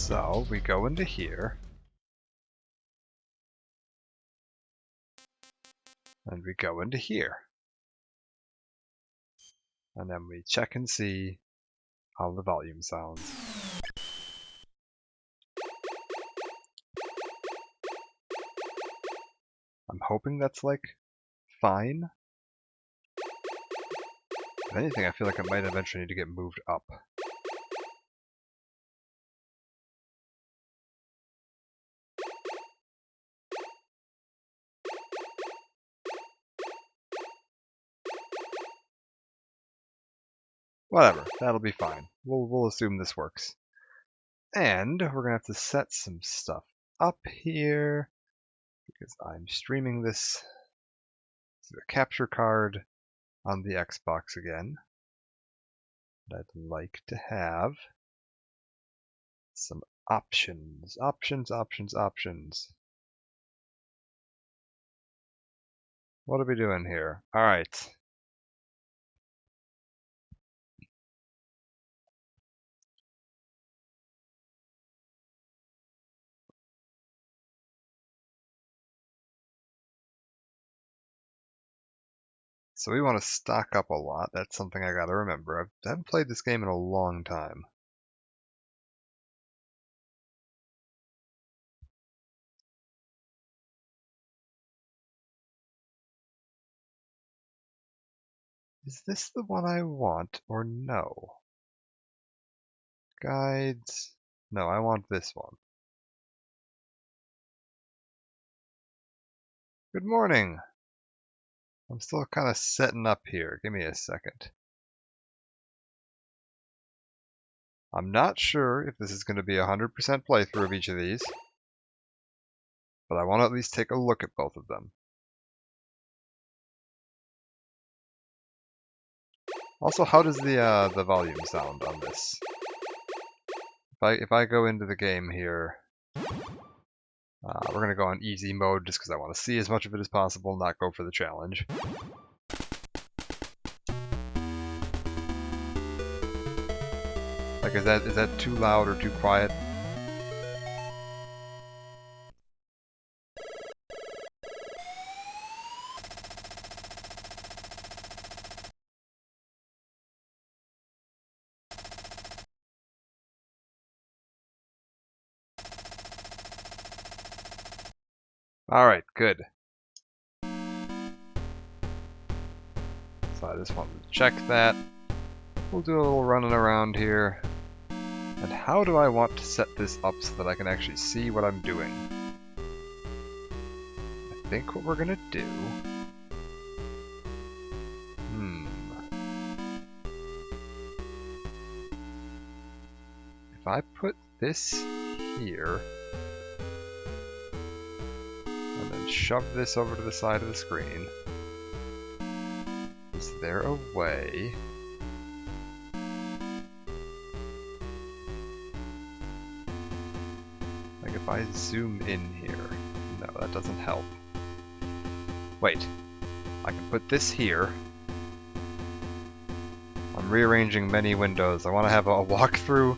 So we go into here. And we go into here. And then we check and see how the volume sounds. I'm hoping that's like fine. If anything, I feel like it might eventually need to get moved up. Whatever, that'll be fine. We'll assume this works. And we're gonna have to set some stuff up here because I'm streaming this to a capture card on the Xbox again. And I'd like to have some options. What are we doing here? All right. So we want to stock up a lot. That's something I gotta remember. I haven't played this game in a long time. Is this the one I want or no? Guides. No, I want this one. Good morning. I'm still kind of setting up here. Give me a second. I'm not sure if this is going to be a 100% playthrough of each of these, but I want to at least take a look at both of them. Also, how does the volume sound on this? If I go into the game here, we're going to go on easy mode just because I want to see as much of it as possible, not go for the challenge. Like, is that too loud or too quiet? Alright, good. So I just wanted to check that. We'll do a little running around here. And how do I want to set this up so that I can actually see what I'm doing? I think what we're gonna do... If I put this here, and then shove this over to the side of the screen, is there a way... Like if I zoom in here, no, that doesn't help. Wait, I can put this here. I'm rearranging many windows. I want to have a walkthrough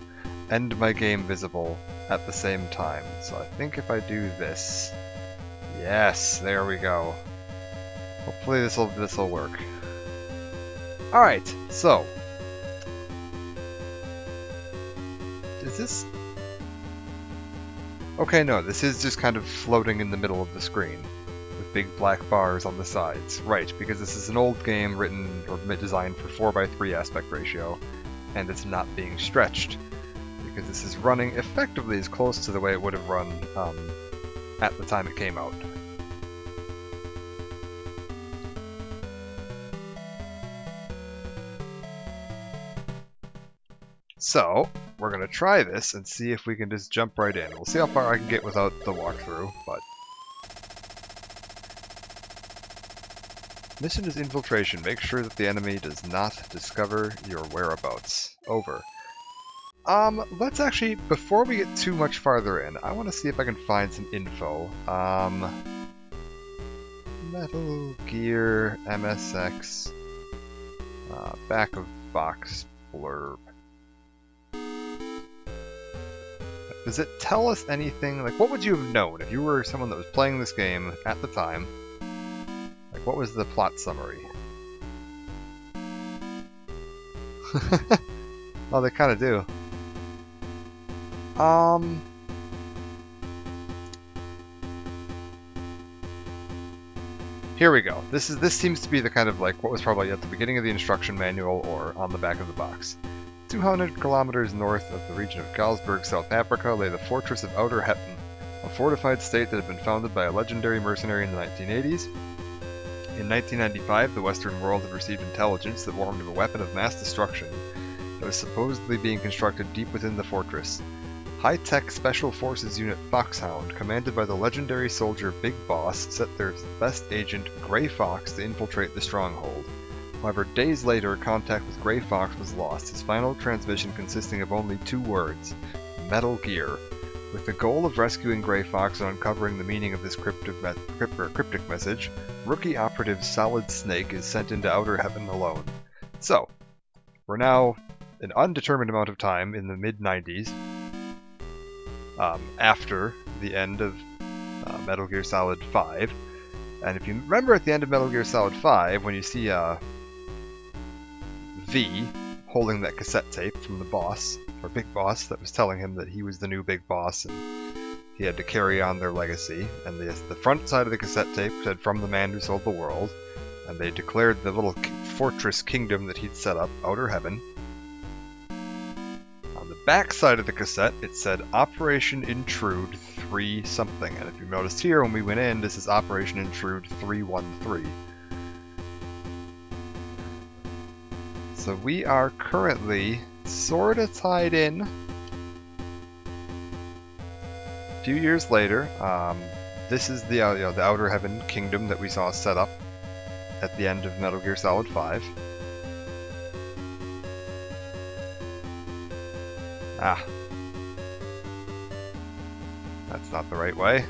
and my game visible at the same time. So I think if I do this, yes, there we go. Hopefully this'll work. All right, so is this? Okay, no, this is just kind of floating in the middle of the screen with big black bars on the sides. Right, because this is an old game written or designed for 4:3 aspect ratio, and it's not being stretched. Because this is running effectively as close to the way it would have run at the time it came out. So, we're going to try this and see if we can just jump right in. We'll see how far I can get without the walkthrough, but... Mission is infiltration. Make sure that the enemy does not discover your whereabouts. Over. Let's actually, before we get too much farther in, I want to see if I can find some info. Metal Gear, MSX, back of box blurb. Does it tell us anything? Like, what would you have known if you were someone that was playing this game at the time? Like, what was the plot summary? Oh, they kind of do. Here we go. This seems to be the kind of like what was probably at the beginning of the instruction manual or on the back of the box. 200 kilometers north of the region of Galsburg, South Africa, lay the fortress of Outer Hetten, a fortified state that had been founded by a legendary mercenary in the 1980s. In 1995, the Western world had received intelligence that warned of a weapon of mass destruction that was supposedly being constructed deep within the fortress. High-tech Special Forces Unit Foxhound, commanded by the legendary soldier Big Boss, set their best agent, Grey Fox, to infiltrate the stronghold. However, days later, contact with Grey Fox was lost, his final transmission consisting of only 2 words, Metal Gear. With the goal of rescuing Grey Fox and uncovering the meaning of this cryptic message, rookie operative Solid Snake is sent into Outer Heaven alone. So, we're now an undetermined amount of time in the mid-90s, after the end of Metal Gear Solid 5. And if you remember at the end of Metal Gear Solid 5, when you see V holding that cassette tape from the boss, or Big Boss, that was telling him that he was the new Big Boss and he had to carry on their legacy, and the front side of the cassette tape said, "From the man who sold the world," and they declared the little fortress kingdom that he'd set up, Outer Heaven. On the back side of the cassette, it said Operation Intrude 3 something, and if you noticed here when we went in, this is Operation Intrude 313. So we are currently sorta tied in. A few years later, this is the the Outer Heaven kingdom that we saw set up at the end of Metal Gear Solid 5. Ah. That's not the right way.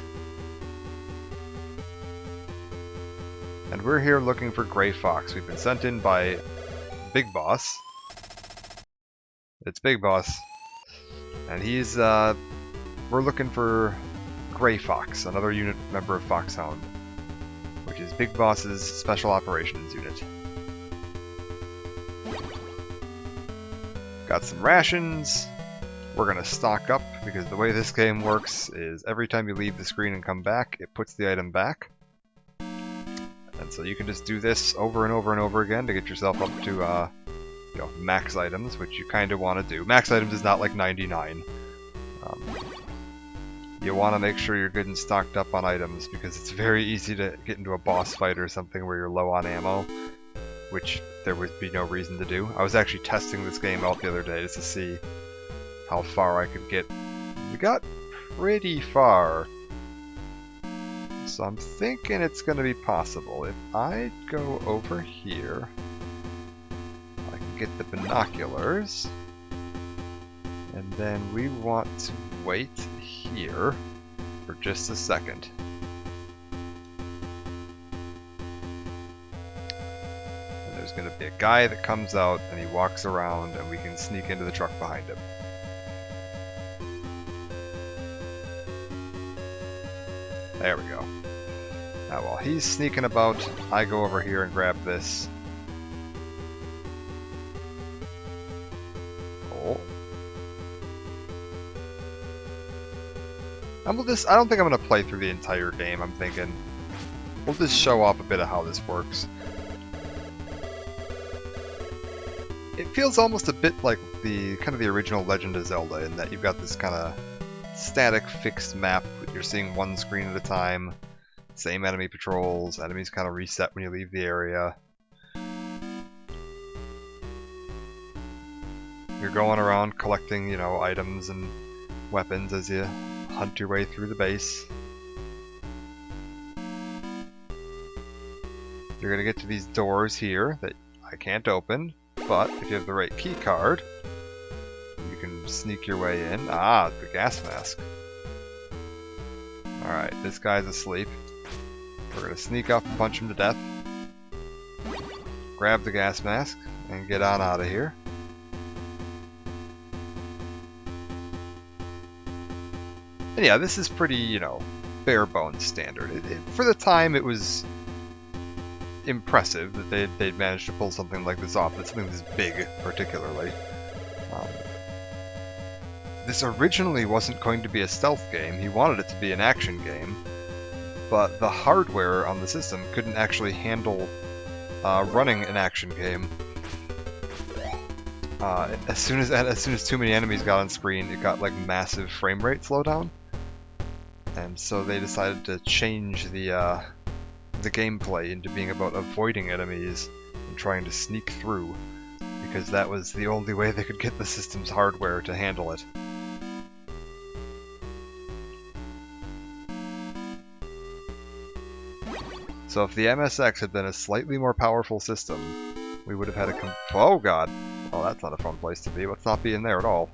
And we're here looking for Grey Fox. We've been sent in by Big Boss. It's Big Boss. And he's, we're looking for Grey Fox, another unit member of Foxhound, which is Big Boss's Special Operations Unit. Got some rations. We're going to stock up, because the way this game works is every time you leave the screen and come back, it puts the item back. And so you can just do this over and over and over again to get yourself up to, max items, which you kind of want to do. Max items is not like 99. You want to make sure you're good and stocked up on items, because it's very easy to get into a boss fight or something where you're low on ammo, which there would be no reason to do. I was actually testing this game out the other day just to see how far I could get. We got pretty far. So I'm thinking it's going to be possible. If I go over here, I can get the binoculars. And then we want to wait here for just a second. And there's going to be a guy that comes out and he walks around and we can sneak into the truck behind him. There we go. Now while he's sneaking about, I go over here and grab this. Oh. I don't think I'm going to play through the entire game. I'm thinking we'll just show off a bit of how this works. It feels almost a bit like the kind of the original Legend of Zelda in that you've got this kind of static fixed map. You're seeing one screen at a time. Same enemy patrols. Enemies kind of reset when you leave the area. You're going around collecting, items and weapons as you hunt your way through the base. You're going to get to these doors here that I can't open, but if you have the right key card, you can sneak your way in. Ah, the gas mask. Alright, this guy's asleep. We're going to sneak up and punch him to death. Grab the gas mask and get on out of here. And yeah, this is pretty, you know, bare bones standard. For the time, it was impressive that they'd managed to pull something like this off. That's something this big, particularly. This originally wasn't going to be a stealth game. He wanted it to be an action game, but the hardware on the system couldn't actually handle running an action game. As soon as too many enemies got on screen, it got like massive frame rate slowdown, and so they decided to change the gameplay into being about avoiding enemies and trying to sneak through, because that was the only way they could get the system's hardware to handle it. So if the MSX had been a slightly more powerful system, we would have had a oh god. Oh, that's not a fun place to be. Let's not be in there at all.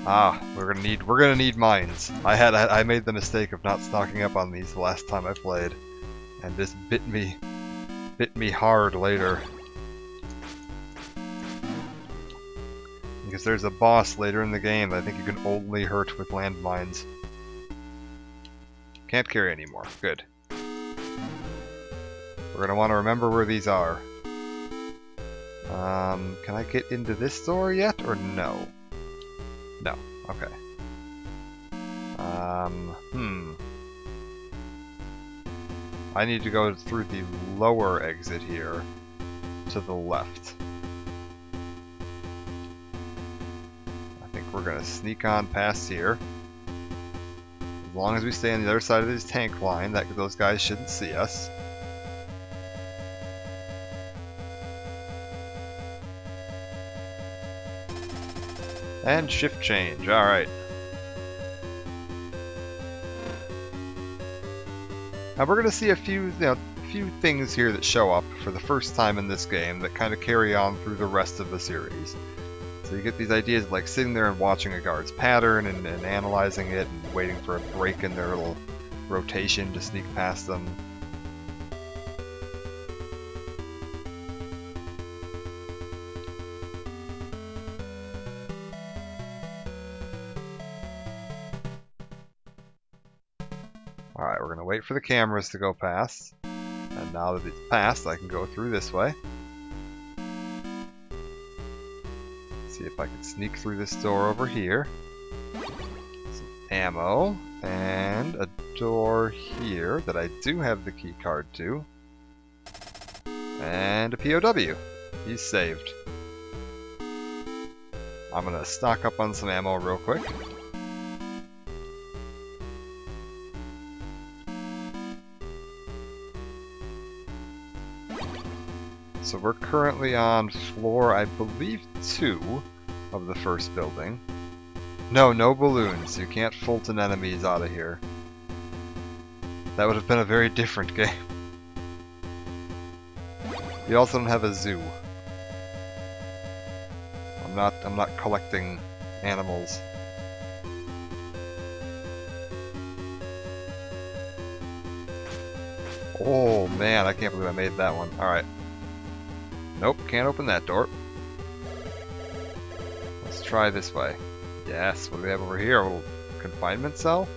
Ah, we're gonna need mines. I made the mistake of not stocking up on these the last time I played, and this bit me hard later. Because there's a boss later in the game that I think you can only hurt with landmines. Can't carry anymore. Good. We're gonna want to remember where these are. Can I get into this door yet, or no? No. Okay. I need to go through the lower exit here to the left. I think we're gonna sneak on past here. As long as we stay on the other side of this tank line, those guys shouldn't see us. And shift change, alright. Now we're going to see a few things here that show up for the first time in this game that kind of carry on through the rest of the series. So you get these ideas like sitting there and watching a guard's pattern and analyzing it and waiting for a break in their little rotation to sneak past them. Alright, we're going to wait for the cameras to go past. And now that it's passed, I can go through this way. See if I can sneak through this door over here. Some ammo. And a door here that I do have the key card to. And a POW. He's saved. I'm going to stock up on some ammo real quick. So we're currently on floor, I believe, 2 of the first building. No balloons. You can't Fulton enemies out of here. That would have been a very different game. You also don't have a zoo. I'm not collecting animals. Oh man, I can't believe I made that one. Alright. Nope, can't open that door. Let's try this way. Yes, what do we have over here? A little confinement cell?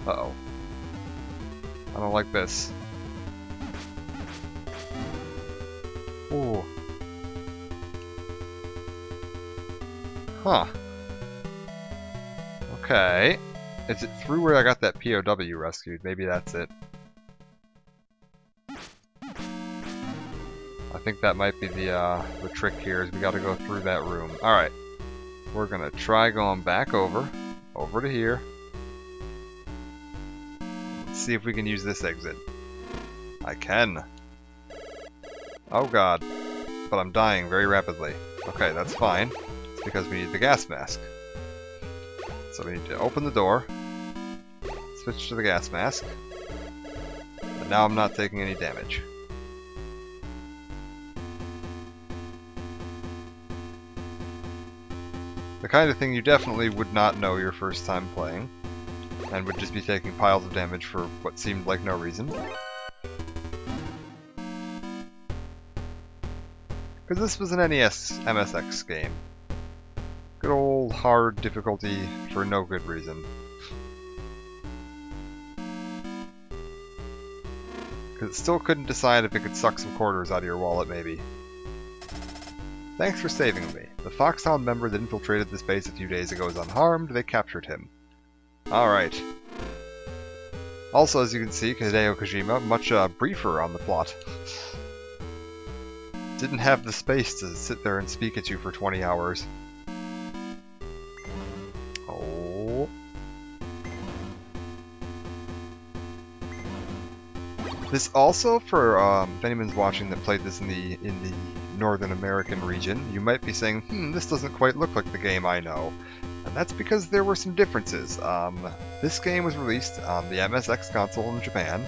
Uh-oh. I don't like this. Ooh. Huh. Okay. Is it through where I got that POW rescued? Maybe that's it. I think that might be the trick here, is we gotta go through that room. Alright. We're gonna try going back over to here. Let's see if we can use this exit. I can. Oh god. But I'm dying very rapidly. Okay, that's fine. It's because we need the gas mask. So we need to open the door, switch to the gas mask, and now I'm not taking any damage. The kind of thing you definitely would not know your first time playing, and would just be taking piles of damage for what seemed like no reason. Because this was an NES MSX game. Good old hard difficulty for no good reason. Because it still couldn't decide if it could suck some quarters out of your wallet, maybe. Thanks for saving me. The Foxhound member that infiltrated this base a few days ago is unharmed. They captured him. Alright. Also, as you can see, Hideo Kojima, much briefer on the plot. Didn't have the space to sit there and speak at you for 20 hours. Oh. This also, for if anyone's watching that played this in the Northern American region, you might be saying, this doesn't quite look like the game I know. And that's because there were some differences. This game was released on the MSX console in Japan,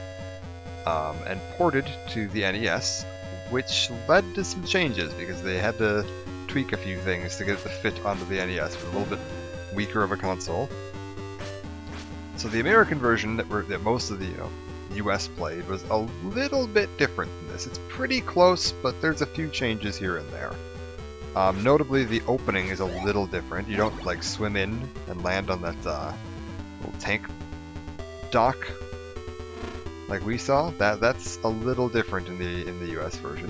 and ported to the NES, which led to some changes because they had to tweak a few things to get it to fit onto the NES. It was a little bit weaker of a console. So the American version that most of the US played was a little bit different than this. It's pretty close, but there's a few changes here and there. Notably, the opening is a little different. You don't like swim in and land on that little tank dock like we saw. That's a little different in the US version.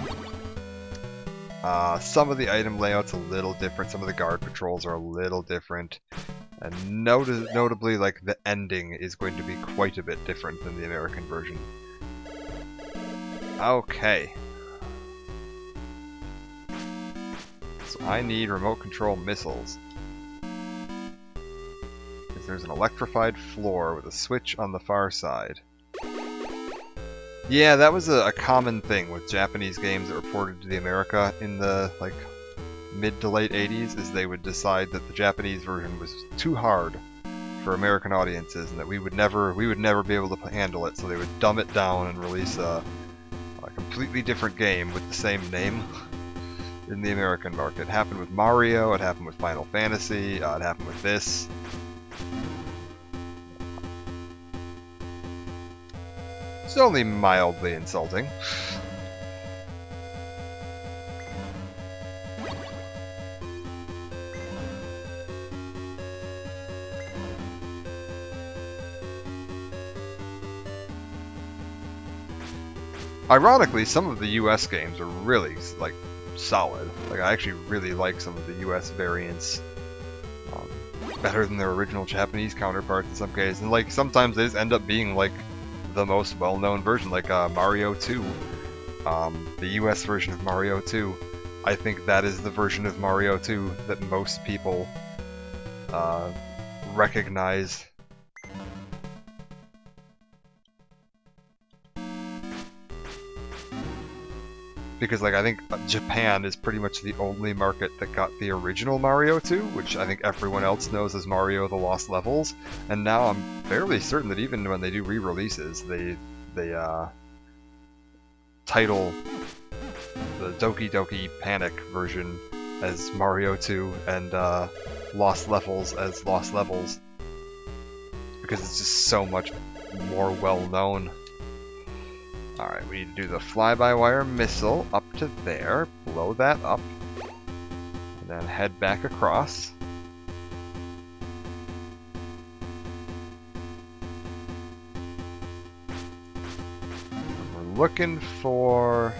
Some of the item layouts a little different. Some of the guard patrols are a little different. And notably, like, the ending is going to be quite a bit different than the American version. Okay. So I need remote control missiles. Because there's an electrified floor with a switch on the far side. Yeah, that was a common thing with Japanese games that were ported to the America in the, like, mid to late 80s, is they would decide that the Japanese version was too hard for American audiences and that we would never be able to handle it, so they would dumb it down and release a completely different game with the same name in the American market. It happened with Mario, it happened with Final Fantasy, it happened with this. It's only mildly insulting. Ironically, some of the US games are really, like, solid. Like, I actually really like some of the US variants. Better than their original Japanese counterparts in some cases. And, like, sometimes they just end up being, like, the most well-known version, like Mario 2. The US version of Mario 2. I think that is the version of Mario 2 that most people recognize. Because, like, I think Japan is pretty much the only market that got the original Mario 2, which I think everyone else knows as Mario The Lost Levels. And now I'm fairly certain that even when they do re-releases, they title the Doki Doki Panic version as Mario 2 and Lost Levels as Lost Levels. Because it's just so much more well-known. Alright, we need to do the fly-by-wire missile up to there, blow that up, and then head back across. And we're looking for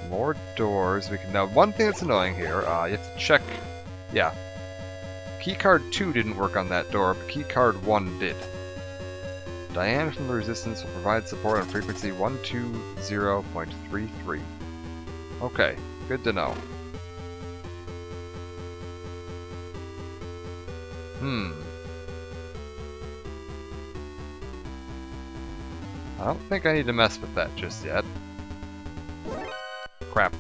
more doors. We can now. One thing that's annoying here, you have to check. Yeah, keycard 2 didn't work on that door, but keycard 1 did. Diane from the Resistance will provide support on frequency 120.33. Okay, good to know. I don't think I need to mess with that just yet. Crap.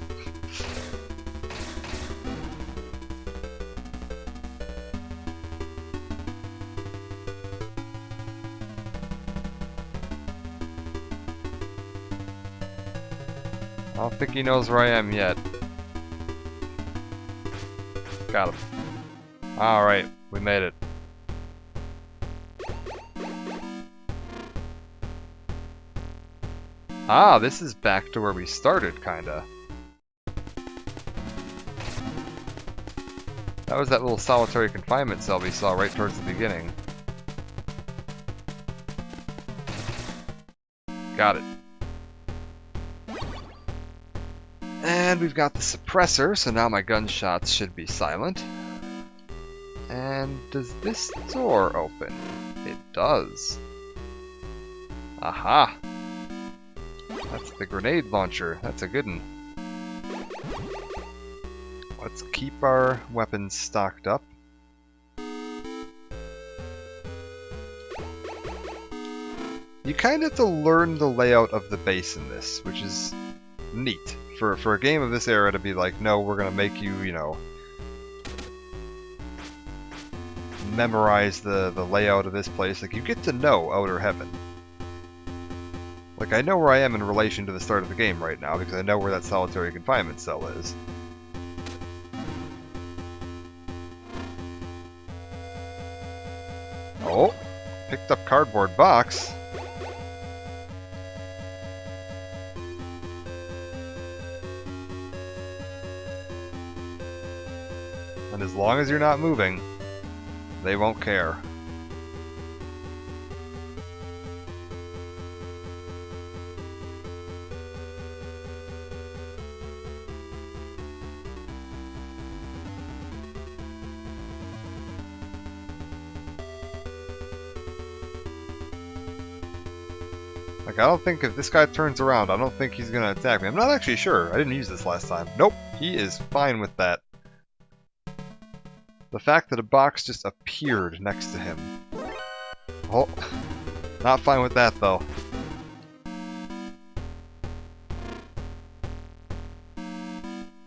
I don't think he knows where I am yet. Got him. Alright, we made it. Ah, this is back to where we started, kinda. That was that little solitary confinement cell we saw right towards the beginning. Got it. And we've got the suppressor, so now my gunshots should be silent. And does this door open? It does. Aha! That's the grenade launcher. That's a good one. Let's keep our weapons stocked up. You kind of have to learn the layout of the base in this, which is neat. For a game of this era to be like, no, we're going to make you, you know, memorize the layout of this place. Like, you get to know Outer Heaven. Like, I know where I am in relation to the start of the game right now, because I know where that solitary confinement cell is. Oh, picked up cardboard box. And as long as you're not moving, they won't care. Like, I don't think if this guy turns around, I don't think he's gonna attack me. I'm not actually sure. I didn't use this last time. Nope, he is fine with that. The fact that a box just appeared next to him. Oh, not fine with that though.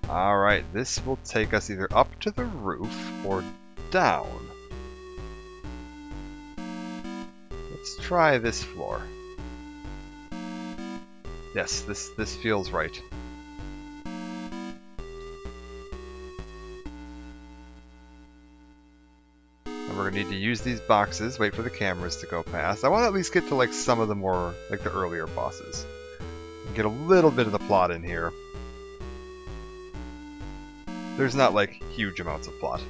Alright, this will take us either up to the roof or down. Let's try this floor. Yes, this feels right. And we're gonna need to use these boxes, wait for the cameras to go past. I want to at least get to like some of the more, like the earlier bosses. And get a little bit of the plot in here. There's not like huge amounts of plot.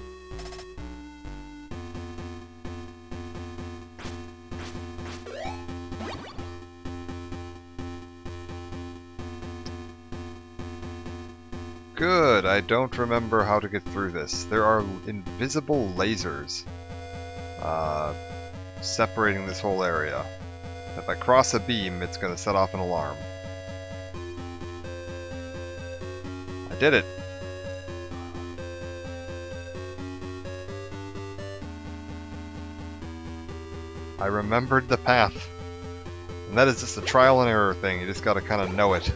Good, I don't remember how to get through this. There are invisible lasers separating this whole area. If I cross a beam, it's going to set off an alarm. I did it! I remembered the path. And that is just a trial and error thing, you just gotta kind of know it.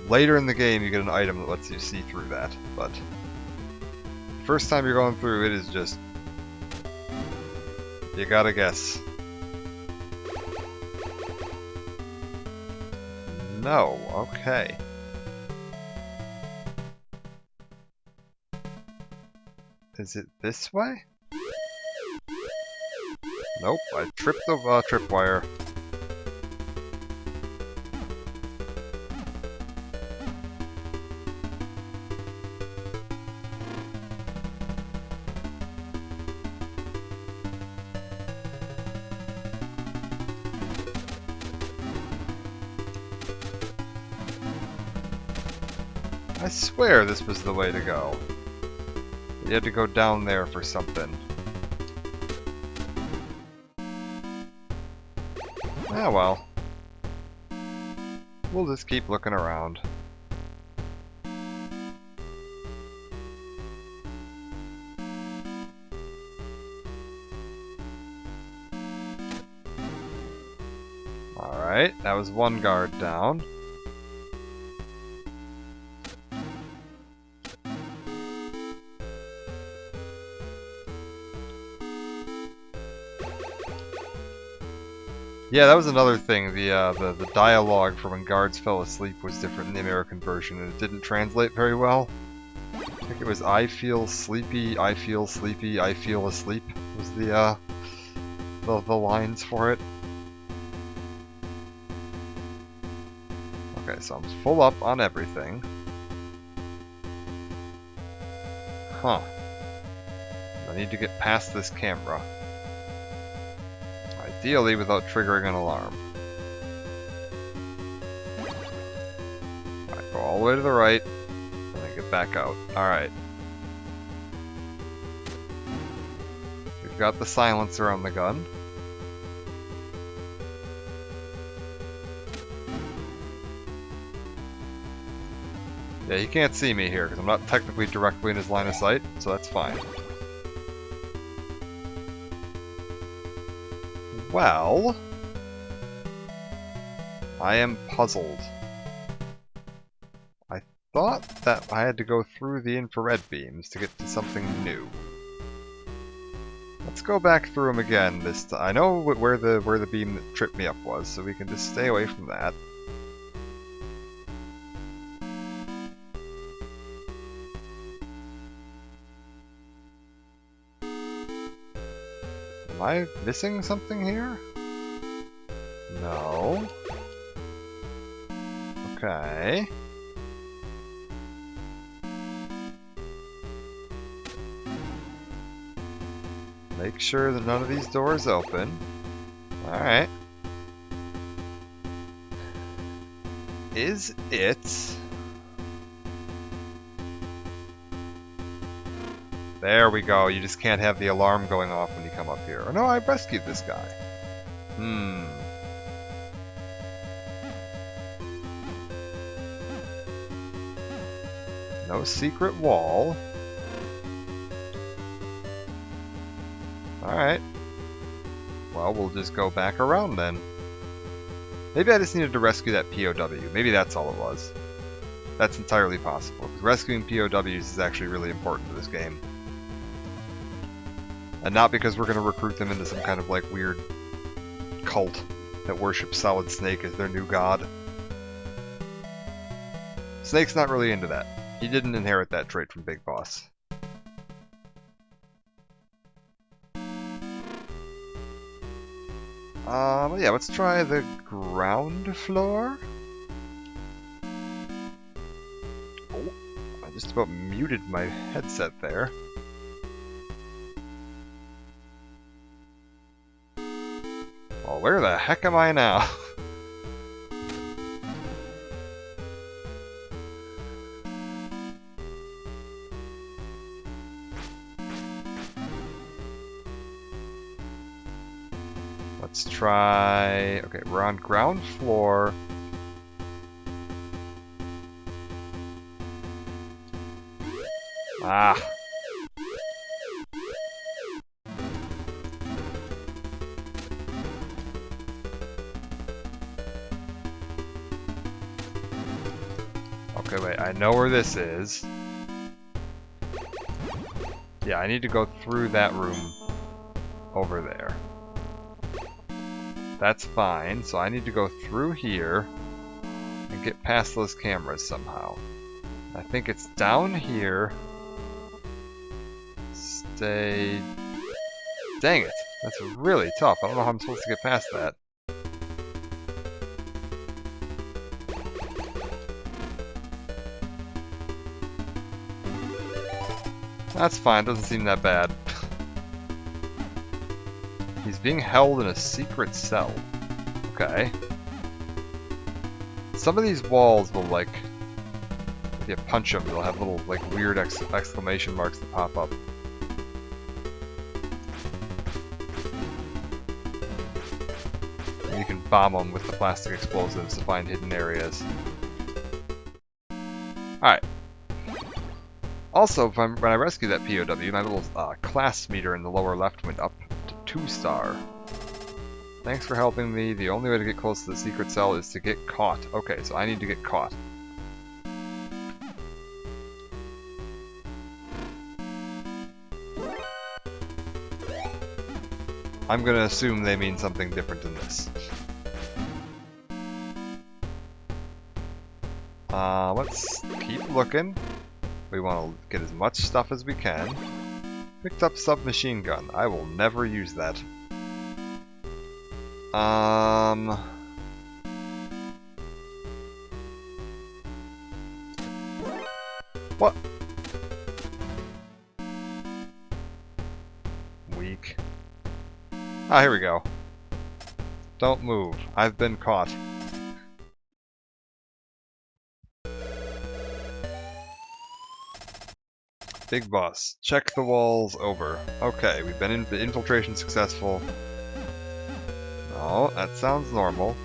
Later in the game, you get an item that lets you see through that, but the first time you're going through, it is just, you gotta guess. No, okay. Is it this way? Nope, I tripped the tripwire. I swear this was the way to go. You had to go down there for something. Ah well. We'll just keep looking around. Alright, that was one guard down. Yeah, that was another thing. The dialogue for when guards fell asleep was different in the American version, and it didn't translate very well. I think it was "I feel sleepy, I feel sleepy, I feel asleep" was the lines for it. Okay, so I'm full up on everything. Huh. I need to get past this camera. Ideally without triggering an alarm. Alright, go all the way to the right, and then get back out. Alright. We've got the silencer on the gun. Yeah, he can't see me here, because I'm not technically directly in his line of sight, so that's fine. Well... I am puzzled. I thought that I had to go through the infrared beams to get to something new. Let's go back through them again this time. I know where the beam that tripped me up was, so we can just stay away from that. Am I missing something here? No. Okay. Make sure that none of these doors open. Alright. Is it... There we go, you just can't have the alarm going off when you come up here. Oh no, I rescued this guy. No secret wall. Alright. Well, we'll just go back around then. Maybe I just needed to rescue that POW. Maybe that's all it was. That's entirely possible. Because rescuing POWs is actually really important to this game. And not because we're going to recruit them into some kind of like weird cult that worships Solid Snake as their new god. Snake's not really into that. He didn't inherit that trait from Big Boss. Yeah, let's try the ground floor. Oh, I just about muted my headset there. Well, where the heck am I now? Let's try... Okay, we're on ground floor. Ah. Okay, wait, I know where this is. Yeah, I need to go through that room over there. That's fine, so I need to go through here and get past those cameras somehow. I think it's down here. Stay... Dang it! That's really tough. I don't know how I'm supposed to get past that. That's fine, doesn't seem that bad. He's being held in a secret cell. Okay. Some of these walls will, like, if you punch them, they'll have little, like, weird exclamation marks that pop up. And you can bomb them with the plastic explosives to find hidden areas. Alright. Also, when I rescue that POW, my little class meter in the lower left went up to 2-star. Thanks for helping me. The only way to get close to the secret cell is to get caught. Okay, so I need to get caught. I'm gonna assume they mean something different than this. Let's keep looking. We want to get as much stuff as we can. Picked up submachine gun. I will never use that. What? weak. Ah, here we go. Don't move. I've been caught. Big boss. Check the walls over. Okay, we've been infiltration successful. No, that sounds normal.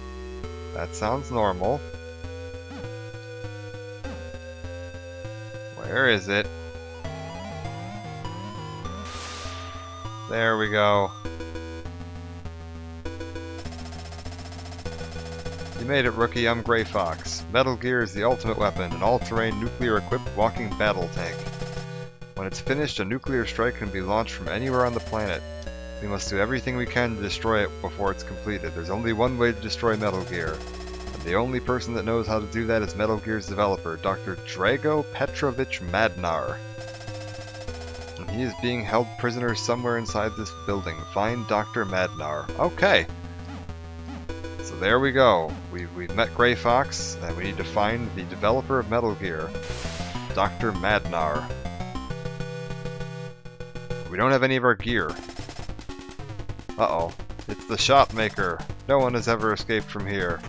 That sounds normal. Where is it? There we go. You made it, rookie. I'm Gray Fox. Metal Gear is the ultimate weapon, an all-terrain nuclear-equipped walking battle tank. When it's finished, a nuclear strike can be launched from anywhere on the planet. We must do everything we can to destroy it before it's completed. There's only one way to destroy Metal Gear. And the only person that knows how to do that is Metal Gear's developer, Dr. Drago Petrovich Madnar. And he is being held prisoner somewhere inside this building. Find Dr. Madnar. Okay. So there we go. We've met Gray Fox, and we need to find the developer of Metal Gear, Dr. Madnar. We don't have any of our gear. Uh-oh. It's the shot maker. No one has ever escaped from here.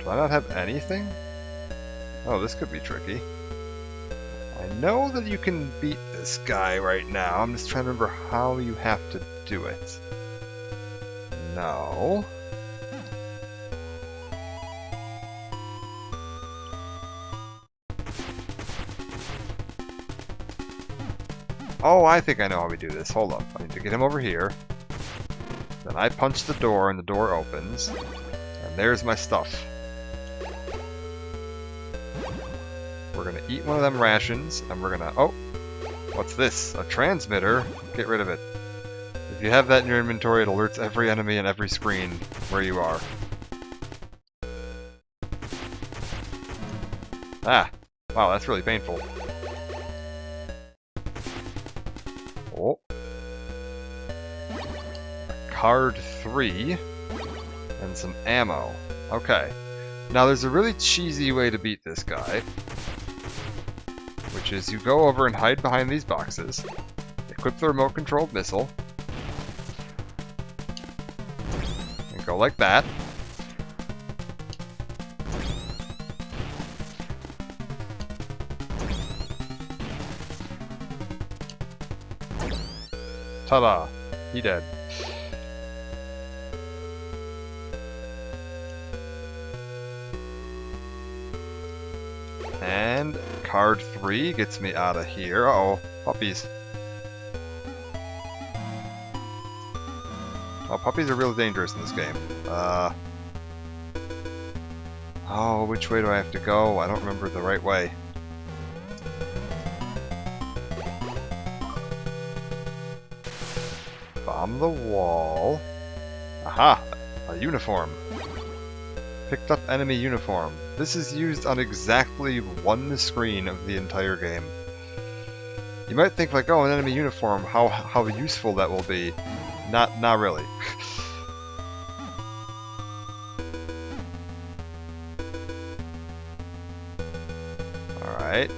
Do I not have anything? Oh, this could be tricky. I know that you can beat this guy right now. I'm just trying to remember how you have to do it. No. Oh, I think I know how we do this. Hold up. I need to get him over here. Then I punch the door and the door opens. And there's my stuff. We're gonna eat one of them rations, and we're gonna... Oh! What's this? A transmitter? Get rid of it. If you have that in your inventory, it alerts every enemy and every screen where you are. Ah! Wow, that's really painful. Oh. Card 3. And some ammo. Okay. Now there's a really cheesy way to beat this guy. Which is you go over and hide behind these boxes. Equip the remote-controlled missile. And go like that. Ta-da! He dead. And card 3 gets me out of here. Uh-oh, puppies. Oh, puppies are real dangerous in this game. Oh, which way do I have to go? I don't remember the right way. Bomb the wall. Aha! A uniform. Picked up enemy uniform. This is used on exactly one screen of the entire game. You might think like, oh, an enemy uniform, how useful that will be. Not really. Alright.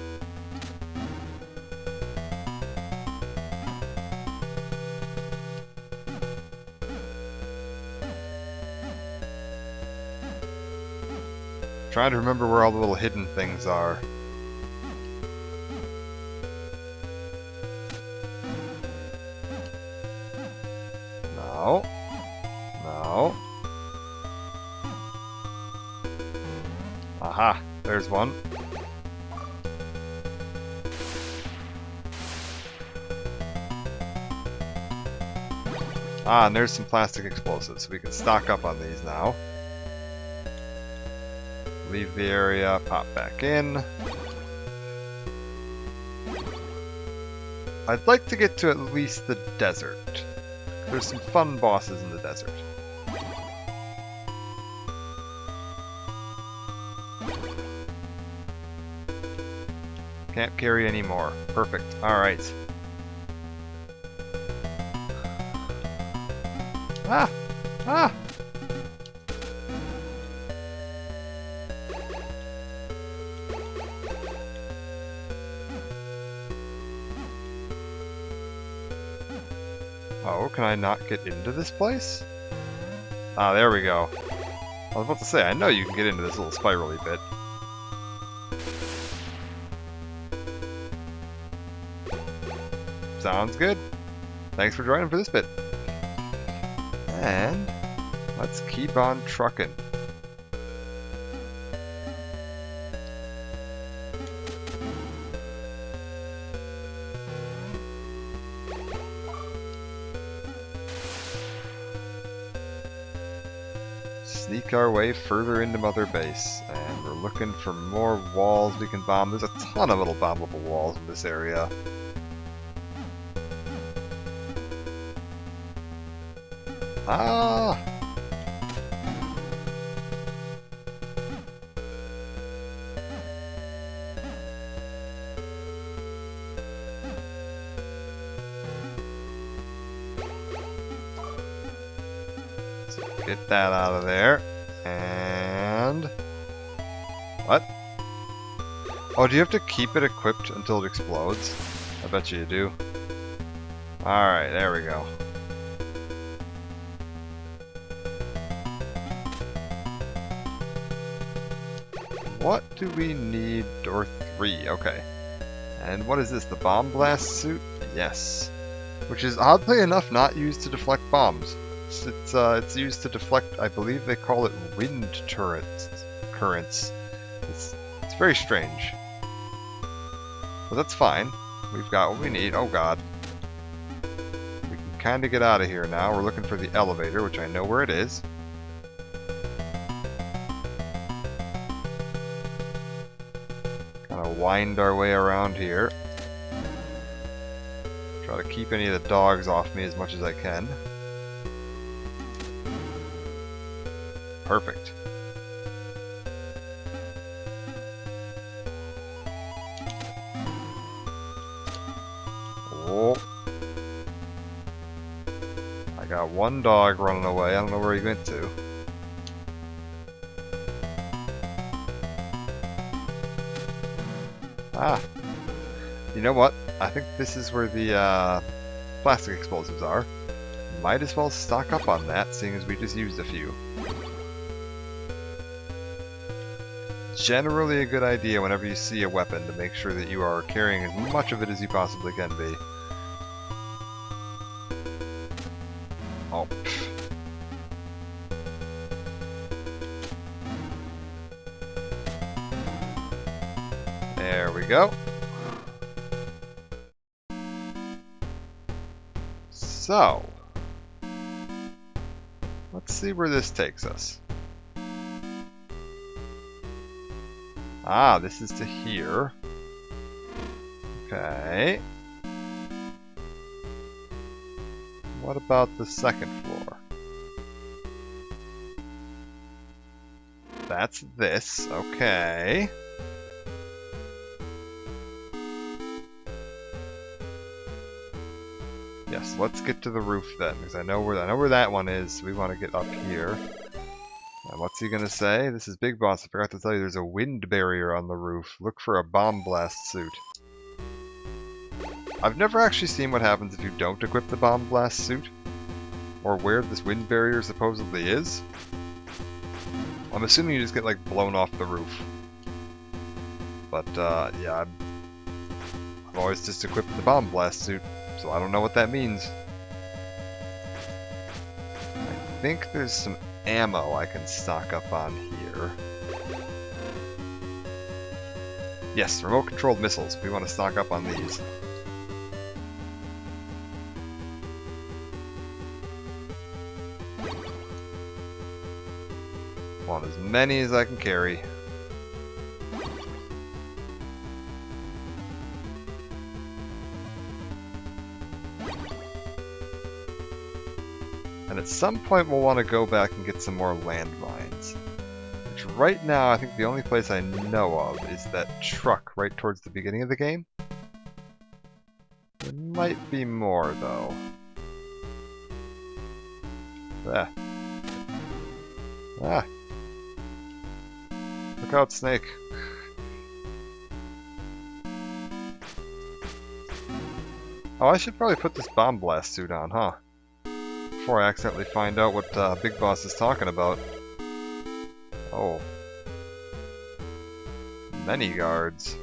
Trying to remember where all the little hidden things are. No. No. Aha, there's one. Ah, and there's some plastic explosives, so we can stock up on these now. Leave the area, pop back in. I'd like to get to at least the desert. There's some fun bosses in the desert. Can't carry any more. Perfect. Alright. Ah! Ah! So, can I not get into this place? Ah, there we go. I was about to say, I know you can get into this little spirally bit. Sounds good. Thanks for joining for this bit. And let's keep on trucking. Sneak our way further into Mother Base, and we're looking for more walls we can bomb. There's a ton of little bombable walls in this area. Ah! So get that out of there. And... what? Oh, do you have to keep it equipped until it explodes? I bet you do. Alright, there we go. What do we need? Door 3, okay. And what is this, the bomb blast suit? Yes. Which is oddly enough not used to deflect bombs. It's used to deflect, I believe they call it wind currents. It's very strange. But that's fine. We've got what we need. Oh god. We can kind of get out of here now. We're looking for the elevator, which I know where it is. Wind our way around here. Try to keep any of the dogs off me as much as I can. Perfect. Oh. I got one dog running away. I don't know where he went to. Ah, you know what? I think this is where the plastic explosives are. Might as well stock up on that, seeing as we just used a few. Generally a good idea whenever you see a weapon to make sure that you are carrying as much of it as you possibly can be. Oh, pfft. There we go. So, let's see where this takes us. Ah, this is to here. Okay. What about the second floor? That's this. Okay. Yes, let's get to the roof then, because I know where that one is. We want to get up here. And what's he gonna say? This is Big Boss. I forgot to tell you there's a wind barrier on the roof. Look for a bomb blast suit. I've never actually seen what happens if you don't equip the bomb blast suit, or where this wind barrier supposedly is. I'm assuming you just get like blown off the roof. But yeah, I've always just equipped the bomb blast suit. So I don't know what that means. I think there's some ammo I can stock up on here. Yes, remote-controlled missiles. We want to stock up on these. Want as many as I can carry. And at some point we'll want to go back and get some more landmines. Which right now I think the only place I know of is that truck right towards the beginning of the game. There might be more though. Ah. Ah. Look out, Snake. Oh, I should probably put this bomb blast suit on, huh? before I accidentally find out what Big Boss is talking about. Oh. Many guards.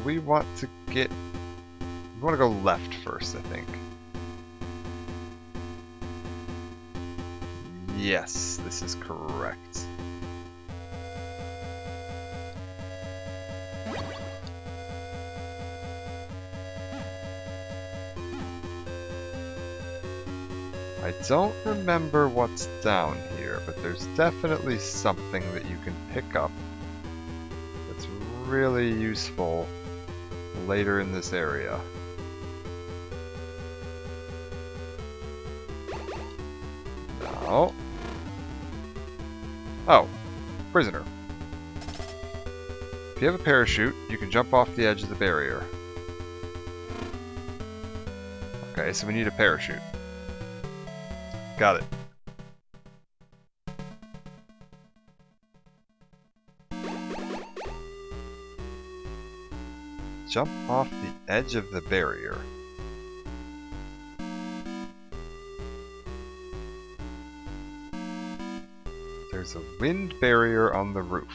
We want to get... We want to go left first, I think. Yes, this is correct. I don't remember what's down here, but there's definitely something that you can pick up that's really useful later in this area. No. Oh, prisoner. If you have a parachute, you can jump off the edge of the barrier. Okay, so we need a parachute. Got it. Jump off the edge of the barrier. There's a wind barrier on the roof.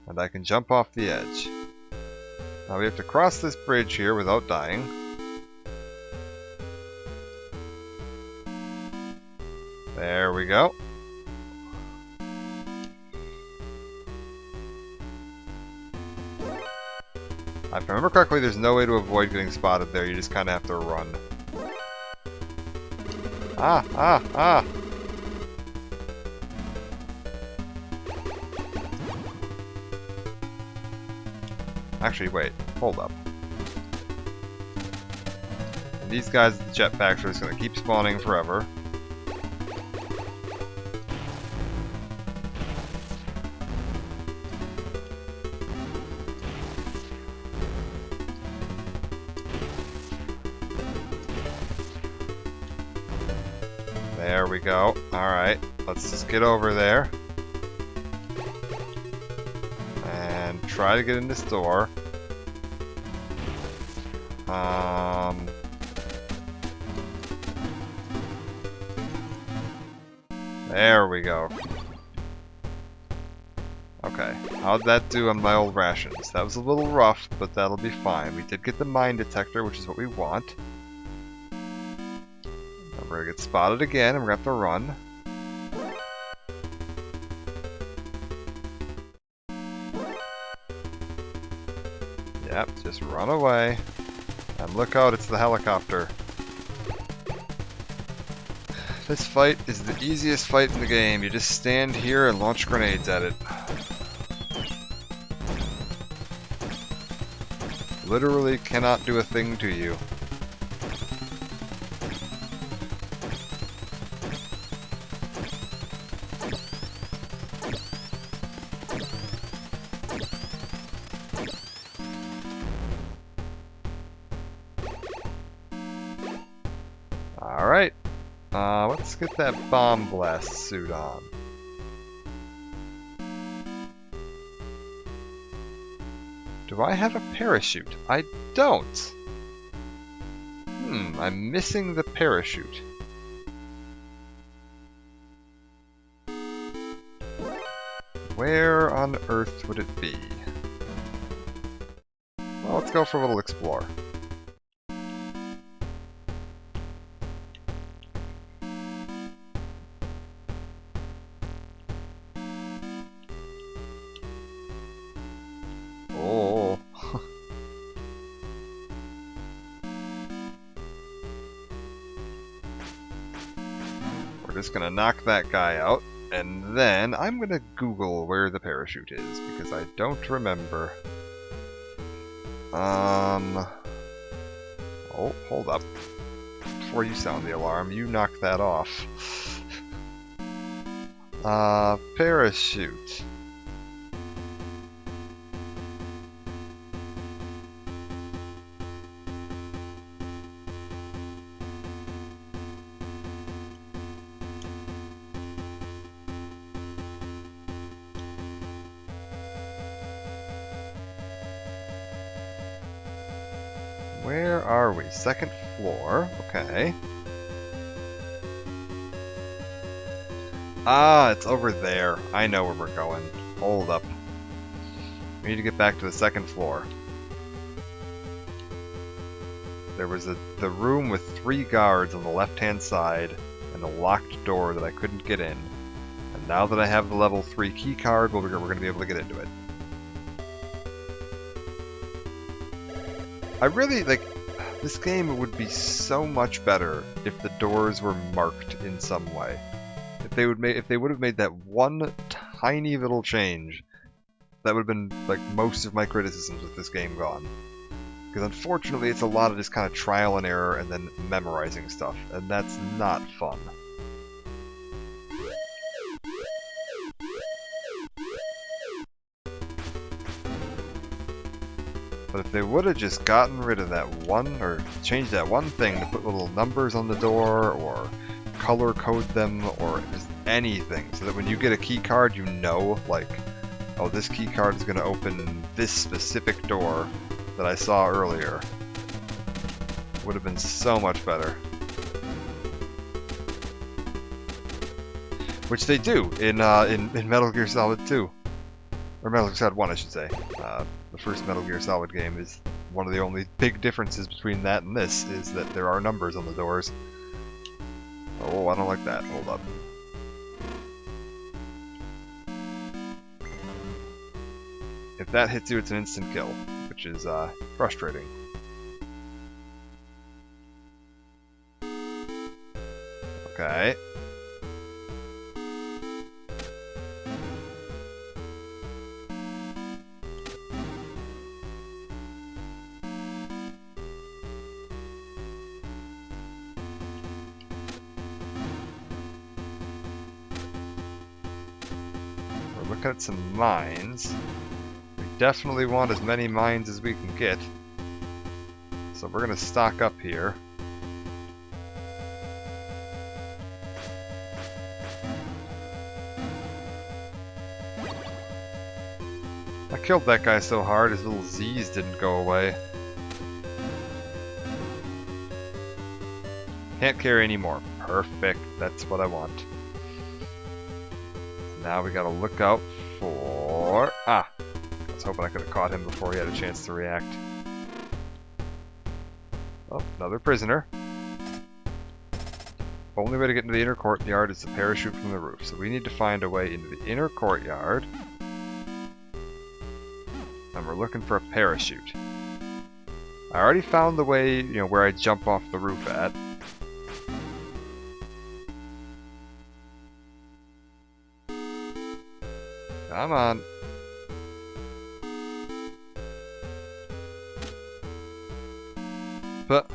And I can jump off the edge. Now we have to cross this bridge here without dying. There we go. If I remember correctly, there's no way to avoid getting spotted there. You just kind of have to run. Ah, ah, ah! Actually, wait. Hold up. And these guys at the jetpacks are just going to keep spawning forever. There we go. Alright, let's just get over there. And try to get in this door. There we go. Okay, how'd that do on my old rations? That was a little rough, but that'll be fine. We did get the mine detector, which is what we want. We're gonna get spotted again, and we're gonna have to run. Yep, just run away. And look out, it's the helicopter. This fight is the easiest fight in the game. You just stand here and launch grenades at it. Literally cannot do a thing to you. Alright, let's get that bomb blast suit on. Do I have a parachute? I don't! I'm missing the parachute. Where on earth would it be? Well, let's go for a little explore. Oh. We're just gonna knock that guy out, and then I'm gonna Google where the parachute is, because I don't remember. Oh, hold up. Before you sound the alarm, you knock that off. Parachute. Where are we? Second floor. Okay. Ah, it's over there. I know where we're going. Hold up. We need to get back to the second floor. There was the room with 3 guards on the left-hand side and a locked door that I couldn't get in. And now that I have the level 3 key card, we're going to be able to get into it. I really, like, this game would be so much better if the doors were marked in some way. If they would have made that one tiny little change, that would have been like most of my criticisms with this game gone. Because unfortunately, it's a lot of just kind of trial and error and then memorizing stuff, and that's not fun. But if they would have just gotten rid of that one, or changed that one thing to put little numbers on the door, or color code them, or just anything, so that when you get a key card, you know, like, oh, this key card is going to open this specific door that I saw earlier. Would have been so much better. Which they do in Metal Gear Solid 2. Or Metal Gear Solid 1, I should say. The first Metal Gear Solid game is one of the only big differences between that and this, is that there are numbers on the doors. Oh, I don't like that. Hold up. If that hits you, it's an instant kill, which is frustrating. Okay. We're looking at some mines. We definitely want as many mines as we can get. So we're going to stock up here. I killed that guy so hard his little Z's didn't go away. Can't carry anymore. Perfect. That's what I want. Now we gotta look out for... Ah! I was hoping I could have caught him before he had a chance to react. Oh, another prisoner. Only way to get into the inner courtyard is to parachute from the roof. So we need to find a way into the inner courtyard. And we're looking for a parachute. I already found the way, you know, where I jump off the roof at. Come on. But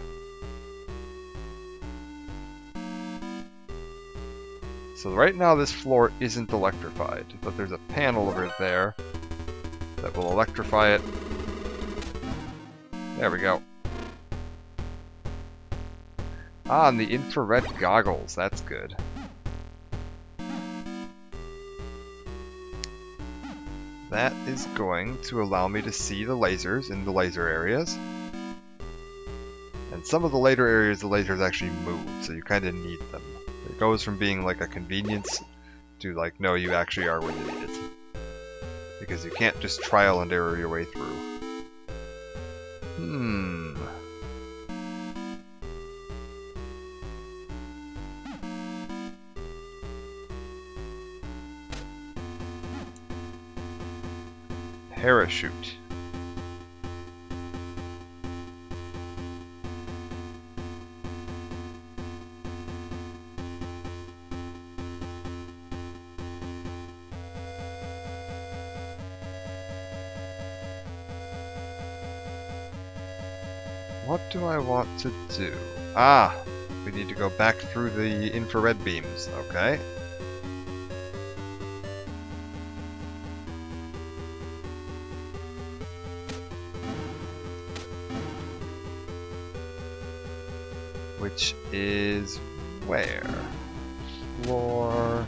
so right now this floor isn't electrified, but there's a panel over there that will electrify it. There we go. Ah, and the infrared goggles, that's good. That is going to allow me to see the lasers in the laser areas. And some of the later areas, the lasers actually move, so you kind of need them. It goes from being like a convenience to like, no, you actually are where you need it. Because you can't just trial and error your way through. Parachute. What do I want to do? Ah! We need to go back through the infrared beams. Okay. Which is where? Floor...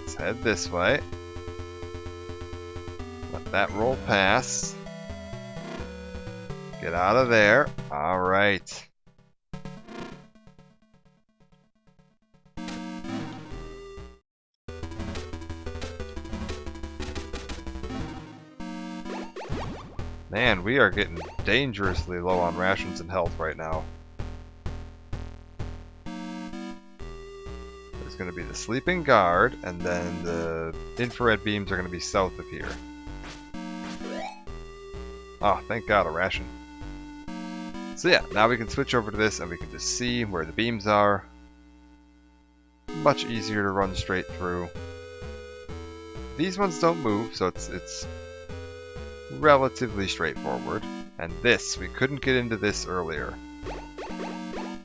Let's head this way. that roll pass. Get out of there. Alright. Man, we are getting dangerously low on rations and health right now. There's going to be the sleeping guard, and then the infrared beams are going to be south of here. Oh, thank God, a ration. So yeah, now we can switch over to this and we can just see where the beams are. Much easier to run straight through. These ones don't move, so it's relatively straightforward. And this, we couldn't get into this earlier.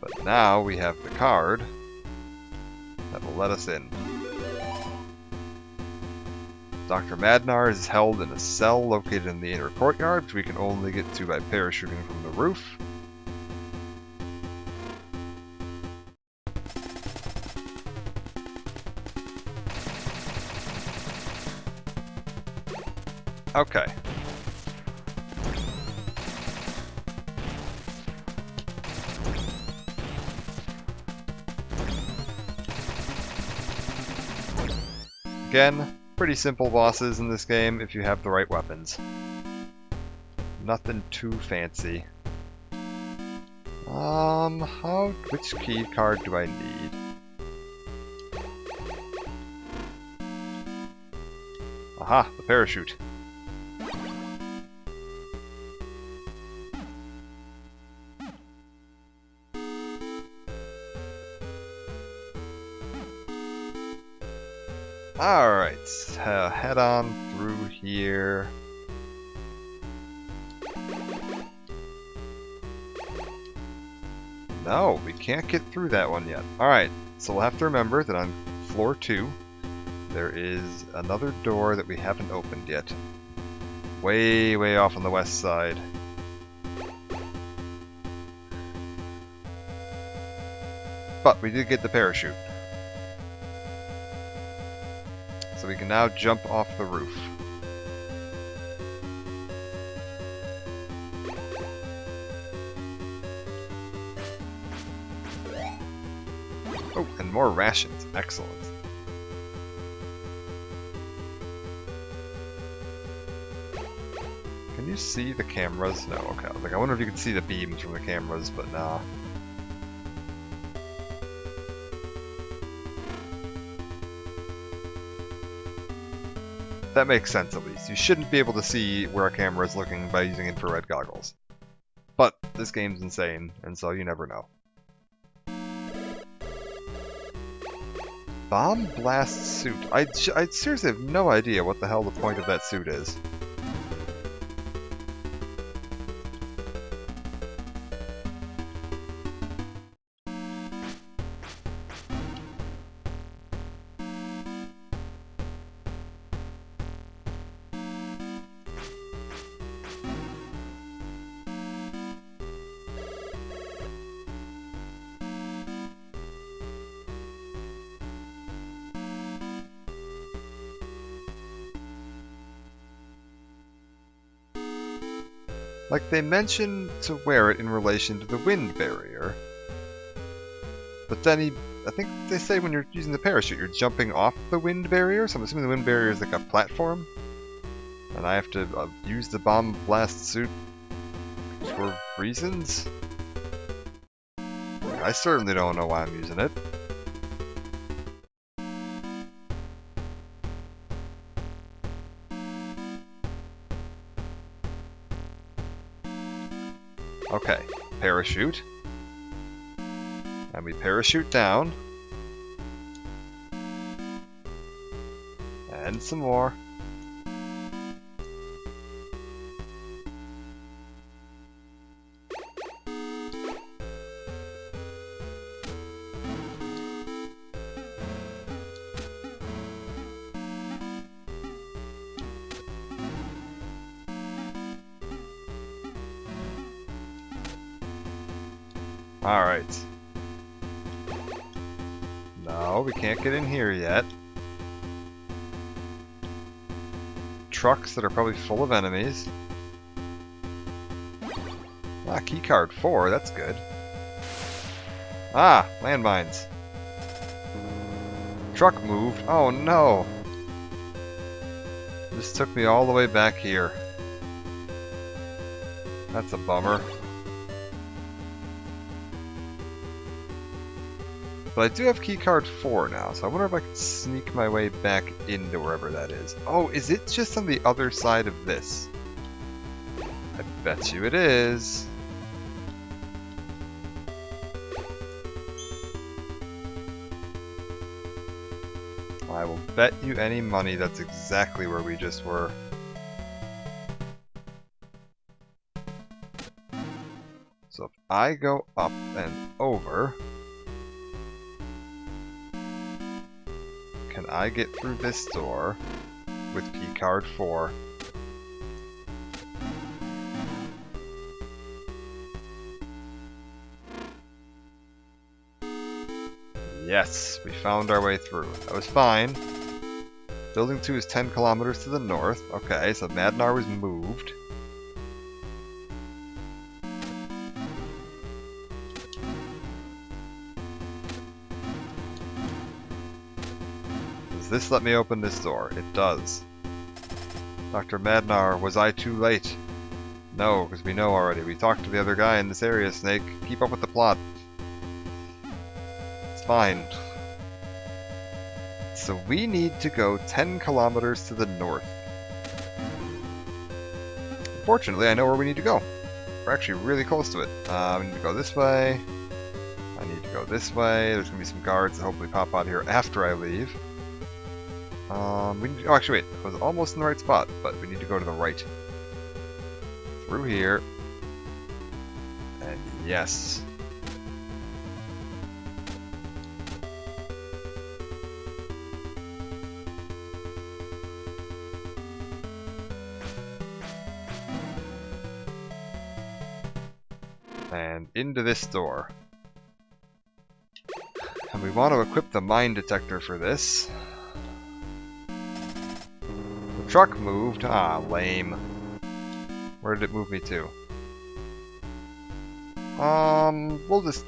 But now we have the card that will let us in. Dr. Madnar is held in a cell located in the inner courtyard, which we can only get to by parachuting from the roof. Okay. Again, pretty simple bosses in this game if you have the right weapons. Nothing too fancy. Which key card do I need? Aha, the parachute. Alright, head on through here. No, we can't get through that one yet. Alright, so we'll have to remember that on floor 2, there is another door that we haven't opened yet. Way, way off on the west side. But we did get the parachute. So we can now jump off the roof. Oh, and more rations. Excellent. Can you see the cameras? No, okay. I was like, I wonder if you can see the beams from the cameras, but nah. That makes sense, at least. You shouldn't be able to see where a camera is looking by using infrared goggles. But this game's insane, and so you never know. Bomb blast suit. I seriously have no idea what the hell the point of that suit is. Like, they mention to wear it in relation to the wind barrier. But then I think they say when you're using the parachute, you're jumping off the wind barrier, so I'm assuming the wind barrier is like a platform. And I have to use the bomb blast suit for reasons? I certainly don't know why I'm using it. Okay, parachute. And we parachute down. And some more. Alright. No, we can't get in here yet. trucks that are probably full of enemies. Ah, keycard 4, that's good. Ah, landmines. Truck moved. Oh no! This took me all the way back here. That's a bummer. But I do have keycard 4 now, so I wonder if I can sneak my way back into wherever that is. Oh, is it just on the other side of this? I bet you it is. I will bet you any money that's exactly where we just were. So if I go up and over, can I get through this door with keycard 4? Yes, we found our way through. That was fine. Building 2 is 10 kilometers to the north. Okay, so Madnar was moved. Does this let me open this door? It does. Dr. Madnar, was I too late? No, because we know already. We talked to the other guy in this area, Snake. Keep up with the plot. It's fine. So we need to go 10 kilometers to the north. Fortunately, I know where we need to go. We're actually really close to it. We need to go this way. I need to go this way. There's going to be some guards that hopefully pop out here after I leave. Oh, actually, wait. I was almost in the right spot, but we need to go to the right. Through here. And yes. And into this door. And we want to equip the mine detector for this. The truck moved. Ah, lame. Where did it move me to? We'll just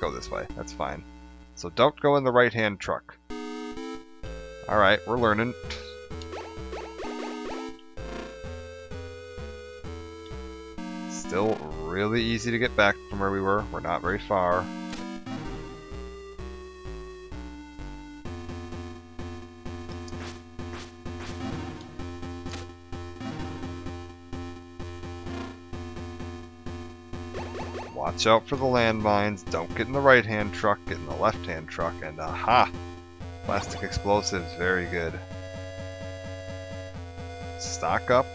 go this way. That's fine. So don't go in the right-hand truck. Alright, we're learning. Still really easy to get back from where we were. We're not very far. Watch out for the landmines. Don't get in the right-hand truck. Get in the left-hand truck. And aha! Plastic explosives. Very good. Stock up.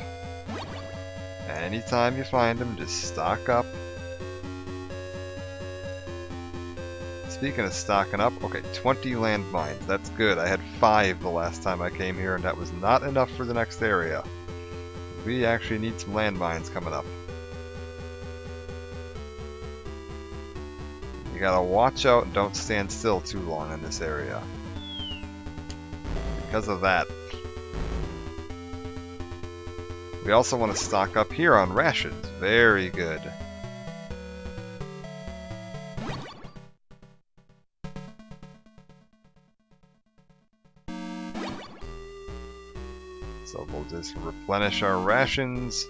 Anytime you find them, just stock up. Speaking of stocking up, okay, 20 landmines. That's good. I had 5 the last time I came here, and that was not enough for the next area. We actually need some landmines coming up. You gotta watch out and don't stand still too long in this area. Because of that. We also want to stock up here on rations. Very good. So we'll just replenish our rations.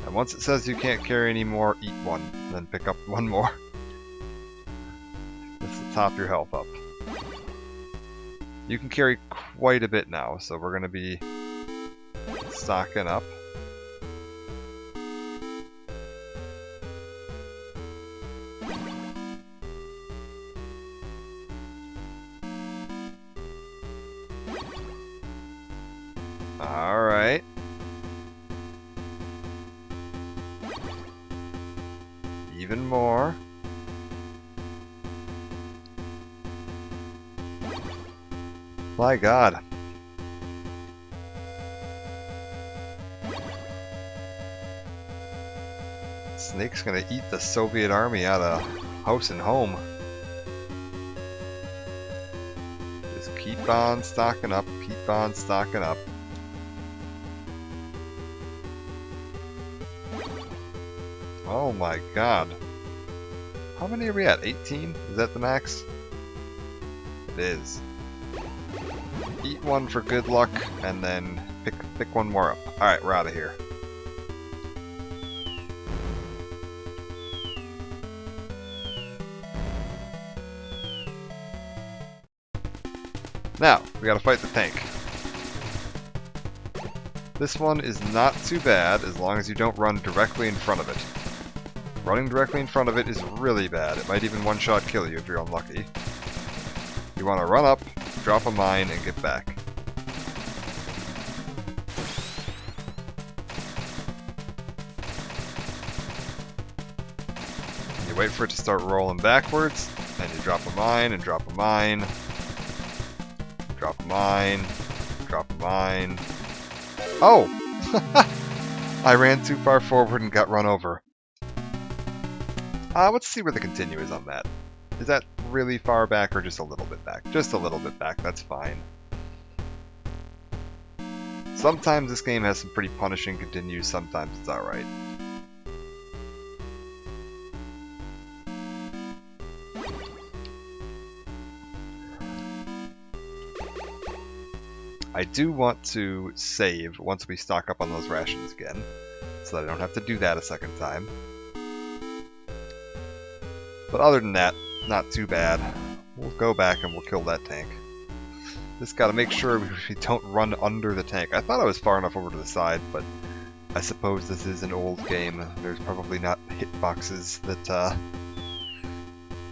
And once it says you can't carry any more, eat one. Then pick up one more. Just to top your health up. You can carry quite a bit now, so we're going to be stocking up. Alright. Even more. My God. Snake's gonna eat the Soviet army out of house and home. Just keep on stocking up, keep on stocking up. Oh my god. How many are we at? 18? Is that the max? It is. Eat one for good luck, and then pick one more up. Alright, we're out of here. Now, we gotta fight the tank. This one is not too bad as long as you don't run directly in front of it. Running directly in front of it is really bad. It might even one-shot kill you if you're unlucky. You want to run up, drop a mine, and get back. You wait for it to start rolling backwards, and you drop a mine, and drop a mine. Drop a mine. Drop a mine. Oh! I ran too far forward and got run over. Let's see where the continue is on that. Is that really far back or just a little bit back? Just a little bit back, that's fine. Sometimes this game has some pretty punishing continues, sometimes it's alright. I do want to save once we stock up on those rations again, so that I don't have to do that a second time. But other than that, not too bad. We'll go back and we'll kill that tank. Just gotta make sure we don't run under the tank. I thought I was far enough over to the side, but I suppose this is an old game. There's probably not hitboxes that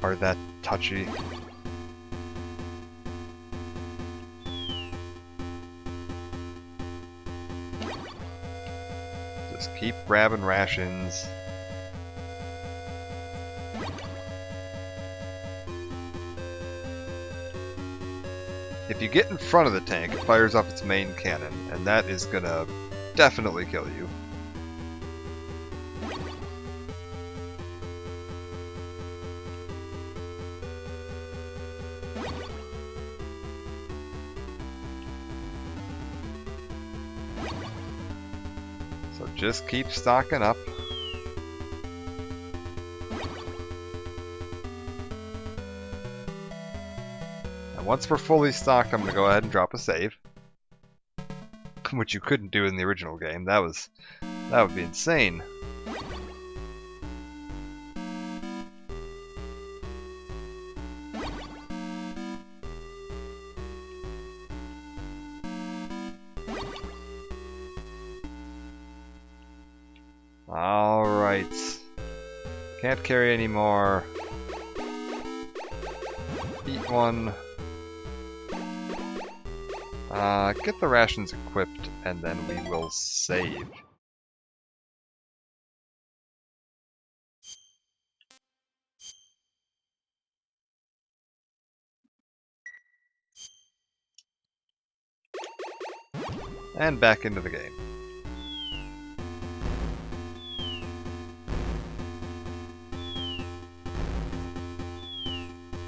are that touchy. Just keep grabbing rations. If you get in front of the tank, it fires off its main cannon, and that is gonna definitely kill you. So just keep stocking up. Once we're fully stocked, I'm going to go ahead and drop a save. Which you couldn't do in the original game. That would be insane. Alright. Can't carry anymore. Eat one. Get the rations equipped, and then we will save. And back into the game.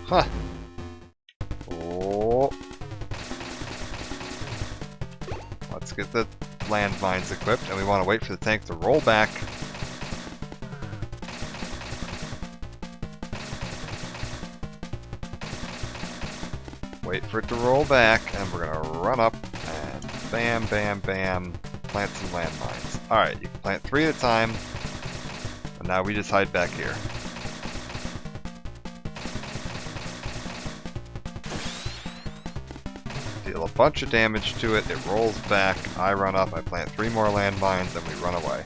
Huh. Oh. Let's get the landmines equipped, and we want to wait for the tank to roll back. Wait for it to roll back, and we're going to run up, and bam, bam, bam, plant some landmines. Alright, you can plant 3 at a time, and now we just hide back here. Deal a bunch of damage to it, it rolls back, I run up, I plant 3 more landmines, and we run away.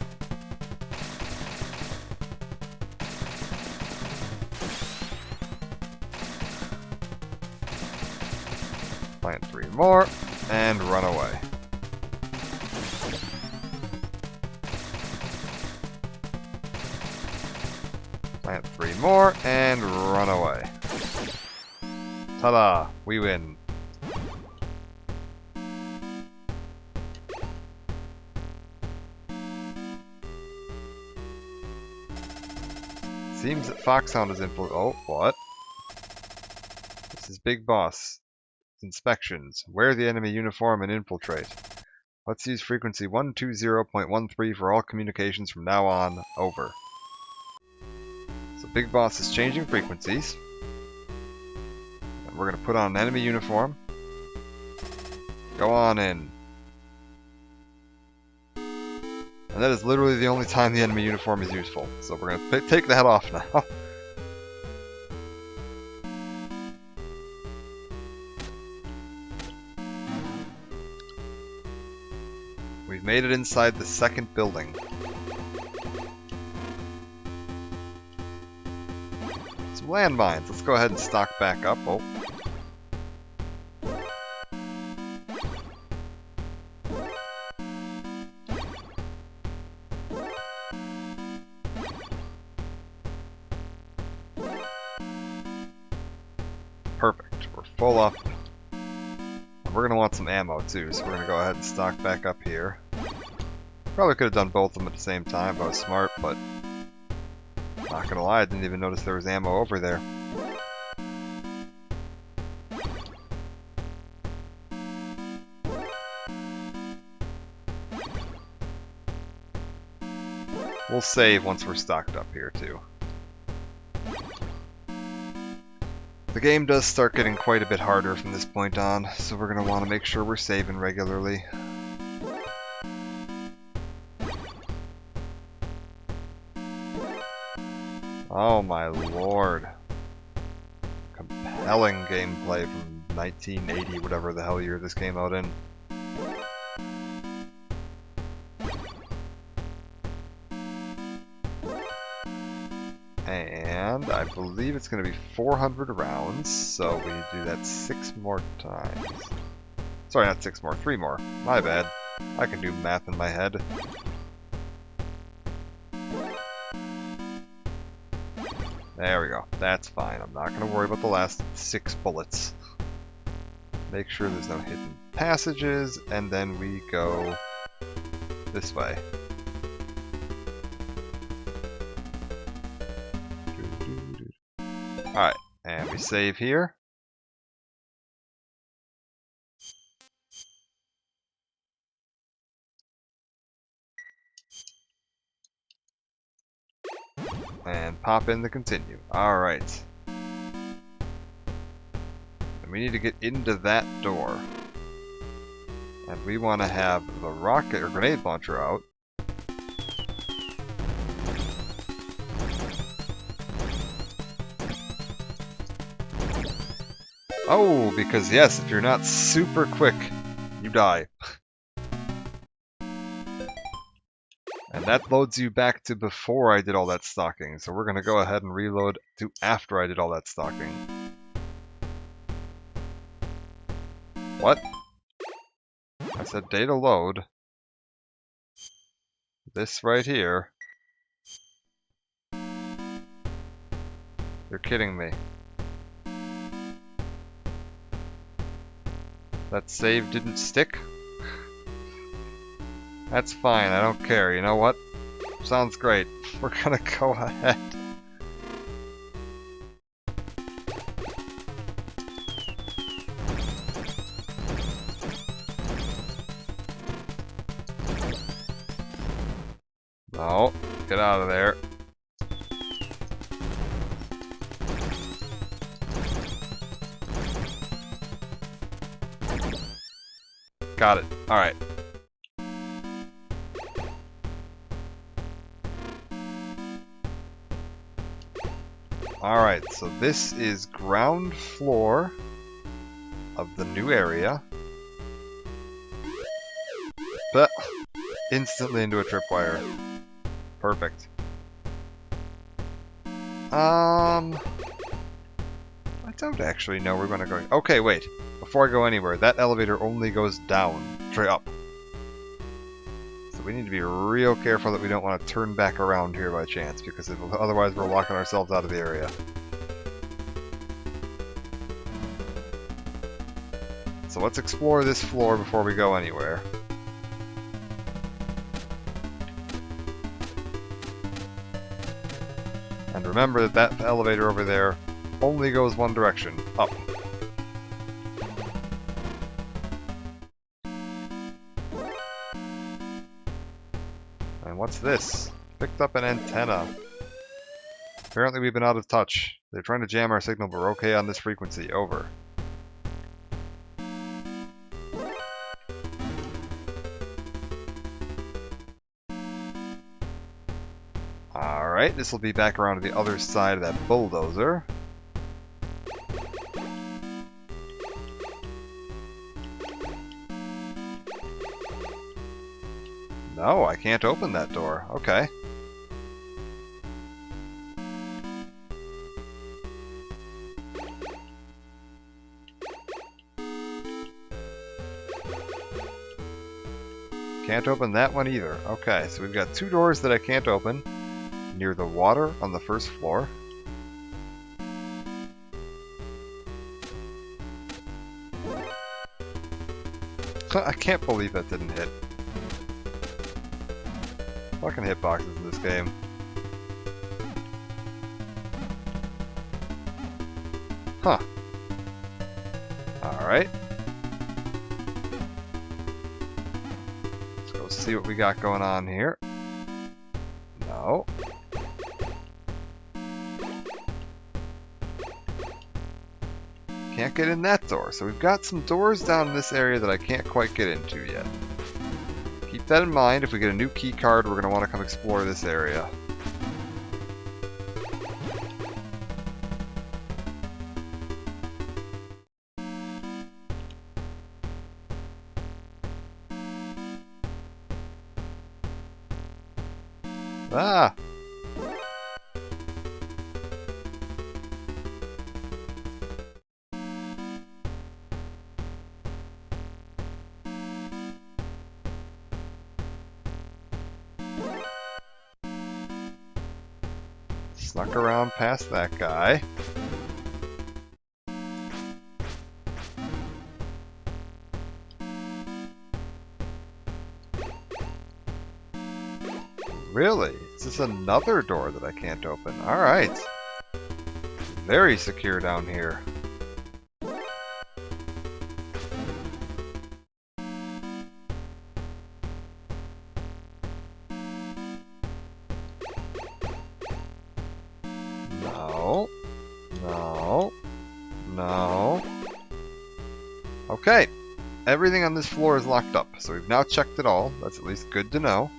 Plant 3 more, and run away. Plant 3 more, and run away. Ta-da! We win. Seems that Foxhound is oh, what? This is Big Boss. Inspections. Wear the enemy uniform and infiltrate. Let's use frequency 120.13 for all communications from now on. Over. big boss is changing frequencies. And we're gonna put on an enemy uniform. Go on in. And that is literally the only time the enemy uniform is useful. So we're gonna take that off now. We've made it inside the second building. Some landmines. Let's go ahead and stock back up. Oh. Perfect. We're full up. And we're going to want some ammo too, so we're going to go ahead and stock back up here. Probably could have done both of them at the same time if I was smart, but not going to lie, I didn't even notice there was ammo over there. We'll save once we're stocked up here too. The game does start getting quite a bit harder from this point on, so we're going to want to make sure we're saving regularly. Oh my lord. Compelling gameplay from 1980, whatever the hell year this came out in. And I believe it's going to be 400 rounds, so we do that 6 more times. Sorry, not 6 more, 3 more. My bad. I can do math in my head. There we go. That's fine. I'm not going to worry about the last 6 bullets. Make sure there's no hidden passages, and then we go this way. Alright, and we save here. And pop in the continue. Alright. And we need to get into that door. And we want to have the rocket or grenade launcher out. Oh, because yes, if you're not super quick, you die. And that loads you back to before I did all that stocking. So we're going to go ahead and reload to after I did all that stocking. What? I said data load. This right here. You're kidding me. That save didn't stick? That's fine, I don't care. You know what? Sounds great. We're gonna go ahead. No, get out of there. Got it. Alright. Alright, so this is ground floor of the new area. But instantly into a tripwire. Perfect. I don't actually know where we're gonna go. Okay, wait. Before I go anywhere, that elevator only goes down, straight up. So we need to be real careful that we don't want to turn back around here by chance, because otherwise we're locking ourselves out of the area. So let's explore this floor before we go anywhere. And remember that that elevator over there only goes one direction, up. And what's this? Picked up an antenna. Apparently we've been out of touch. They're trying to jam our signal, but we're okay on this frequency. Over. Alright, this will be back around to the other side of that bulldozer. No, I can't open that door. Okay. Can't open that one either. Okay, so we've got two doors that I can't open. Near the water on the first floor. I can't believe that didn't hit. Fucking hitboxes in this game. Huh. Alright. Let's go see what we got going on here. No. Can't get in that door. So we've got some doors down in this area that I can't quite get into yet. Keep that in mind. If we get a new key card, we're going to want to come explore this area. Ah! Snuck around past that guy. Really? Is this another door that I can't open? Alright. Very secure down here. No. No. No. Okay. Everything on this floor is locked up, so we've now checked it all. That's at least good to know.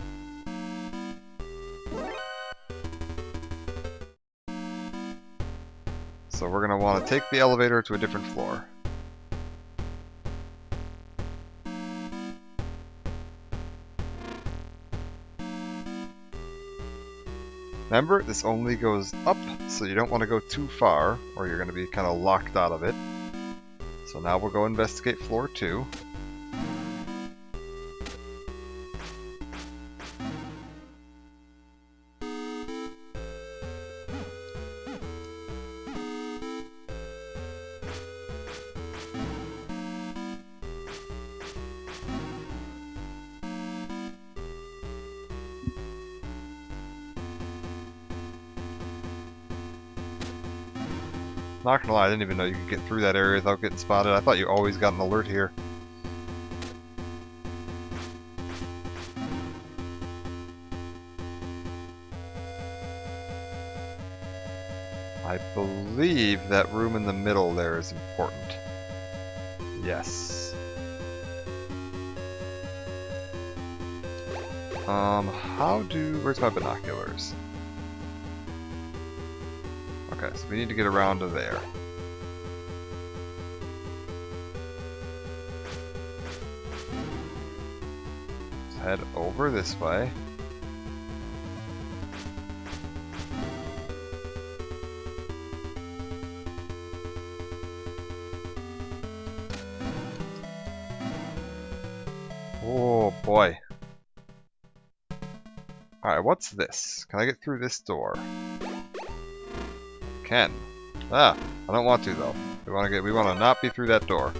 So we're going to want to take the elevator to a different floor. Remember, this only goes up, so you don't want to go too far, or you're going to be kind of locked out of it. So now we'll go investigate floor 2. Not gonna lie, I didn't even know you could get through that area without getting spotted. I thought you always got an alert here. I believe that room in the middle there is important. Yes. Where's my binoculars? Okay, so we need to get around to there. Let's head over this way. Oh boy. Alright, what's this? Can I get through this door? Can. Ah, I don't want to though. We want to not be through that door.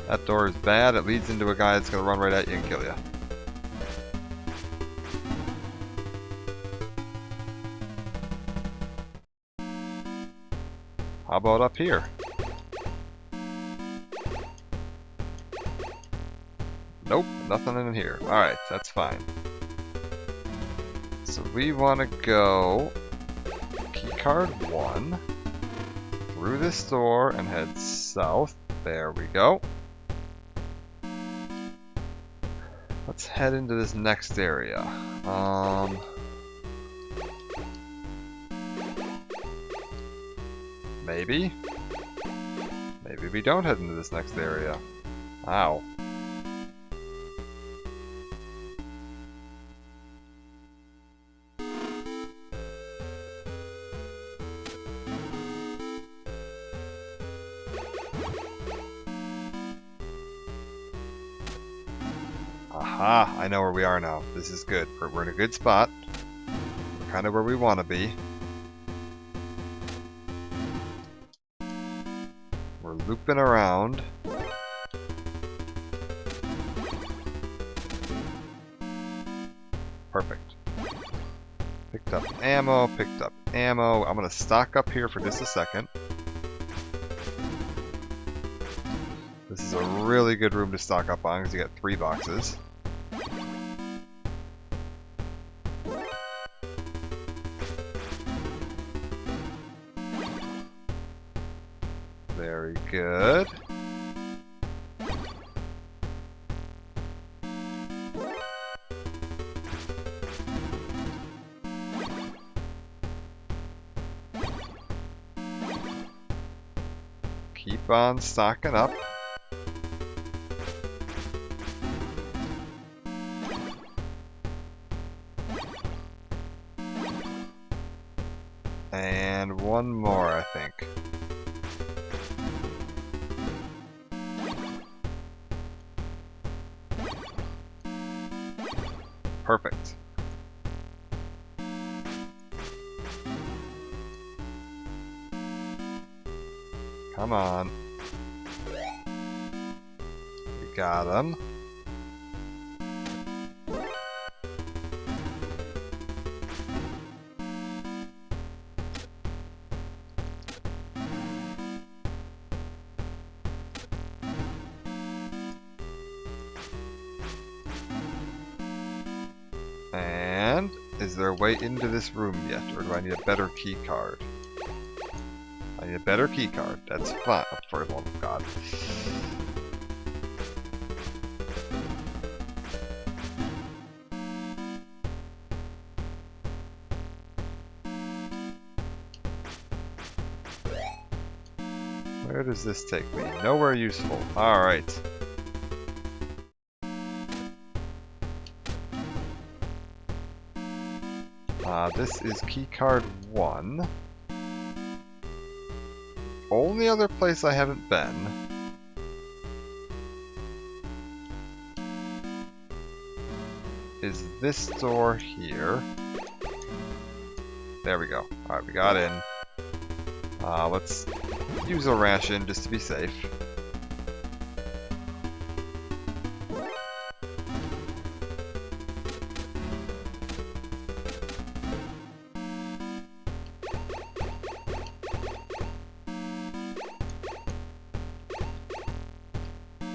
That door is bad. It leads into a guy that's gonna run right at you and kill you. How about up here? Nope, nothing in here. Alright, that's fine. So we want to go... Keycard 1. Through this door and head south. There we go. Let's head into this next area. Maybe? Maybe we don't head into this next area. Ow. Aha, I know where we are now. This is good. We're in a good spot. We're kind of where we want to be. We're looping around. Perfect. Picked up ammo, picked up ammo. I'm going to stock up here for just a second. This is a really good room to stock up on because you get 3 boxes. Very good. Keep on stocking up. And one more, I think. Perfect. Come on. We got him. And is there a way into this room yet, or do I need a better key card? I need a better key card. That's fine. Oh, for the love of God. Where does this take me? Nowhere useful. Alright. This is keycard 1. Only other place I haven't been is this door here. There we go. Alright, we got in. Let's use a ration just to be safe.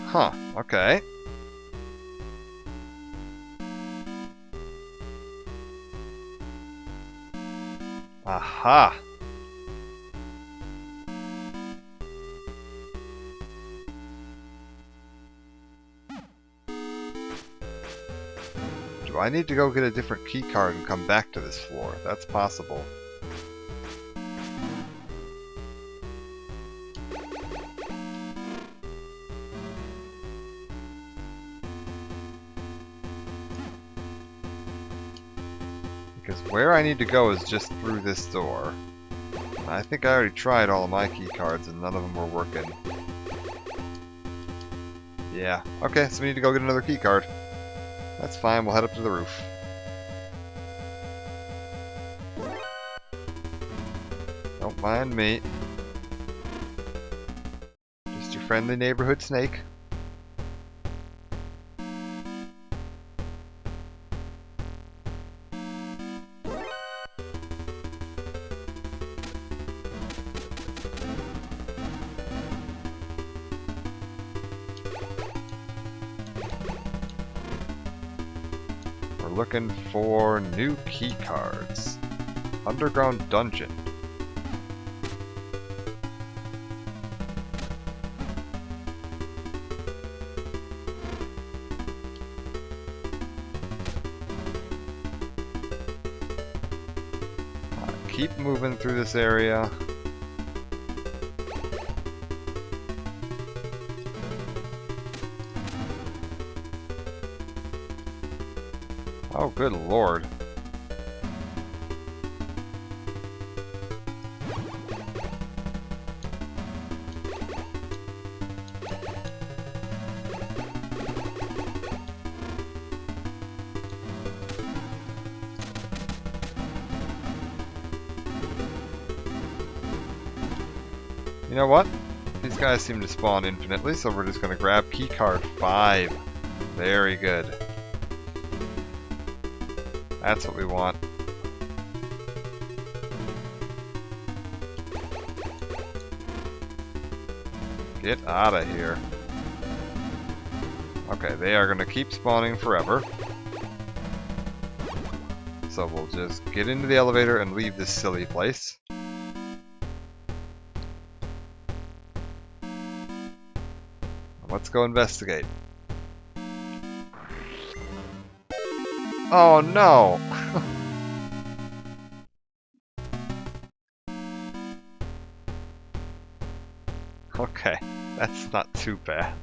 Huh, okay. Aha! Do I need to go get a different key card and come back to this floor? That's possible. Because where I need to go is just through this door. I think I already tried all of my key cards and none of them were working. Yeah. Okay, so we need to go get another key card. That's fine, we'll head up to the roof. Don't mind me. Just your friendly neighborhood snake. Looking for new key cards. Underground dungeon. keep moving through this area. Oh, good lord. You know what? These guys seem to spawn infinitely, so we're just going to grab keycard 5. Very good. That's what we want. Get out of here. Okay, they are going to keep spawning forever. So we'll just get into the elevator and leave this silly place. Let's go investigate. Oh no! Okay, that's not too bad.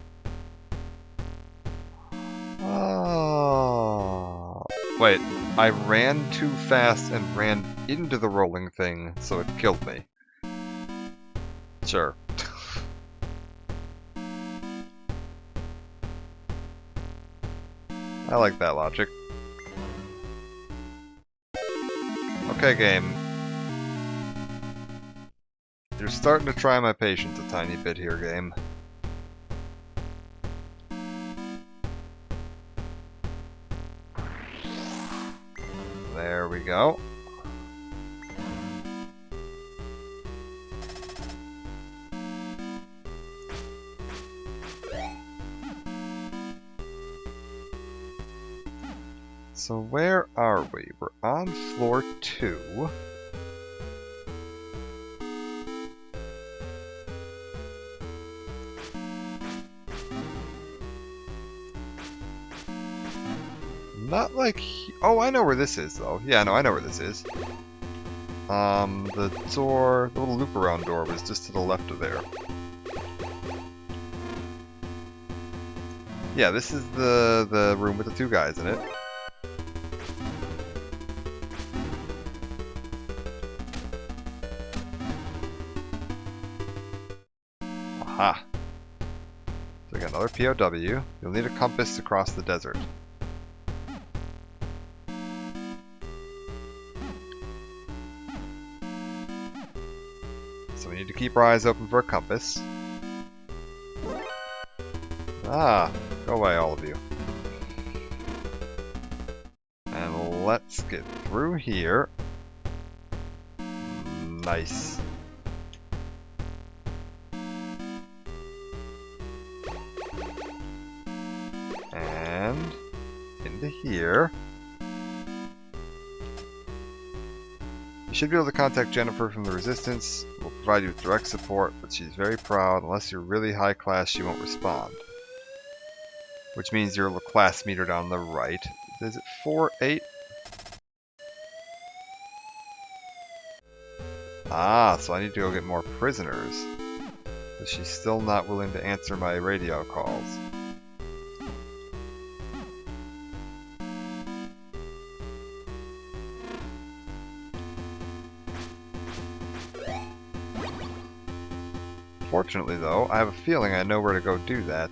Oh. Wait, I ran too fast and ran into the rolling thing, so it killed me. Sure. I like that logic. Okay, game. You're starting to try my patience a tiny bit here, game. There we go. So where are we? We're on floor 2. Not like... Oh, I know where this is, though. Yeah, no, I know where this is. The door... The little loop-around door was just to the left of there. Yeah, this is the room with the 2 guys in it. Aha. So we got another POW. You'll need a compass to cross the desert. So we need to keep our eyes open for a compass. Ah, go away, all of you. And let's get through here. Nice. And into here. You should be able to contact Jennifer from the Resistance. We'll provide you with direct support, but she's very proud. Unless you're really high class, she won't respond. Which means your class meter down the right. Is it 4-8? Ah, so I need to go get more prisoners. But she's still not willing to answer my radio calls. Fortunately, though, I have a feeling I know where to go do that.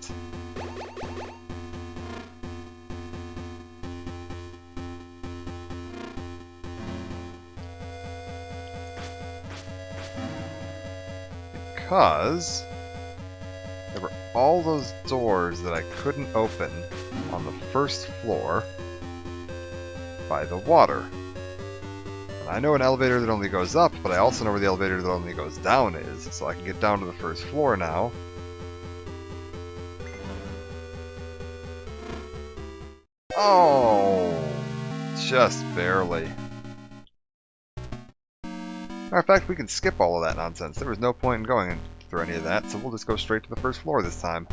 Because there were all those doors that I couldn't open on the first floor by the water. And I know an elevator that only goes up, but I also know where the elevator that only goes down is, so I can get down to the first floor now. Oh, just barely. Matter of fact, we can skip all of that nonsense. There was no point in going through any of that, so we'll just go straight to the first floor this time.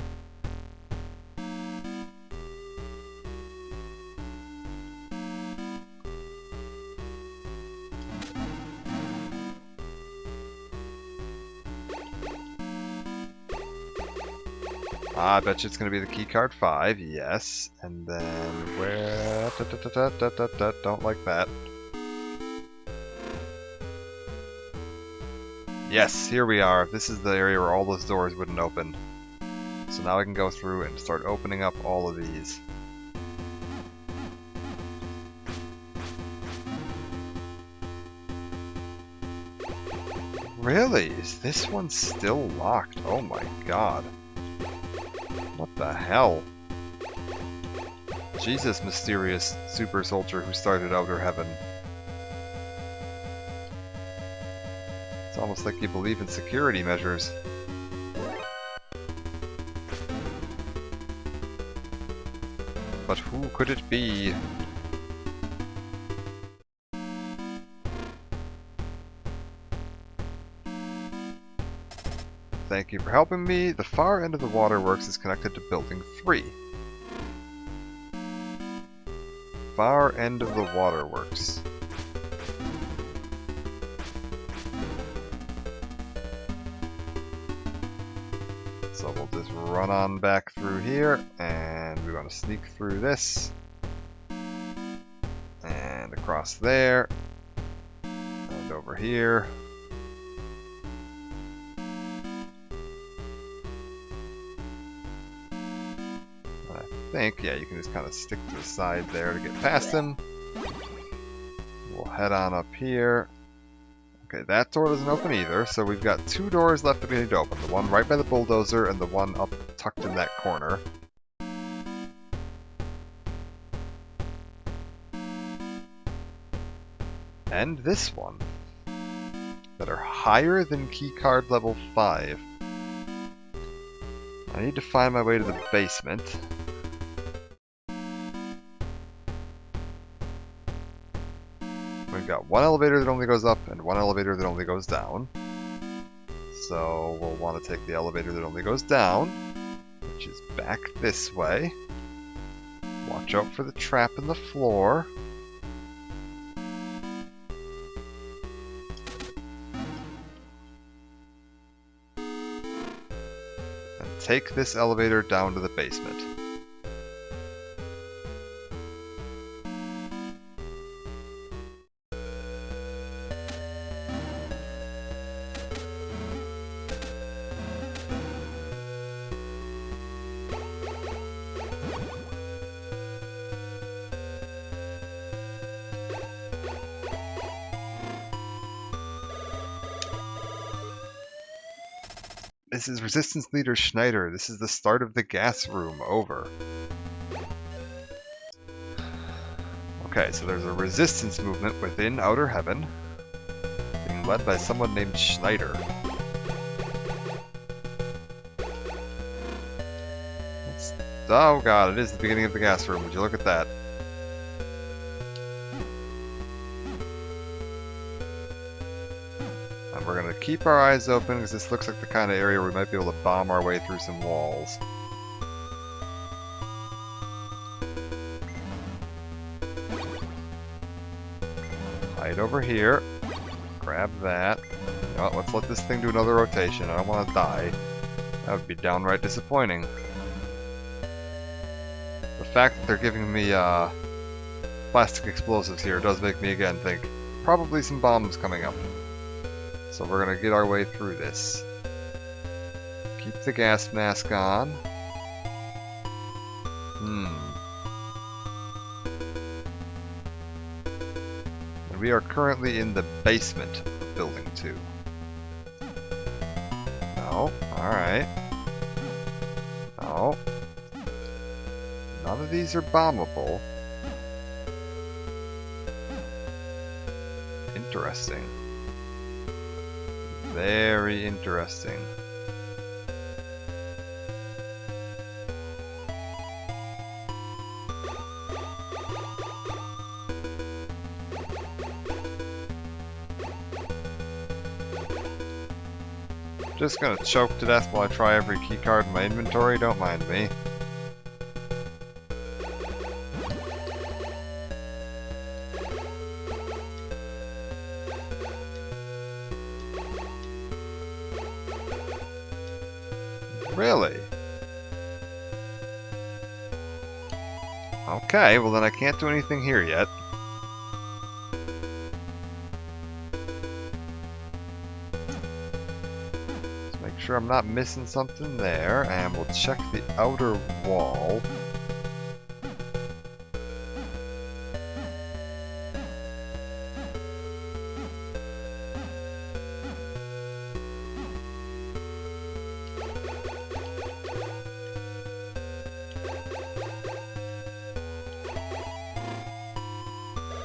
I bet you it's going to be the key card 5, yes. And then where... Don't like that. Yes, here we are. This is the area where all those doors wouldn't open. So now I can go through and start opening up all of these. Really? Is this one still locked? Oh my god. What the hell? Jesus, mysterious super soldier who started Outer Heaven. It's almost like you believe in security measures. But who could it be? Thank you for helping me. The far end of the waterworks is connected to building 3. Far end of the waterworks. So we'll just run on back through here, and we want to sneak through this. And across there. And over here. Yeah, you can just kind of stick to the side there to get past him. We'll head on up here. Okay, that door doesn't open either, so we've got 2 doors left that we need to open. The one right by the bulldozer and the one up tucked in that corner. And this one. That are higher than keycard level 5. I need to find my way to the basement. We've got one elevator that only goes up and one elevator that only goes down. So we'll want to take the elevator that only goes down, which is back this way. Watch out for the trap in the floor. And take this elevator down to the basement. This is Resistance Leader Schneider. This is the start of the gas room. Over. Okay, so there's a resistance movement within Outer Heaven, being led by someone named Schneider. Oh god, it is the beginning of the gas room. Would you look at that? And we're going to keep our eyes open because this looks like the kind of area where we might be able to bomb our way through some walls. Hide over here. Grab that. You know what, let's let this thing do another rotation. I don't want to die. That would be downright disappointing. The fact that they're giving me plastic explosives here does make me again think probably some bombs coming up. So we're going to get our way through this. Keep the gas mask on. And we are currently in the basement of Building 2. No, alright. No. None of these are bombable. Interesting. Very interesting. Just gonna choke to death while I try every keycard in my inventory, don't mind me. Really? Okay, well then I can't do anything here yet. Let's make sure I'm not missing something there, and we'll check the outer wall.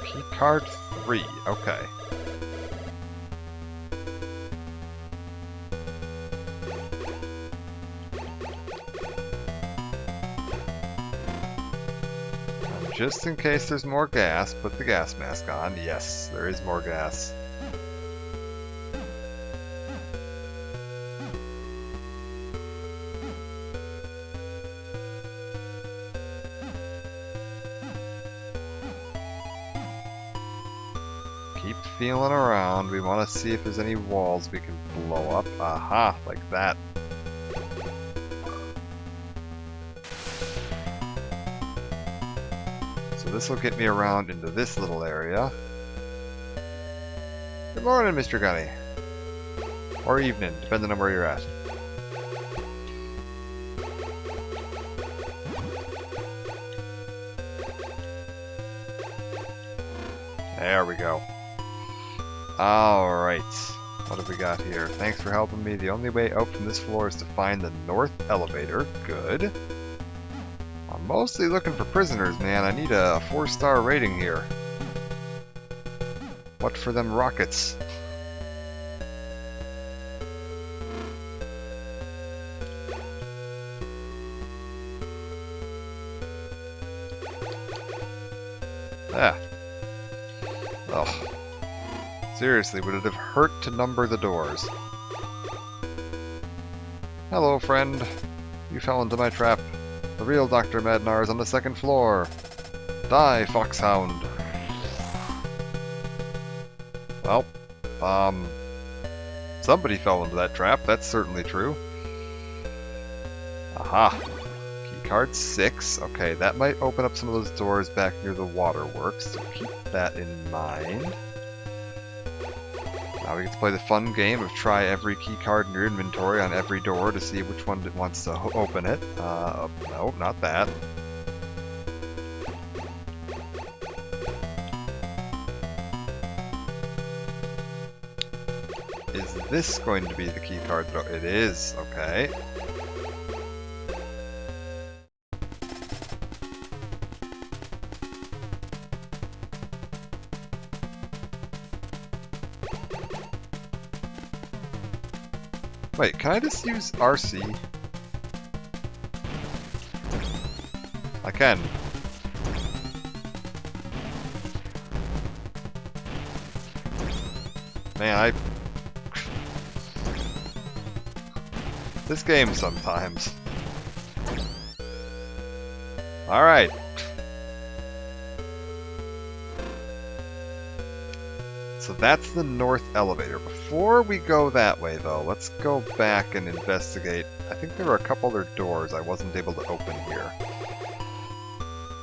Keycard 3, okay. And just in case there's more gas, put the gas mask on. Yes, there is more gas. Keep feeling around. We want to see if there's any walls we can blow up. Aha, like that. So this will get me around into this little area. Good morning, Mr. Gunny. Or evening, depending on where you're at. There we go. Alright, what have we got here? Thanks for helping me. The only way out from this floor is to find the north elevator. Good. I'm mostly looking for prisoners, man. I need a 4-star rating here. What for them rockets? Ah. Ugh. Seriously, would it have hurt to number the doors? Hello, friend. You fell into my trap. The real Dr. Madnar is on the 2nd floor. Die, foxhound. Well, somebody fell into that trap, that's certainly true. Aha. Keycard 6. Okay, that might open up some of those doors back near the waterworks, so keep that in mind. Now we get to play the fun game of try every keycard in your inventory on every door to see which one wants to open it. No, not that. Is this going to be the keycard? It is, okay. Wait, can I just use RC? I can. Man, this game sometimes. Alright. So that's the north elevator. Before we go that way, though, let's go back and investigate. I think there were a couple other doors I wasn't able to open here.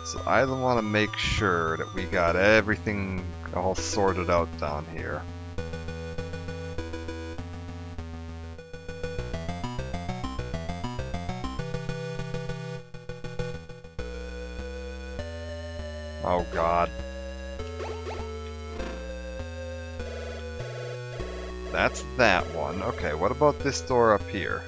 So I want to make sure that we got everything all sorted out down here. Oh, God. That's that one. Okay, what about this door up here?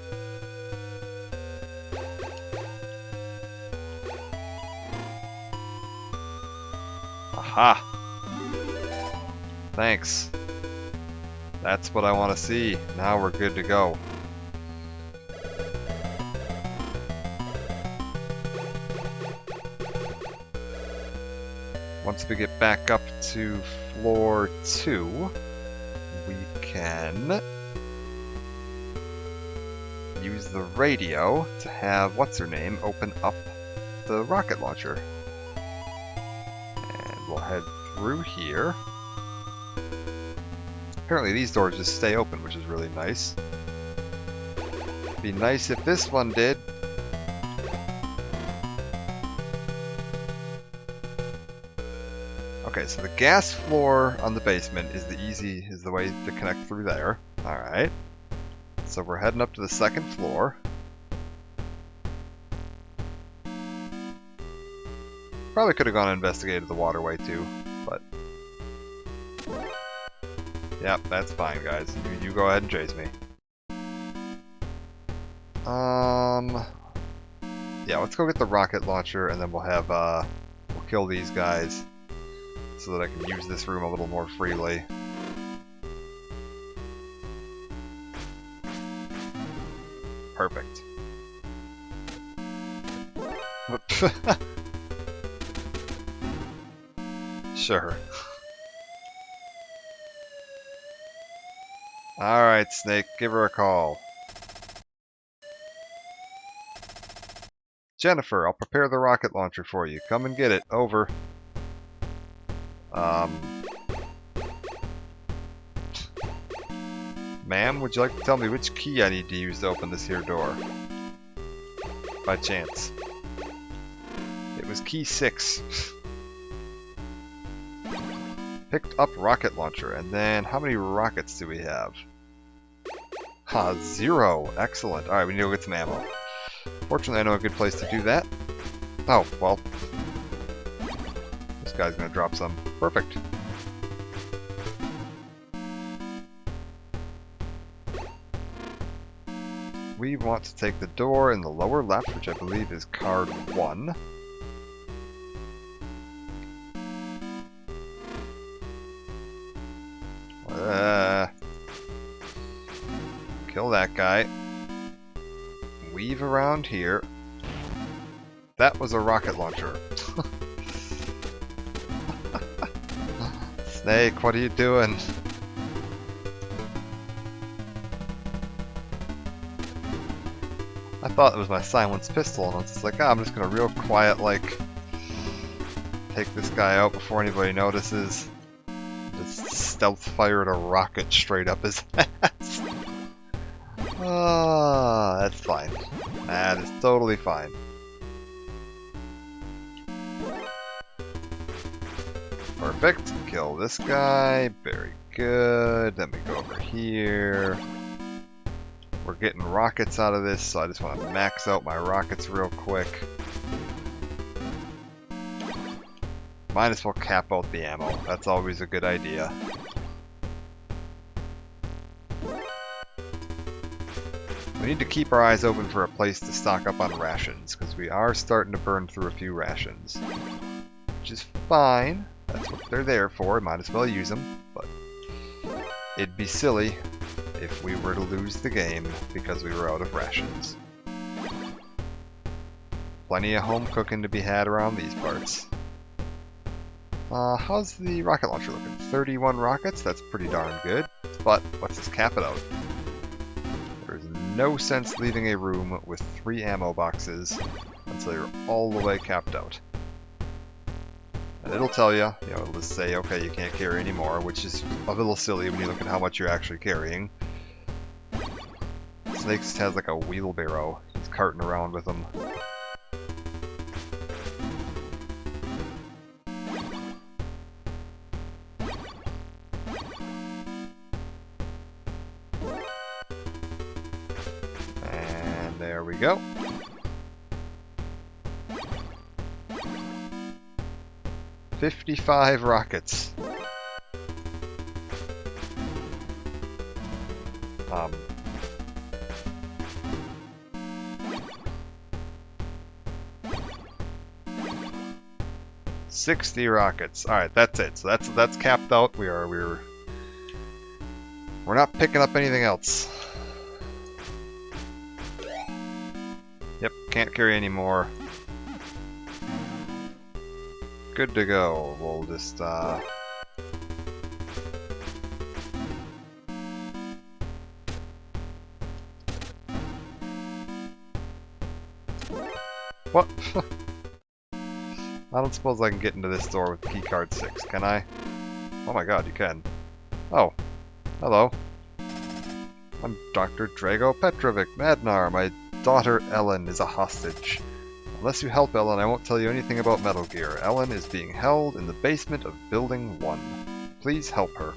Aha! Thanks. That's what I want to see. Now we're good to go. Once we get back up to floor 2, we can use the radio to have what's-her-name open up the rocket launcher. And we'll head through here. Apparently these doors just stay open, which is really nice. Be nice if this one did. Okay, so the gas floor on the basement is the way to connect through there. Alright. So we're heading up to the second floor. Probably could have gone and investigated the waterway too, but... Yep, that's fine, guys. You go ahead and chase me. Yeah, let's go get the rocket launcher, and then we'll have, we'll kill these guys so that I can use this room a little more freely. Perfect. Sure. Alright, Snake, give her a call. Jennifer, I'll prepare the rocket launcher for you. Come and get it. Over. Ma'am, would you like to tell me which key I need to use to open this here door? By chance. It was key 6. Picked up rocket launcher, and then how many rockets do we have? 0. Excellent. Alright, we need to go get some ammo. Fortunately, I know a good place to do that. Oh, well. This guy's gonna drop some. Perfect. We want to take the door in the lower left, which I believe is card 1. Kill that guy. Weave around here. That was a rocket launcher. Snake, what are you doing? I thought it was my silenced pistol, and I was just like, I'm just gonna real quiet, like, take this guy out before anybody notices. Just stealth fired a rocket straight up his ass. That's fine. That is totally fine. Perfect. Kill this guy. Very good. Then we go over here. We're getting rockets out of this, so I just want to max out my rockets real quick. Might as well cap out the ammo. That's always a good idea. We need to keep our eyes open for a place to stock up on rations, because we are starting to burn through a few rations. Which is fine. That's what they're there for. Might as well use them. But it'd be silly if we were to lose the game because we were out of rations. Plenty of home cooking to be had around these parts. How's the rocket launcher looking? 31 rockets? That's pretty darn good. But let's just cap it out. There's no sense leaving a room with 3 ammo boxes until you're all the way capped out. And it'll tell you, it'll just say, okay, you can't carry any more, which is a little silly when you look at how much you're actually carrying. Snake just has like a wheelbarrow. He's carting around with them. And there we go. $55 rockets. 60 rockets. All right, that's it. So that's capped out. We're not picking up anything else. Yep, can't carry any more. Good to go. We'll just What? I don't suppose I can get into this door with keycard 6, can I? Oh my god, you can. Oh. Hello. I'm Dr. Drago Petrovic Madnar. My daughter Ellen is a hostage. Unless you help Ellen, I won't tell you anything about Metal Gear. Ellen is being held in the basement of Building 1. Please help her.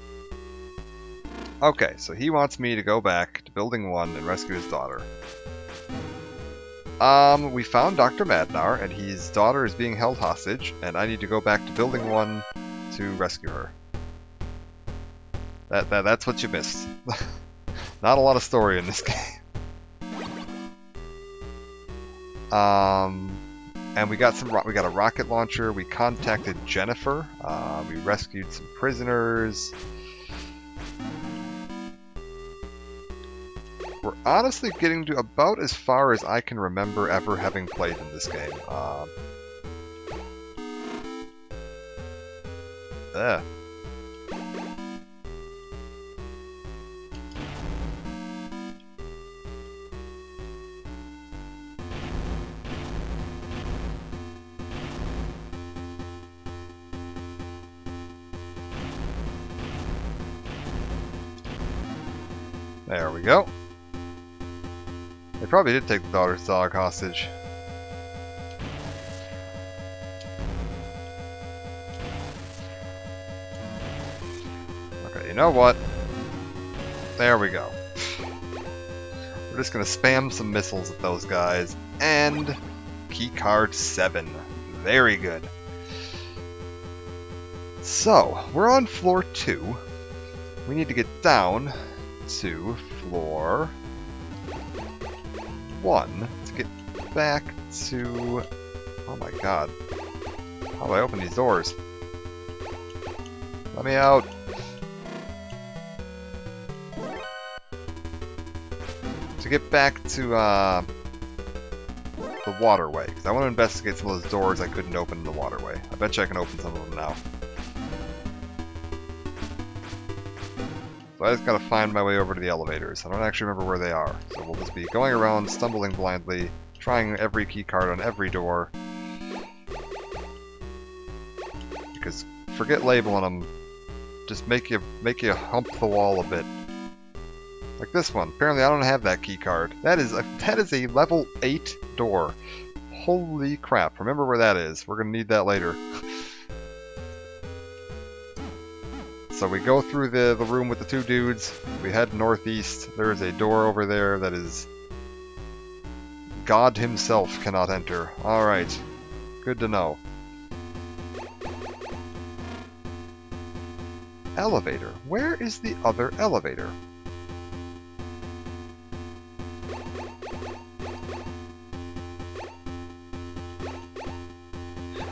Okay, so he wants me to go back to Building 1 and rescue his daughter. We found Dr. Madnar, and his daughter is being held hostage, and I need to go back to Building 1 to rescue her. That's what you missed. Not a lot of story in this game. And we got a rocket launcher. We contacted Jennifer. We rescued some prisoners. We're honestly getting to about as far as I can remember ever having played in this game. There we go. They probably did take the daughter's dog hostage. Okay, you know what? There we go. We're just gonna spam some missiles at those guys. And keycard 7. Very good. So, we're on floor 2. We need to get down to floor 1 to get back to... Oh my god. How do I open these doors? Let me out. To get back to the waterway, because I want to investigate some of those doors I couldn't open in the waterway. I bet you I can open some of them now. So I just gotta find my way over to the elevators. I don't actually remember where they are. So we'll just be going around, stumbling blindly, trying every keycard on every door. Because forget labeling them. Just make you hump the wall a bit. Like this one. Apparently I don't have that keycard. That is a level 8 door. Holy crap. Remember where that is. We're gonna need that later. So we go through the room with the two dudes, we head northeast, there is a door over there that is... God himself cannot enter. Alright, good to know. Elevator. Where is the other elevator?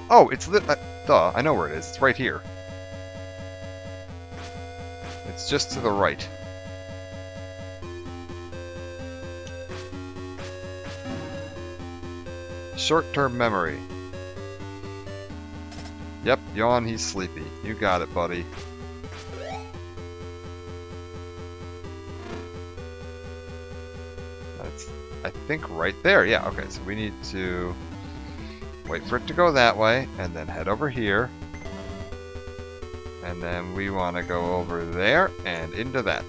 Oh, it's lit... duh, I know where it is. It's right here. It's just to the right. Short-term memory. Yep, yawn, he's sleepy. You got it, buddy. That's, I think, right there. Yeah, okay, so we need to wait for it to go that way, and then head over here. And then we want to go over there and into that.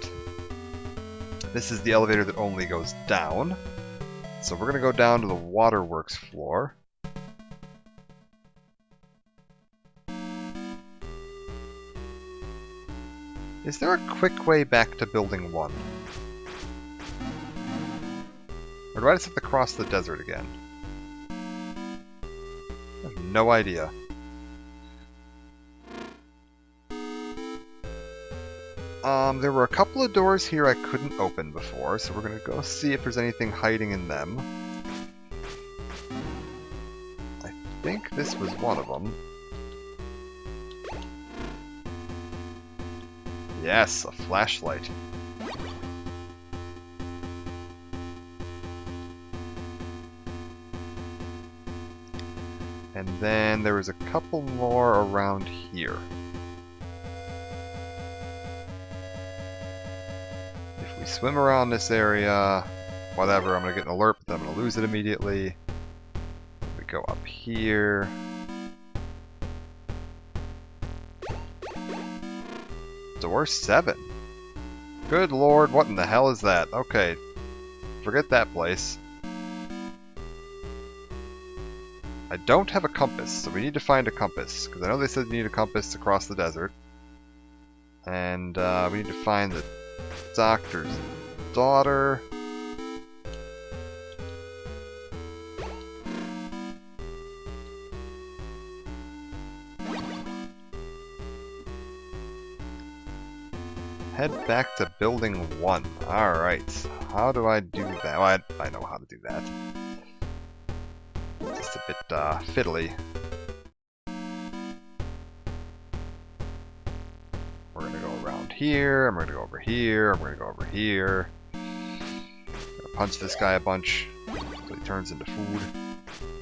This is the elevator that only goes down. So we're going to go down to the waterworks floor. Is there a quick way back to Building 1? Or do I just have to cross the desert again? I have no idea. There were a couple of doors here I couldn't open before, so we're going to go see if there's anything hiding in them. I think this was one of them. Yes, a flashlight. And then there was a couple more around here. If we swim around this area, whatever, I'm going to get an alert, but I'm going to lose it immediately. We go up here. Door 7. Good lord, what in the hell is that? Okay, forget that place. I don't have a compass, so we need to find a compass. Because I know they said you need a compass to cross the desert. And we need to find the doctor's daughter. Head back to building 1. Alright. How do I do that? Well, I know how to do that. Just a bit fiddly. We're gonna go around here, and we're gonna go over here, and we're gonna go over here. Gonna punch this guy a bunch until he turns into food. Then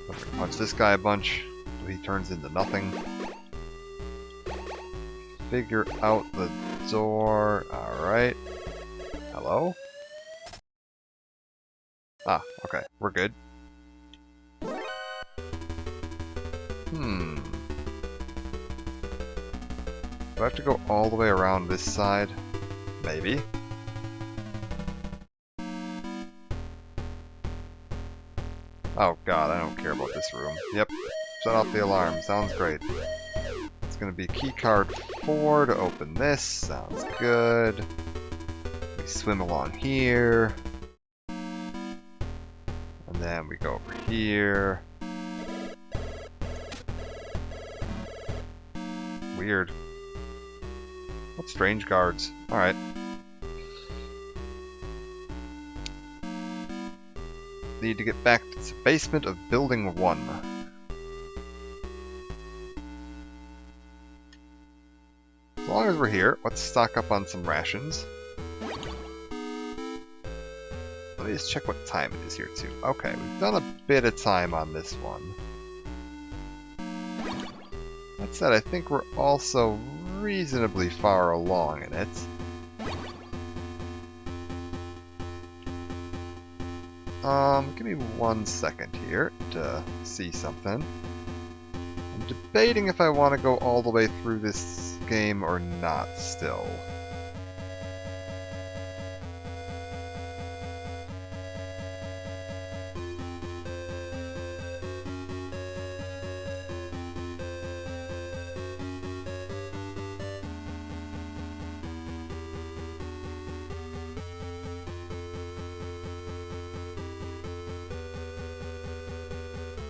we're gonna punch this guy a bunch until he turns into nothing. Figure out the door. Alright. Hello? Ah, okay. We're good. Do I have to go all the way around this side? Maybe. Oh god, I don't care about this room. Yep. Shut off the alarm. Sounds great. It's gonna be keycard 4 to open this. Sounds good. We swim along here. And then we go over here. Weird. What strange guards. Alright. Need to get back to the basement of building 1. As long as we're here, let's stock up on some rations. Let me just check what time it is here too. Okay, we've done a bit of time on this one. That said, I think we're also reasonably far along in it. Give me 1 second here to see something. I'm debating if I want to go all the way through this game or not still.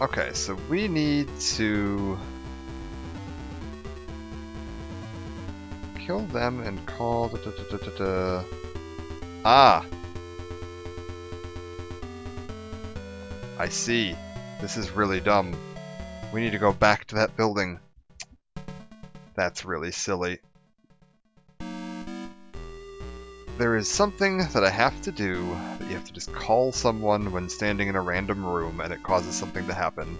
Okay, so we need to kill them and call Ah! I see. This is really dumb. We need to go back to that building. That's really silly. There is something that I have to do that you have to just call someone when standing in a random room and it causes something to happen.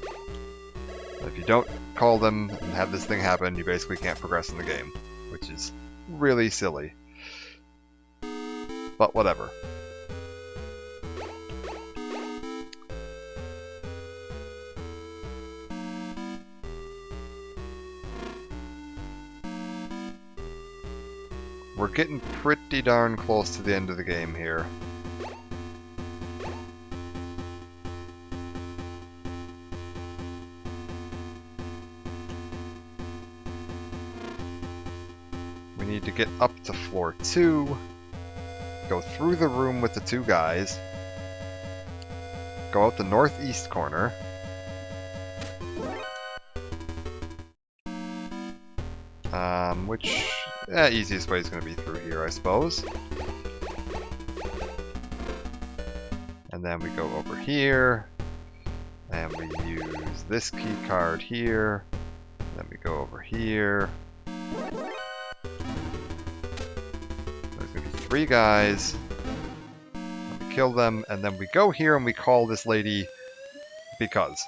And if you don't call them and have this thing happen, you basically can't progress in the game, which is really silly. But whatever. We're getting pretty darn close to the end of the game here. We need to get up to floor 2, go through the room with the 2 guys, go out the northeast corner, which easiest way is going to be through here, I suppose. And then we go over here, and we use this key card here. Then we go over here. There's going to be 3 guys. And we kill them, and then we go here and we call this lady because.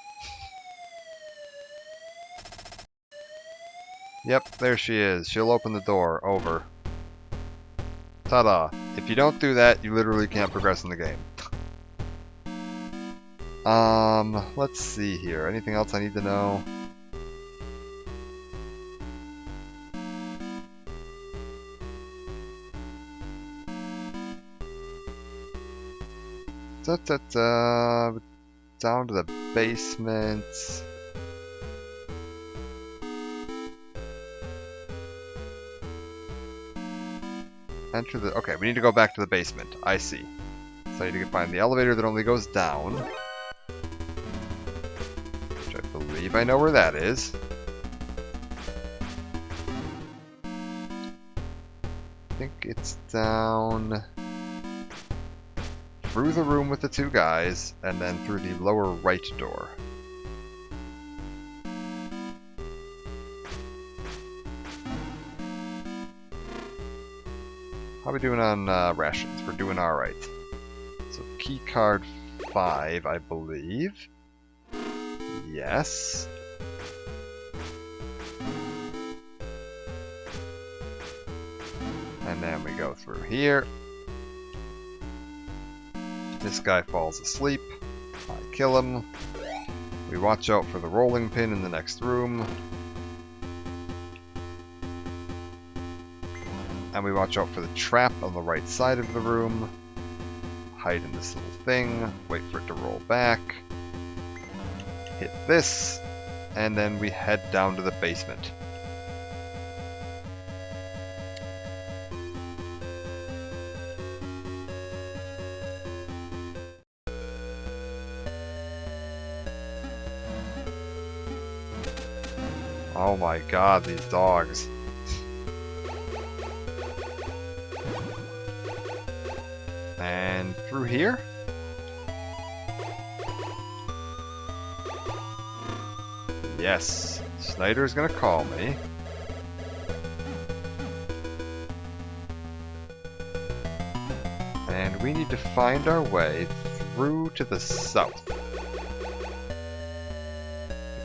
Yep, there she is. She'll open the door. Over. Ta-da. If you don't do that, you literally can't progress in the game. Let's see here. Anything else I need to know? Da-da-da. Down to the basement. Enter the... Okay, we need to go back to the basement. I see. So I need to find the elevator that only goes down. Which I believe I know where that is. I think it's down... through the room with the two guys, and then through the lower right door. How are we doing on rations? We're doing alright. So key card 5, I believe. Yes. And then we go through here. This guy falls asleep. I kill him. We watch out for the rolling pin in the next room. And we watch out for the trap on the right side of the room. Hide in this little thing. Wait for it to roll back. Hit this. And then we head down to the basement. Oh my god, these dogs. And through here? Yes, Snyder's gonna call me. And we need to find our way through to the south.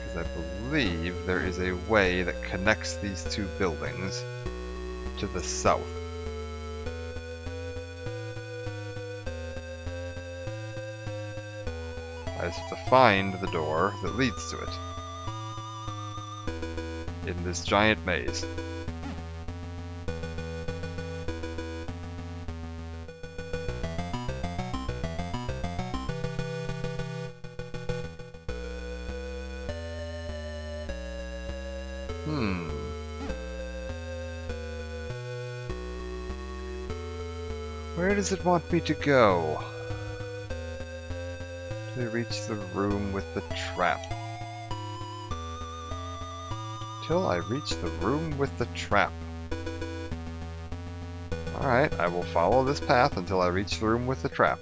Because I believe there is a way that connects these two buildings to the south. I just have to find the door that leads to it. In this giant maze. Where does it want me to go? To reach the room with the trap. Till I reach the room with the trap. Alright, I will follow this path until I reach the room with the trap.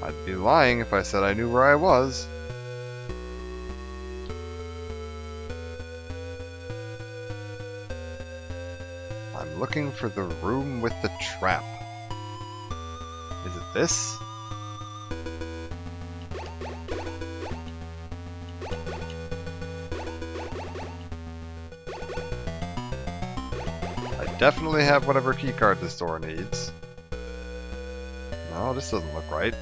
I'd be lying if I said I knew where I was. I'm looking for the room with the trap. Is it this? I definitely have whatever keycard the store needs. No, this doesn't look right.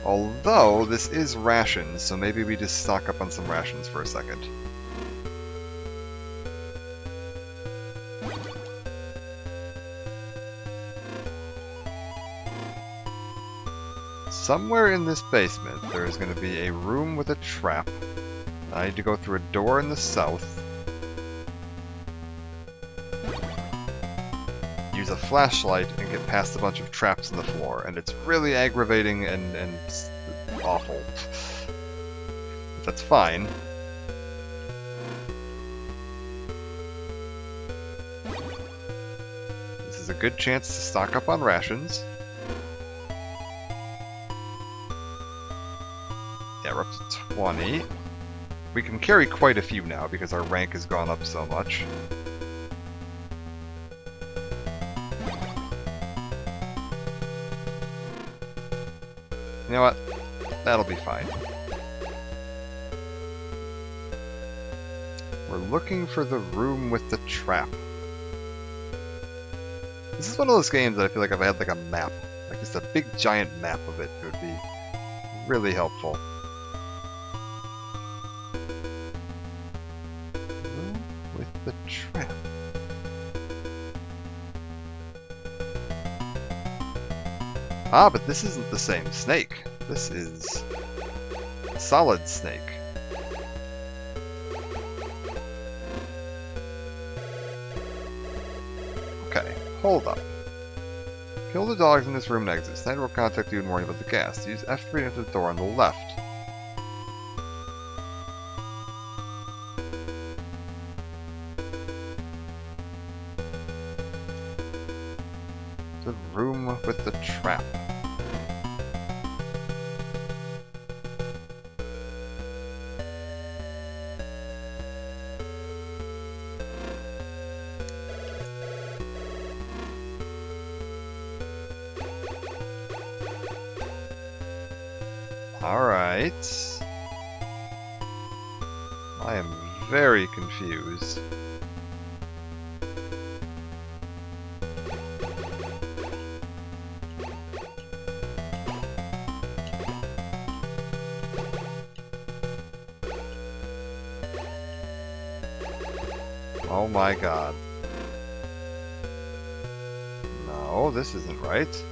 Although, this is rations, so maybe we just stock up on some rations for a second. Somewhere in this basement, there is going to be a room with a trap. I need to go through a door in the south. Use a flashlight and get past a bunch of traps in the floor, and it's really aggravating and awful. But that's fine. This is a good chance to stock up on rations. Yeah, we're up to 20. We can carry quite a few now because our rank has gone up so much. You know what? That'll be fine. We're looking for the room with the trap. This is one of those games that I feel like if I had like a map, like just a big giant map of it, it would be really helpful. Room with the trap. Ah, but this isn't the same snake. This is Solid snake. Okay, hold up. Kill the dogs in this room and exit. Sniper will contact you and warn you about the gas. Use F3 to enter the door on the left. The room with the trap. Alright. I am very confused. Oh my god. No, this isn't right.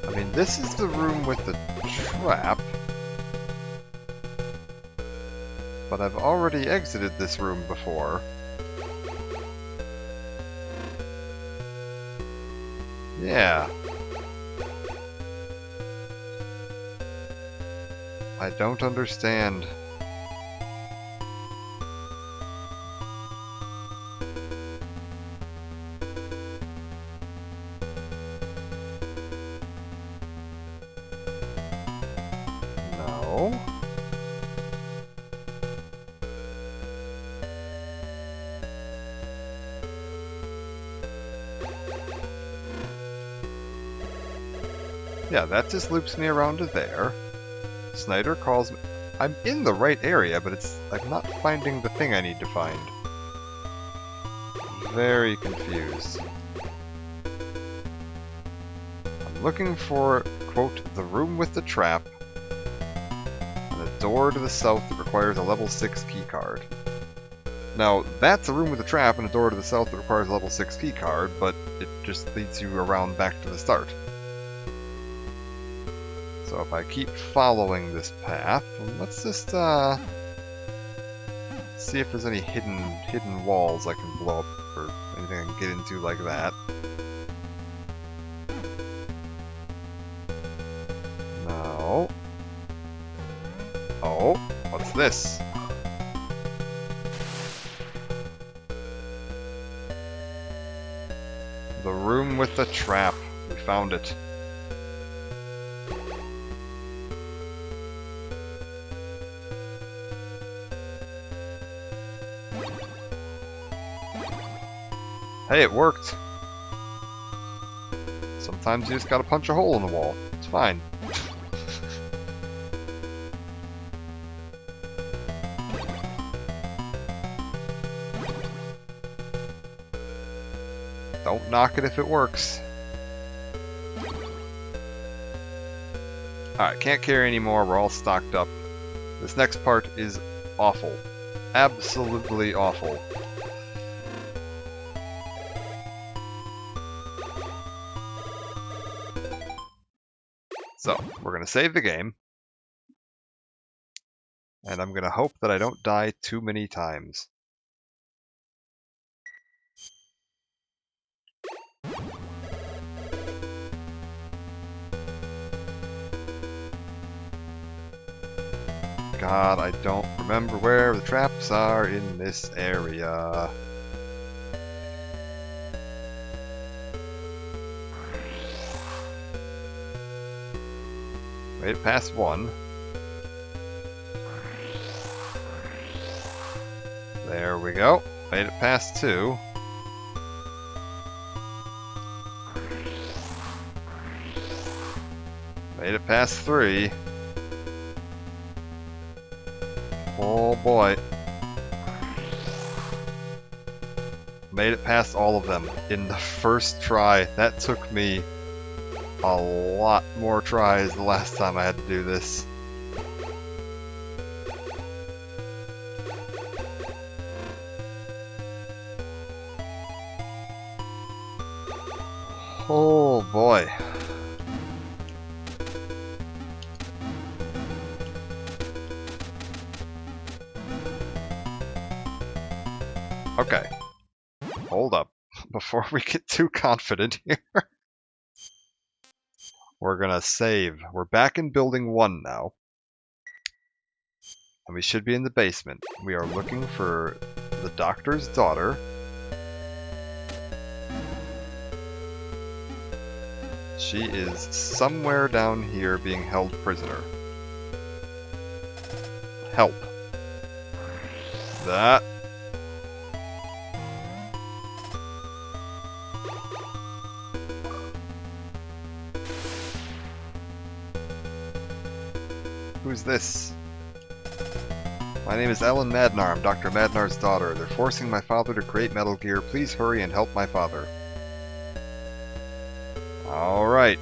I mean, this is the room with the trap. But I've already exited this room before. Yeah. I don't understand. No. Yeah, that just loops me around to there. Snyder calls me. I'm in the right area, but I'm not finding the thing I need to find. Very confused. I'm looking for, quote, the room with the trap, and a door to the south that requires a level 6 keycard. Now, that's a room with a trap and a door to the south that requires a level 6 keycard, but it just leads you around back to the start. So if I keep following this path, let's just see if there's any hidden walls I can blow up or anything I can get into like that. No. Oh, what's this? The room with the trap. We found it. Hey, it worked. Sometimes you just gotta punch a hole in the wall. It's fine. Don't knock it if it works. Alright, can't carry anymore. We're all stocked up. This next part is awful. Absolutely awful. So, we're going to save the game. And I'm going to hope that I don't die too many times. God, I don't remember where the traps are in this area. Made it past one. There we go. Made it past two. Made it past three. Oh boy. Made it past all of them in the first try. That took me a lot more tries the last time I had to do this. Oh boy. Okay. Hold up. Before we get too confident here. We're gonna save. We're back in building 1 now. And we should be in the basement. We are looking for the doctor's daughter. She is somewhere down here being held prisoner. Help. That. Who's this? My name is Ellen Madnar. I'm Dr. Madnar's daughter. They're forcing my father to create Metal Gear. Please hurry and help my father. Alright.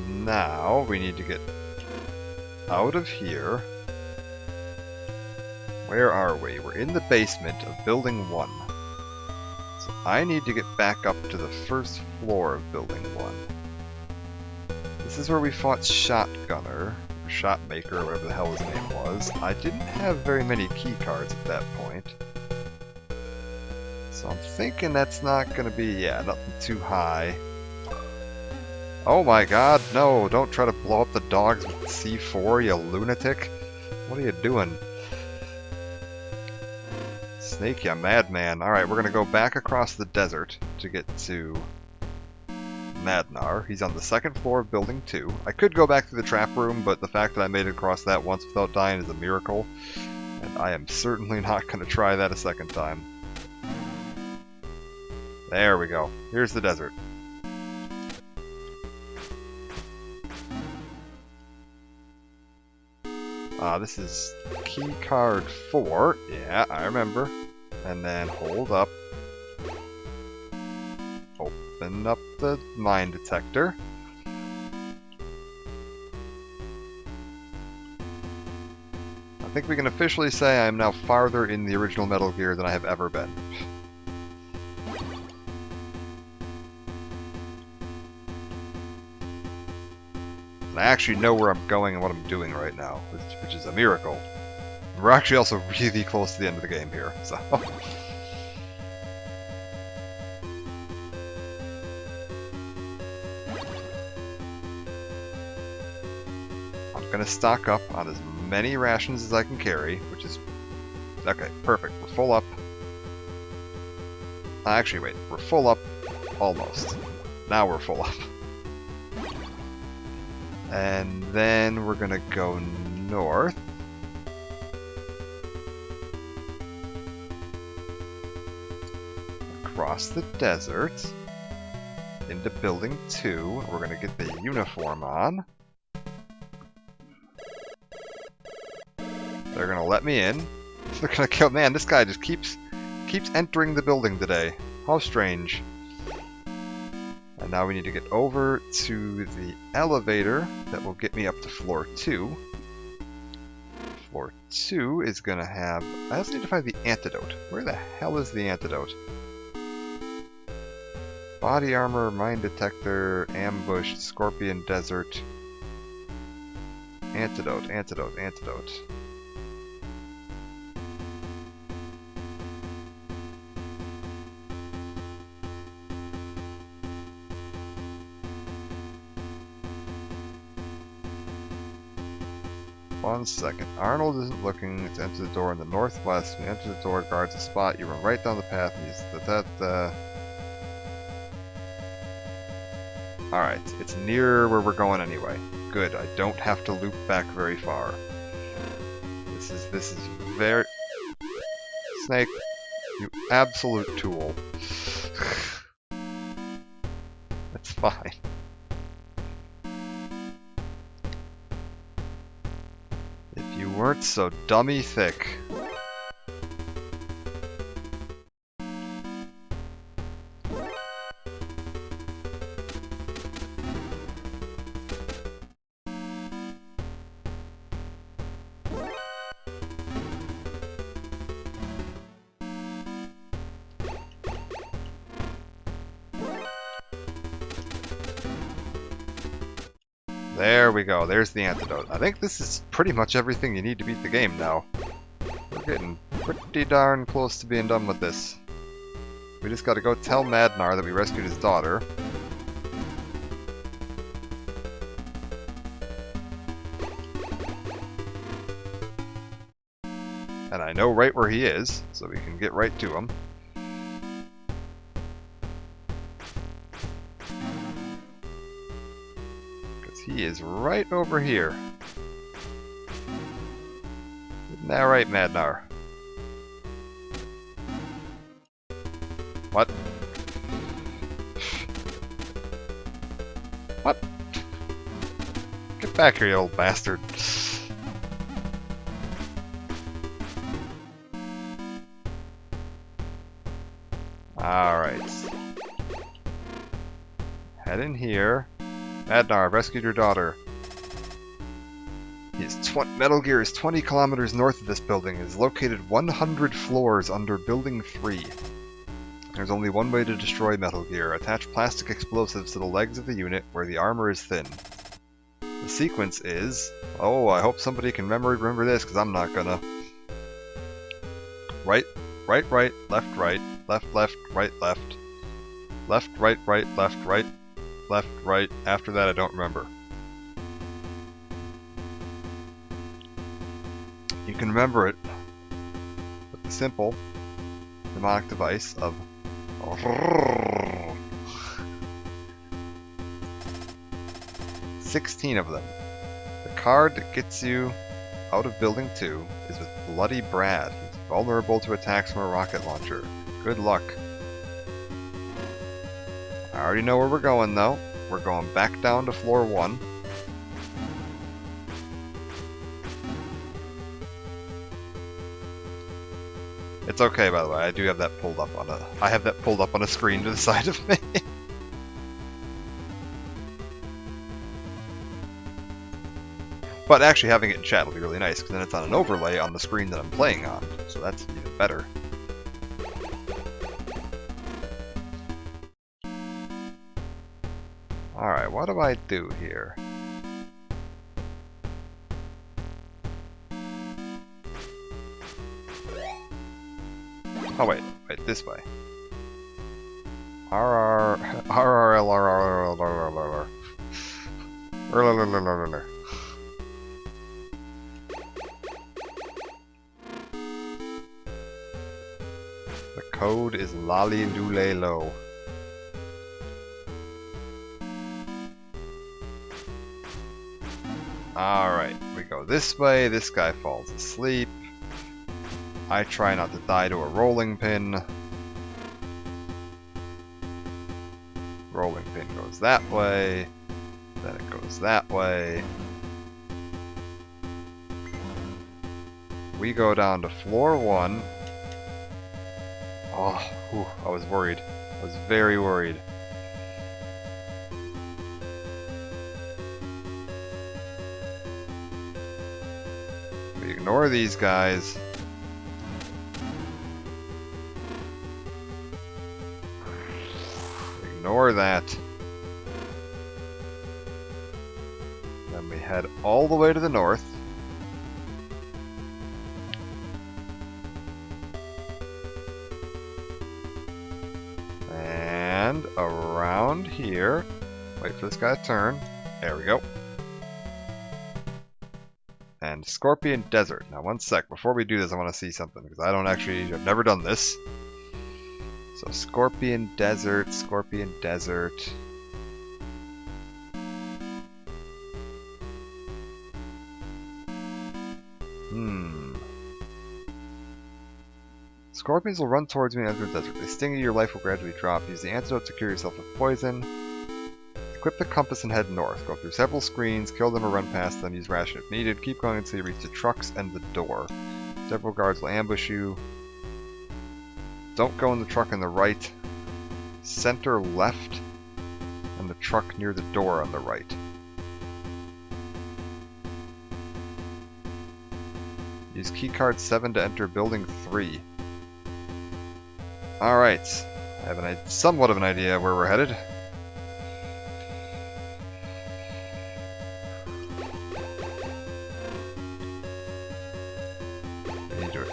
Now we need to get out of here. Where are we? We're in the basement of Building 1. So I need to get back up to the first floor of Building 1. This is where we fought Shotgunner, or Shotmaker, or whatever the hell his name was. I didn't have very many key cards at that point. So I'm thinking that's not going to be, yeah, nothing too high. Oh my god, no, don't try to blow up the dogs with C4, you lunatic. What are you doing? Snake, you madman. Alright, we're going to go back across the desert to get to Madnar. He's on the second floor of Building 2. I could go back to the trap room, but the fact that I made it across that once without dying is a miracle. And I am certainly not going to try that a second time. There we go. Here's the desert. This is key card 4. Yeah, I remember. And then hold up. Open up the mine detector. I think we can officially say I am now farther in the original Metal Gear than I have ever been. I actually know where I'm going and what I'm doing right now, which is a miracle. We're actually also really close to the end of the game here, so... I'm gonna stock up on as many rations as I can carry, which is... Okay, perfect. We're full up. Actually, wait. We're full up almost. Now we're full up. And then we're gonna go north. Across the desert. Into Building 2. We're gonna get the uniform on. They're gonna let me in. They're gonna kill. Man, this guy just keeps entering the building today. How strange. And now we need to get over to the elevator that will get me up to floor 2. Floor 2 is gonna have... I also need to find the antidote. Where the hell is the antidote? Body armor, mine detector, ambush, scorpion desert. Antidote, antidote, antidote. One second. Arnold isn't looking to enter the door in the northwest. When you enter the door, guards a spot. You run right down the path and use Alright, it's near where we're going anyway. Good, I don't have to loop back very far. This is very... Snake, you absolute tool. That's fine. If you weren't so dummy thick. There we go. There's the antidote. I think this is pretty much everything you need to beat the game now. We're getting pretty darn close to being done with this. We just gotta go tell Madnar that we rescued his daughter. And I know right where he is, so we can get right to him. Because he is right over here. Isn't that right, Madnar? What? What? Get back here, you old bastard. Alright. Head in here. Madnar, I've rescued your daughter. Metal Gear is 20 kilometers north of this building. It is located 100 floors under Building 3. There's only one way to destroy Metal Gear. Attach plastic explosives to the legs of the unit where the armor is thin. The sequence is... Oh, I hope somebody can remember this, because I'm not gonna. Right, right, right, left, right, left, left, right, left. Left, right, right, left, right, left, right. After that, I don't remember. You can remember it with the simple mnemonic device of 16 of them. The card that gets you out of Building 2 is with Bloody Brad. He's vulnerable to attacks from a rocket launcher. Good luck. I already know where we're going though. We're going back down to floor 1. It's okay, by the way. I do have that pulled up on a. I have that pulled up on a screen to the side of me. But actually having it in chat will be really nice, because then it's on an overlay on the screen that I'm playing on. So that's even better. Alright, what do I do here? Oh wait, this way. The code is Lalilulelo. Alright, we go this way, this guy falls asleep. I try not to die to a rolling pin. Rolling pin goes that way. Then it goes that way. We go down to floor 1. Oh, whew, I was worried. I was very worried. We ignore these guys. Ignore that. Then we head all the way to the north. And around here. Wait for this guy to turn. There we go. And Scorpion Desert. Now one sec, before we do this I want to see something, because I don't actually, I've never done this. So Scorpion Desert, Scorpion Desert. Scorpions will run towards me as the desert. They sting you, your life will gradually drop. Use the antidote to cure yourself of poison. Equip the compass and head north. Go through several screens, kill them or run past them, use ration if needed. Keep going until you reach the trucks and the door. Several guards will ambush you. Don't go in the truck on the right. Center left. And the truck near the door on the right. Use keycard 7 to enter building 3. Alright. I have somewhat of an idea where we're headed.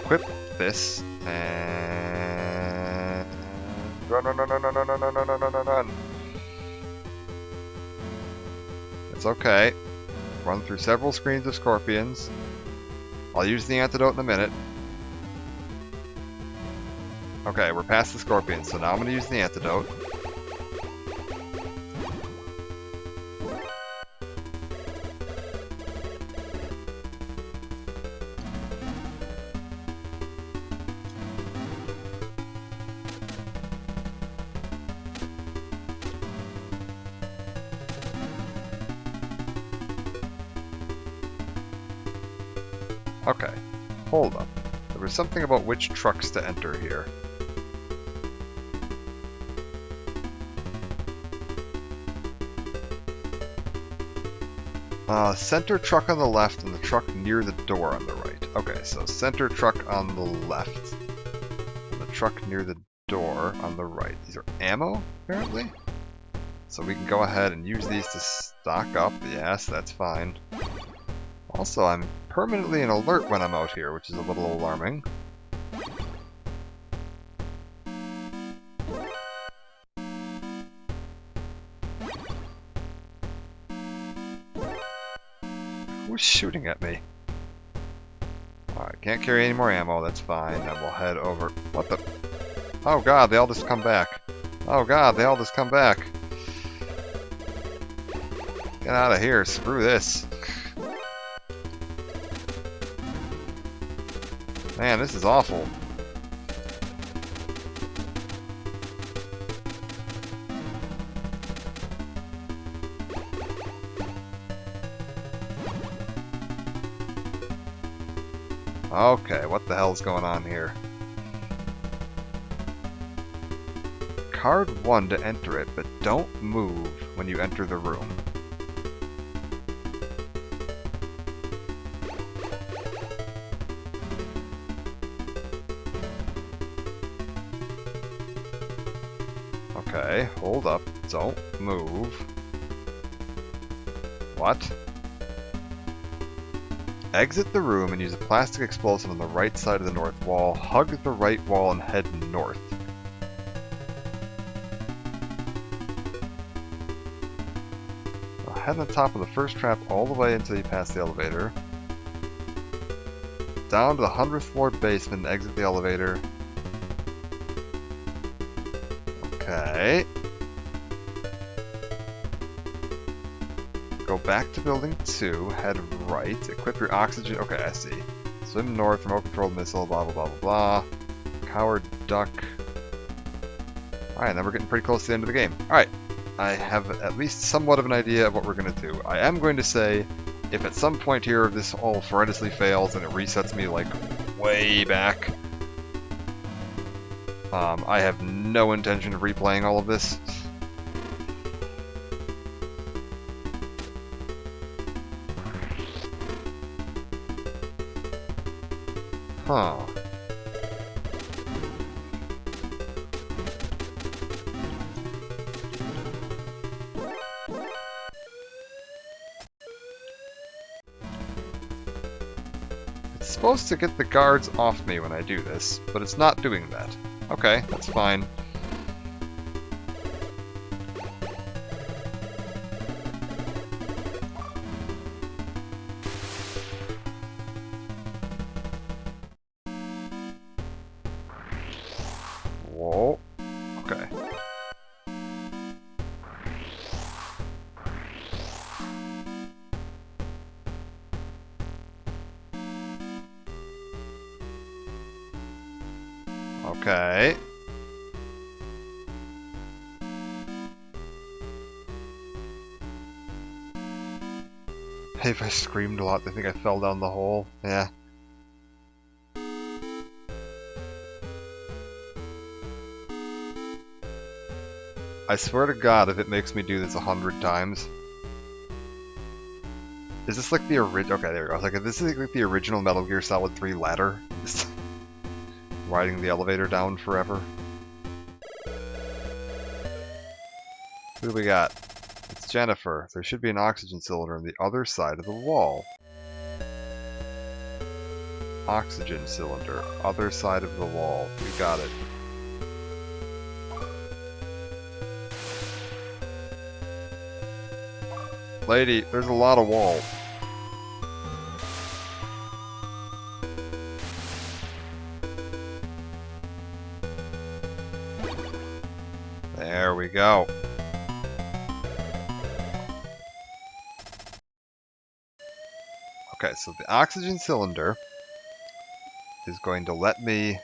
equip this and run, run, run, run, run, run, run, run, run, run, run, run. It's okay. Run through several screens of scorpions. I'll use the antidote in a minute. Okay, we're past the scorpions, so now I'm going to use the antidote. Okay, hold up. There was something about which trucks to enter here. Center truck on the left and the truck near the door on the right. Okay, so center truck on the left and the truck near the door on the right. These are ammo, apparently? So we can go ahead and use these to stock up. Yes, that's fine. Also, I'm permanently in alert when I'm out here, which is a little alarming. Who's shooting at me? Alright, can't carry any more ammo, that's fine. Then we'll head over... What the... Oh god, they all just come back. Oh god, they all just come back. Get out of here, screw this. Man, this is awful. Okay, what the hell's going on here? Card 1 to enter it, but don't move when you enter the room. Okay, hold up. Don't move. What? Exit the room and use a plastic explosive on the right side of the north wall. Hug the right wall and head north. Head on the top of the first trap all the way until you pass the elevator. Down to the 100th floor basement and exit the elevator. Okay. Go back to building 2, head right, equip your oxygen. Okay, I see. Swim north, remote controlled missile, blah blah blah blah blah. Coward duck. Alright, now we're getting pretty close to the end of the game. Alright, I have at least somewhat of an idea of what we're going to do. I am going to say, if at some point here this all horrendously fails and it resets me like way back, I have no intention of replaying all of this. Huh. It's supposed to get the guards off me when I do this, but it's not doing that. Okay, that's fine. Whoa. Okay. Okay. Hey, if I screamed a lot, they think I fell down the hole. Yeah. I swear to God, if it makes me do this 100 times. Is this like the original? Okay, there we go. I was like, this is like the original Metal Gear Solid 3 ladder. Just riding the elevator down forever. Who do we got? It's Jennifer. There should be an oxygen cylinder on the other side of the wall. Oxygen cylinder. Other side of the wall. We got it. Lady, there's a lot of wall. There we go. Okay, so the oxygen cylinder is going to let me...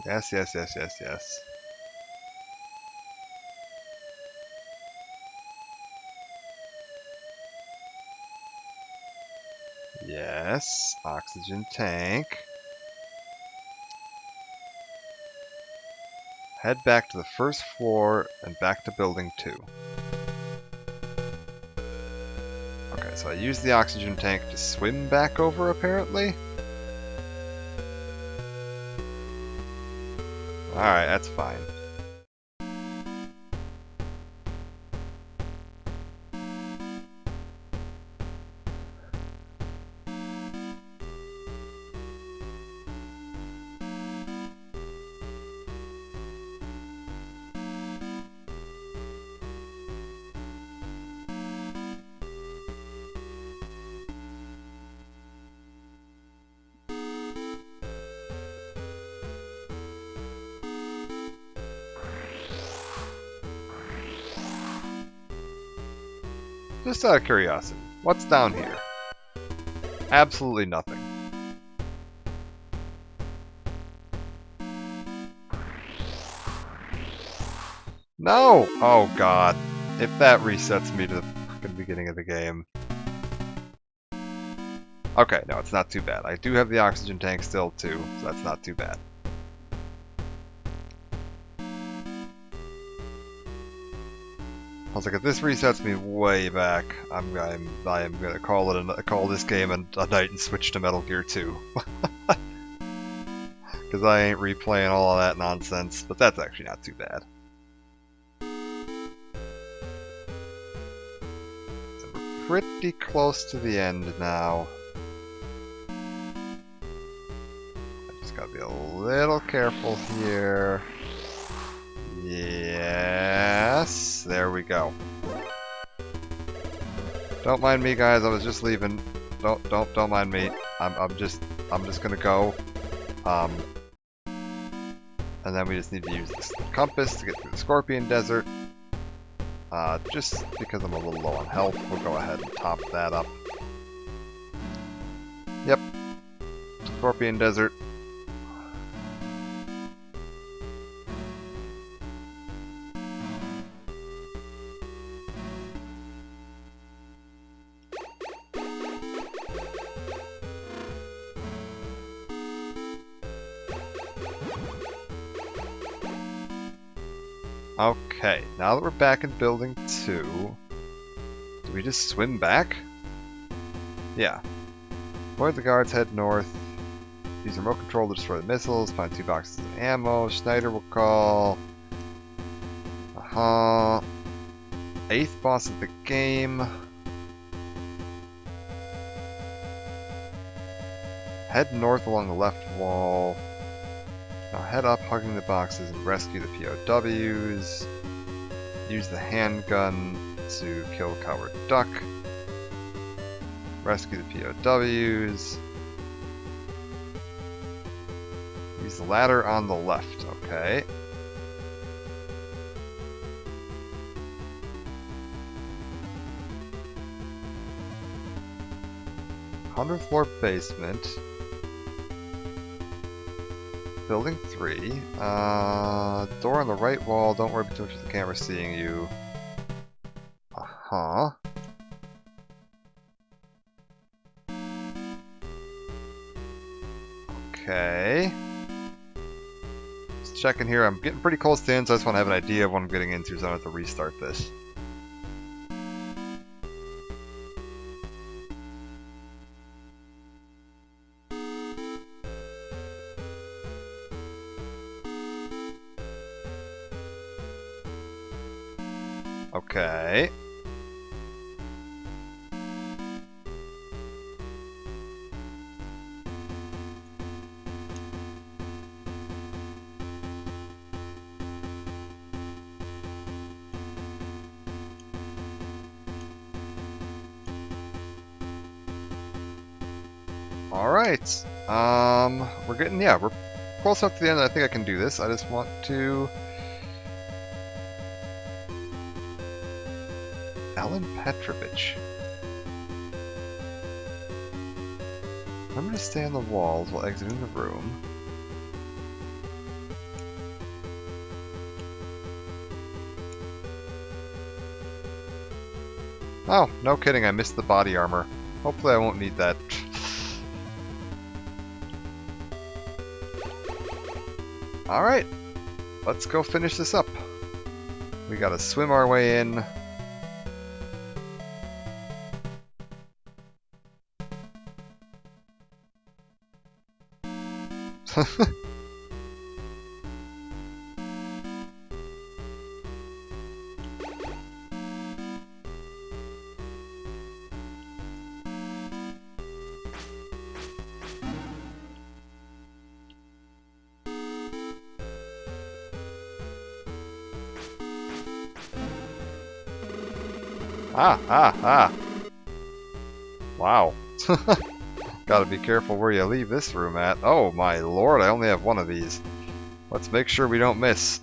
Yes, yes, yes, yes, yes. Yes, oxygen tank. Head back to the first floor and back to building 2. Okay, so I use the oxygen tank to swim back over, apparently? Alright, that's fine. Just out of curiosity, what's down here? Absolutely nothing. No! Oh god. If that resets me to the fucking beginning of the game. Okay, no, it's not too bad. I do have the oxygen tank still too, so that's not too bad. I was like, if this resets me way back, I am gonna call this game a night and switch to Metal Gear 2. Because I ain't replaying all of that nonsense, but that's actually not too bad. So we're pretty close to the end now. I just gotta be a little careful here. Yes, there we go. Don't mind me, guys. I was just leaving. Don't mind me. I'm just gonna go. And then we just need to use this compass to get through the Scorpion Desert. Just because I'm a little low on health, we'll go ahead and top that up. Yep. Scorpion Desert. Okay, now that we're back in building 2, do we just swim back? Yeah. Avoid the guards, head north. Use remote control to destroy the missiles. Find 2 boxes of ammo. Schneider will call. 8th boss of the game. Head north along the left wall. Now head up, hugging the boxes, and rescue the POWs. Use the handgun to kill Coward Duck. Rescue the POWs. Use the ladder on the left, okay. '100th floor basement. Building 3. Door on the right wall. Don't worry too much about the camera seeing you. Okay. Just checking here. I'm getting pretty close to the end, so I just want to have an idea of what I'm getting into, so I don't have to restart this. Okay. Alright. We're getting, yeah, we're close enough to the end. I think I can do this. I just want to... Alan Petrovich. I'm gonna stay on the walls while exiting the room. Oh, no kidding, I missed the body armor. Hopefully I won't need that. Alright, let's go finish this up. We gotta swim our way in. Ah! Wow. Gotta be careful where you leave this room at. Oh my lord, I only have one of these. Let's make sure we don't miss.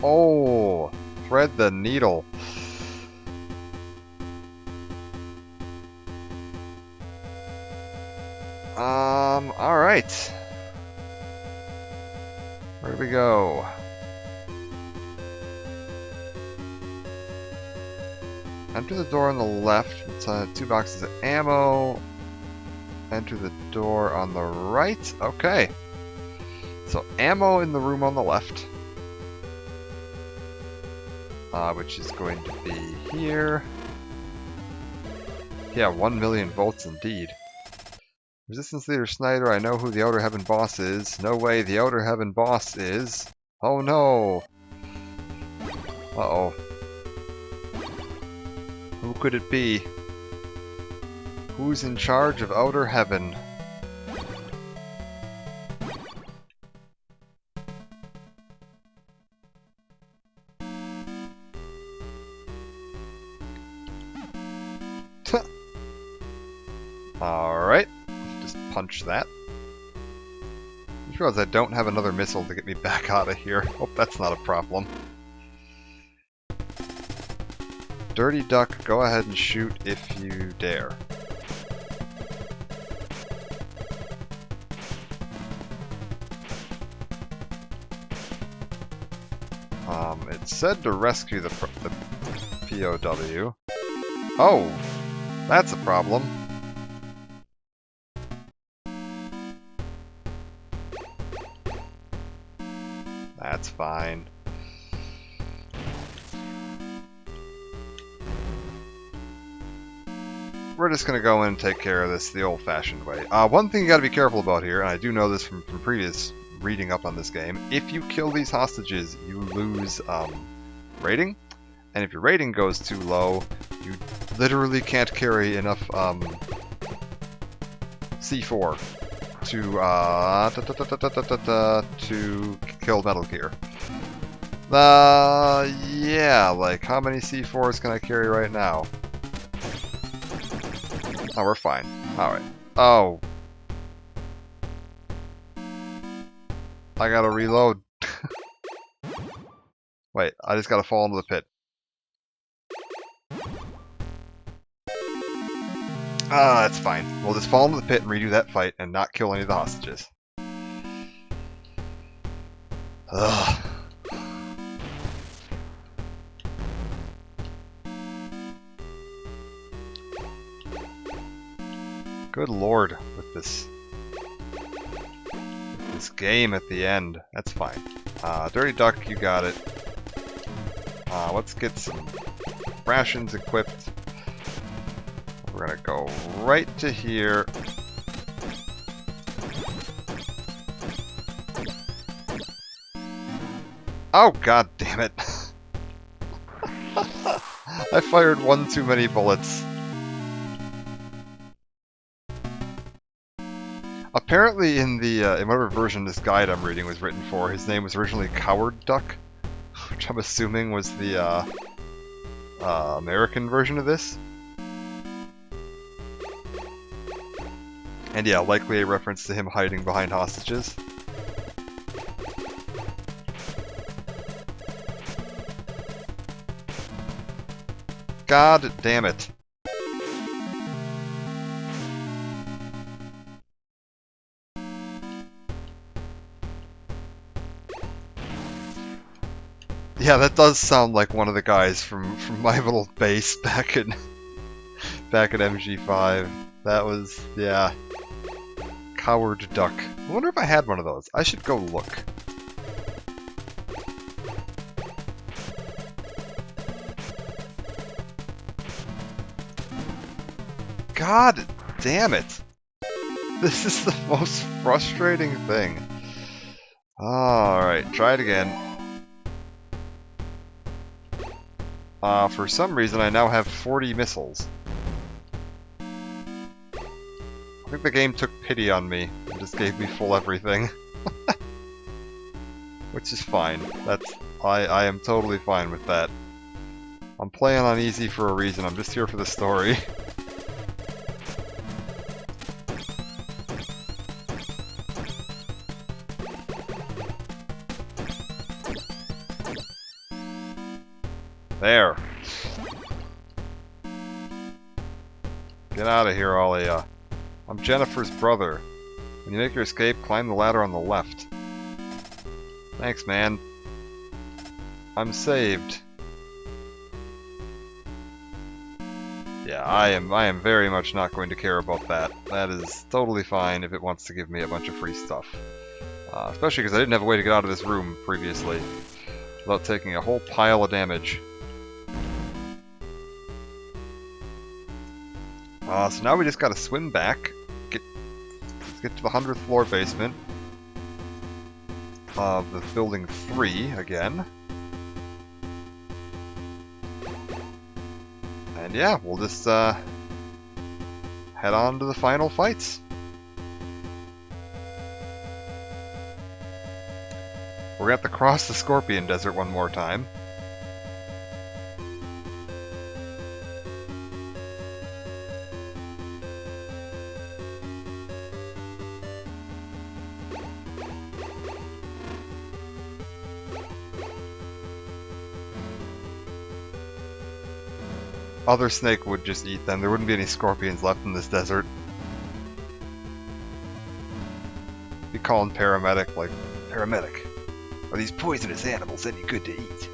Oh! Thread the needle. Alright. Where do we go? Enter the door on the left. It's 2 boxes of ammo. Enter the door on the right. Okay. So ammo in the room on the left. Which is going to be here. Yeah, 1 million volts indeed. Resistance Leader Snyder, I know who the Outer Heaven boss is. No way, the Outer Heaven boss is. Oh no! Uh-oh. Who could it be? Who's in charge of Outer Heaven? Alright. Just punch that. I just realized I don't have another missile to get me back out of here. Hope that's not a problem. Dirty Duck, go ahead and shoot if you dare. It said to rescue the POW. Oh! That's a problem. That's fine. We're just gonna go in and take care of this the old-fashioned way. One thing you gotta be careful about here, and I do know this from previous reading up on this game, if you kill these hostages, you lose rating, and if your rating goes too low, you literally can't carry enough C4 to kill Metal Gear. Yeah, like how many C4s can I carry right now? Oh, we're fine. Alright. Oh. I gotta reload. Wait, I just gotta fall into the pit. That's fine. We'll just fall into the pit and redo that fight and not kill any of the hostages. Ugh. Good lord, with this game at the end. That's fine. Dirty Duck, you got it. Let's get some rations equipped. We're gonna go right to here. Oh, god damn it. I fired one too many bullets. Apparently in the in whatever version this guide I'm reading was written for, his name was originally Coward Duck, which I'm assuming was the American version of this. And yeah, likely a reference to him hiding behind hostages. God damn it. Yeah, that does sound like one of the guys from my little base back at MG5. That was, yeah. Coward duck. I wonder if I had one of those. I should go look. God damn it! This is the most frustrating thing. Alright, try it again. For some reason I now have 40 missiles. I think the game took pity on me and just gave me full everything. Which is fine. I am totally fine with that. I'm playing on easy for a reason, I'm just here for the story. There. Get out of here, all of ya. I'm Jennifer's brother. When you make your escape, climb the ladder on the left. Thanks, man. I'm saved. Yeah, I am very much not going to care about that. That is totally fine if it wants to give me a bunch of free stuff. Especially because I didn't have a way to get out of this room previously without taking a whole pile of damage. So now we just gotta swim back, let's get to the 100th floor basement of the building 3 again. And yeah, we'll just head on to the final fights. We're gonna have to cross the Scorpion Desert one more time. Other snake would just eat them. There wouldn't be any scorpions left in this desert. Be calling paramedic, like, paramedic, are these poisonous animals any good to eat?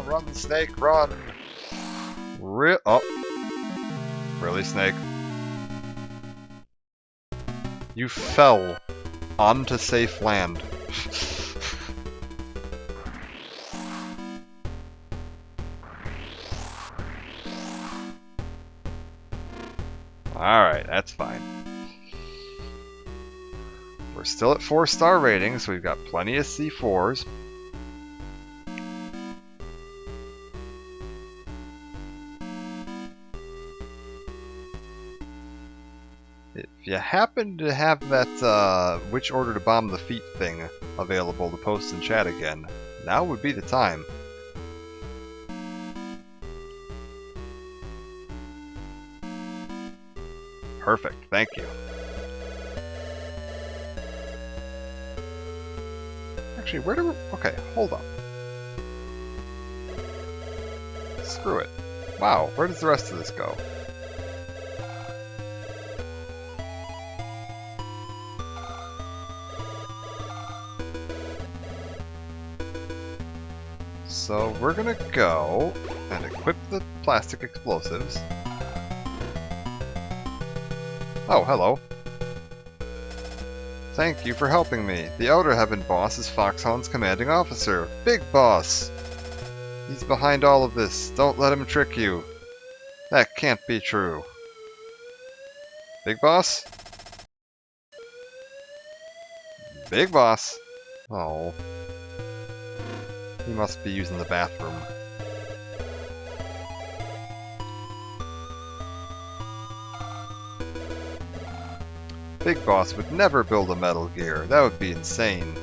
Run, snake, run! Oh. Really, snake? You fell onto safe land. Alright, that's fine. We're still at 4-star rating, so we've got plenty of C4s. If you happen to have that which order to bomb the feet thing available to post in chat again, now would be the time. Perfect, thank you. Actually, where do we... Okay, hold up. Screw it. Wow, where does the rest of this go? So we're gonna go and equip the plastic explosives. Oh, hello. Thank you for helping me. The Outer Heaven boss is Foxhound's commanding officer. Big Boss! He's behind all of this. Don't let him trick you. That can't be true. Big Boss? Big Boss. Oh. He must be using the bathroom. Big Boss would never build a Metal Gear. That would be insane.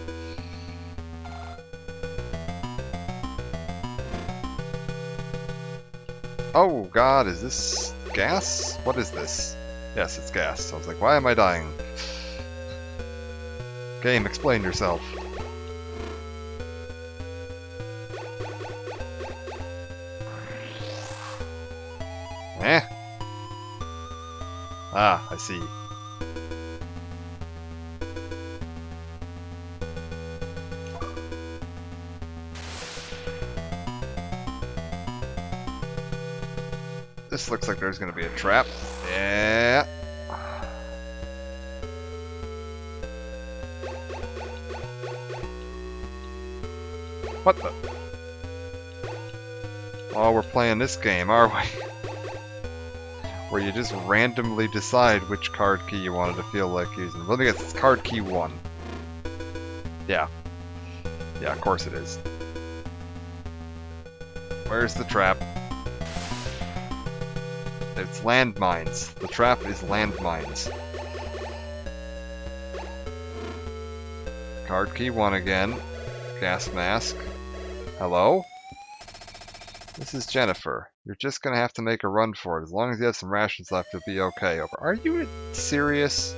Oh god, is this gas? What is this? Yes, it's gas. I was like, why am I dying? Game, explain yourself. Eh? Ah, I see. This looks like there's gonna be a trap. Yeah. What the? Oh, we're playing this game, are we? Where you just randomly decide which card key you wanted to feel like using. Let me guess, it's card key 1. Yeah. Yeah, of course it is. Where's the trap? It's landmines. The trap is landmines. Card key 1 again. Gas mask. Hello? This is Jennifer. You're just gonna have to make a run for it. As long as you have some rations left, you'll be okay. Over. Are you serious?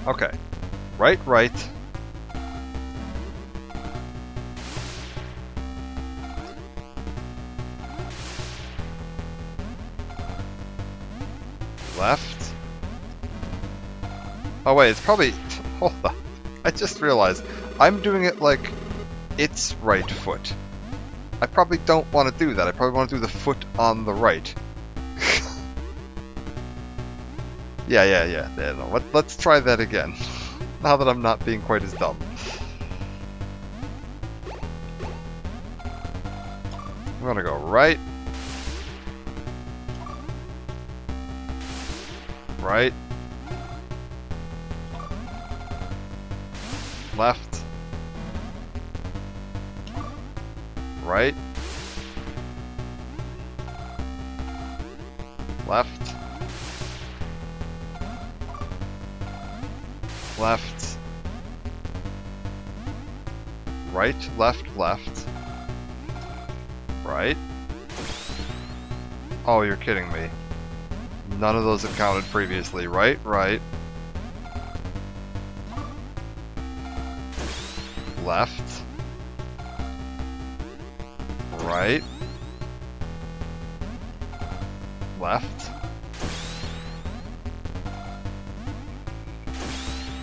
Okay. Right. Left. Oh wait, it's probably... Hold on. I just realized. I'm doing it like it's right foot. I probably don't want to do that. I probably want to do the foot on the right. Yeah. No. Let's try that again. Now that I'm not being quite as dumb. I'm gonna go right. Right. Left. Right. Left. Left. Right, left, left. Right. Oh, you're kidding me. None of those have counted previously. Right. Left. Right. Left.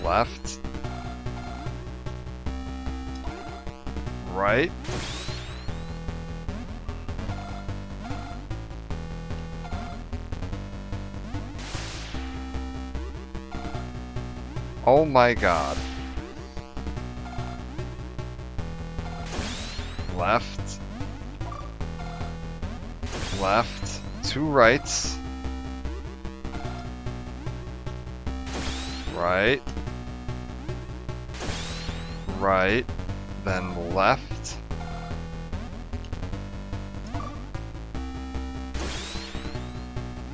Left. Right. Oh my god. Left. Left. 2 rights. Right. Right. Then left.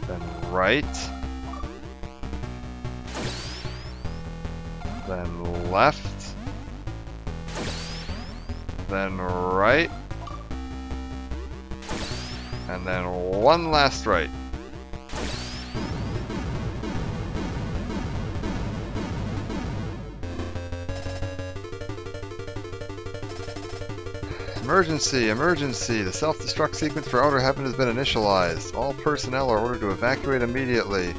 Then right. Then left. Then right. And then one last right. Emergency! Emergency! The self-destruct sequence for Outer Heaven has been initialized. All personnel are ordered to evacuate immediately.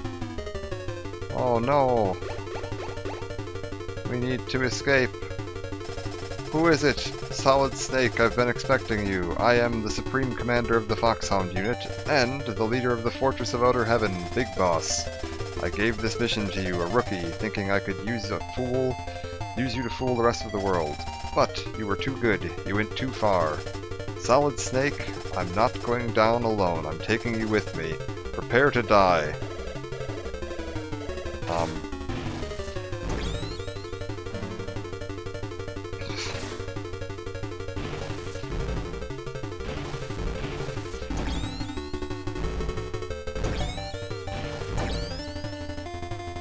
Oh no! We need to escape. Who is it? Solid Snake, I've been expecting you. I am the Supreme Commander of the Foxhound Unit, and the leader of the Fortress of Outer Heaven, Big Boss. I gave this mission to you, a rookie, thinking I could use you to fool the rest of the world. But you were too good. You went too far. Solid Snake, I'm not going down alone. I'm taking you with me. Prepare to die.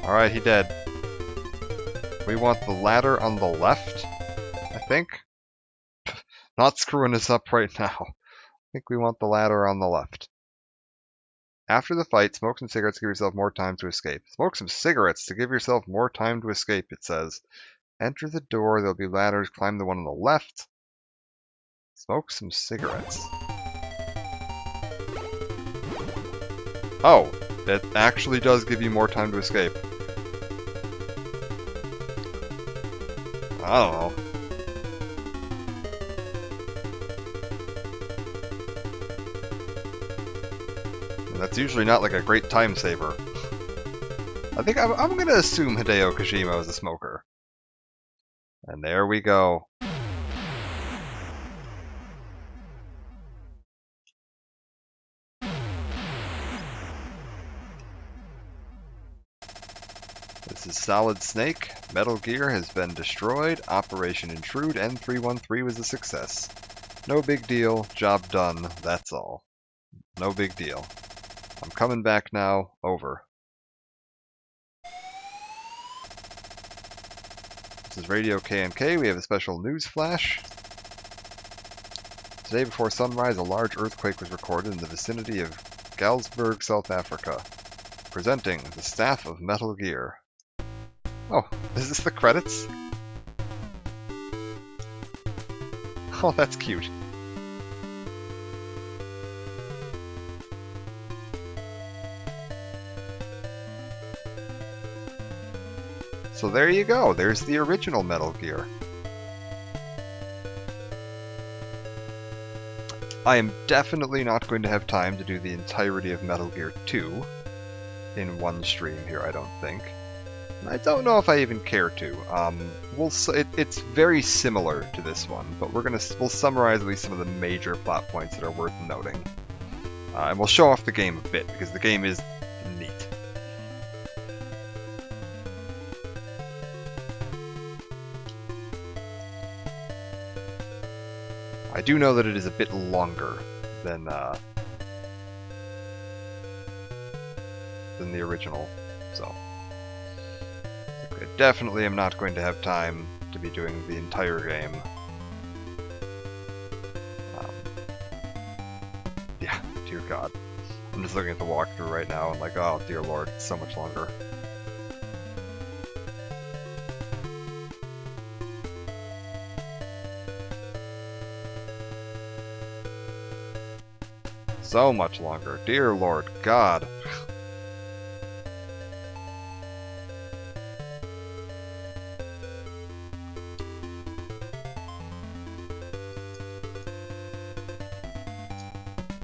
Alright, he dead. We want the ladder on the left, I think. Not screwing us up right now. I think we want the ladder on the left. After the fight, smoke some cigarettes to give yourself more time to escape. Smoke some cigarettes to give yourself more time to escape, it says. Enter the door, there'll be ladders, climb the one on the left. Smoke some cigarettes. Oh, it actually does give you more time to escape. I don't know. And that's usually not like a great time saver. I think I'm gonna assume Hideo Kojima is a smoker. And there we go. This is Solid Snake. Metal Gear has been destroyed. Operation Intrude N313 was a success. No big deal. Job done. That's all. No big deal. I'm coming back now. Over. This is Radio KNK. We have a special news flash. Today before sunrise, a large earthquake was recorded in the vicinity of Galsburg, South Africa. Presenting the staff of Metal Gear. Oh, is this the credits? Oh, that's cute. So there you go, there's the original Metal Gear. I am definitely not going to have time to do the entirety of Metal Gear 2 in one stream here, I don't think. I don't know if I even care to. It's very similar to this one, but we'll summarize at least some of the major plot points that are worth noting. And we'll show off the game a bit, because the game is neat. I do know that it is a bit longer than the original, so I definitely am not going to have time to be doing the entire game. Yeah, dear God. I'm just looking at the walkthrough right now and like, oh dear Lord, it's so much longer. So much longer. Dear Lord God.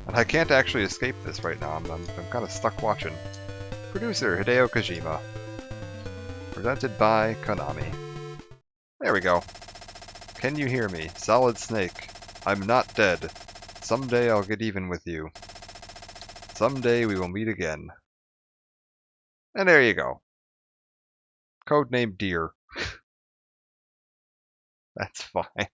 And I can't actually escape this right now. I'm kind of stuck watching. Producer Hideo Kojima. Presented by Konami. There we go. Can you hear me? Solid Snake. I'm not dead. Someday I'll get even with you. Someday we will meet again. And there you go. Codename Deer. That's fine.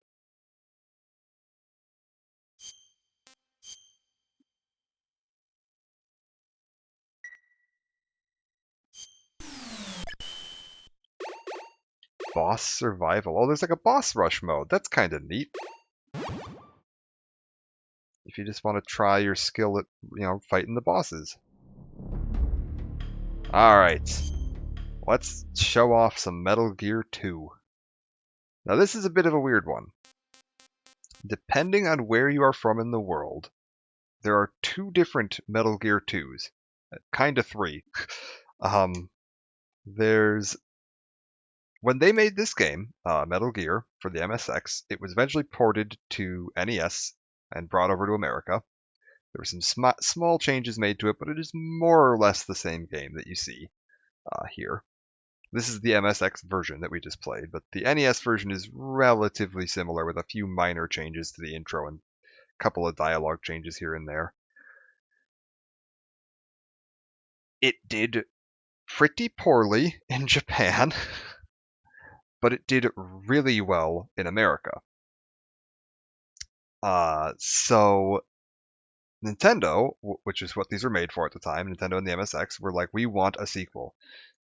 Boss survival. Oh, there's like a boss rush mode. That's kind of neat. If you just want to try your skill at, fighting the bosses. Alright. Let's show off some Metal Gear 2. Now this is a bit of a weird one. Depending on where you are from in the world, there are two different Metal Gear 2s. Kinda three. There's... When they made this game, Metal Gear, for the MSX, it was eventually ported to NES and brought over to America. There were some small changes made to it, but it is more or less the same game that you see here. This is the MSX version that we just played, but the NES version is relatively similar with a few minor changes to the intro and a couple of dialogue changes here and there. It did pretty poorly in Japan, but it did really well in America. So Nintendo, which is what these were made for at the time, Nintendo and the MSX, were like, we want a sequel.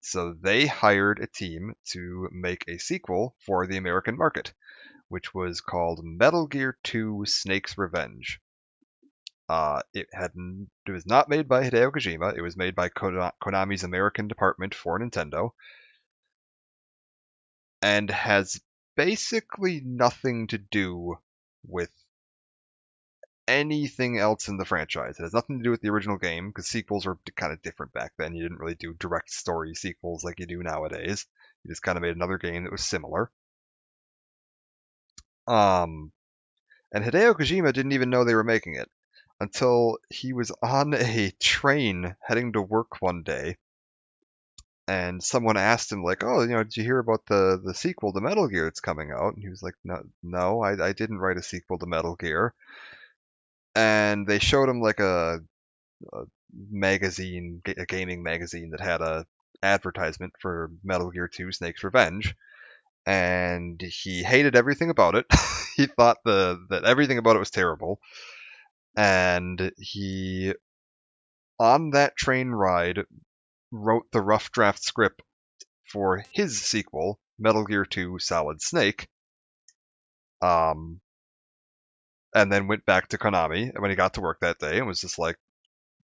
So they hired a team to make a sequel for the American market, which was called Metal Gear 2 Snake's Revenge. It was not made by Hideo Kojima. It was made by Konami's American department for Nintendo, and has basically nothing to do with anything else in the franchise. It has nothing to do with the original game, because sequels were kind of different back then. You didn't really do direct story sequels like you do nowadays. You just kind of made another game that was similar. And Hideo Kojima didn't even know they were making it until he was on a train heading to work one day, and someone asked him, like, oh, did you hear about the sequel to Metal Gear that's coming out? And he was like, no, I didn't write a sequel to Metal Gear. And they showed him like a magazine, a gaming magazine that had a advertisement for Metal Gear 2 Snake's Revenge, and he hated everything about it. He thought that everything about it was terrible, and he, on that train ride, wrote the rough draft script for his sequel, Metal Gear 2 Solid Snake, and then went back to Konami when he got to work that day and was just like,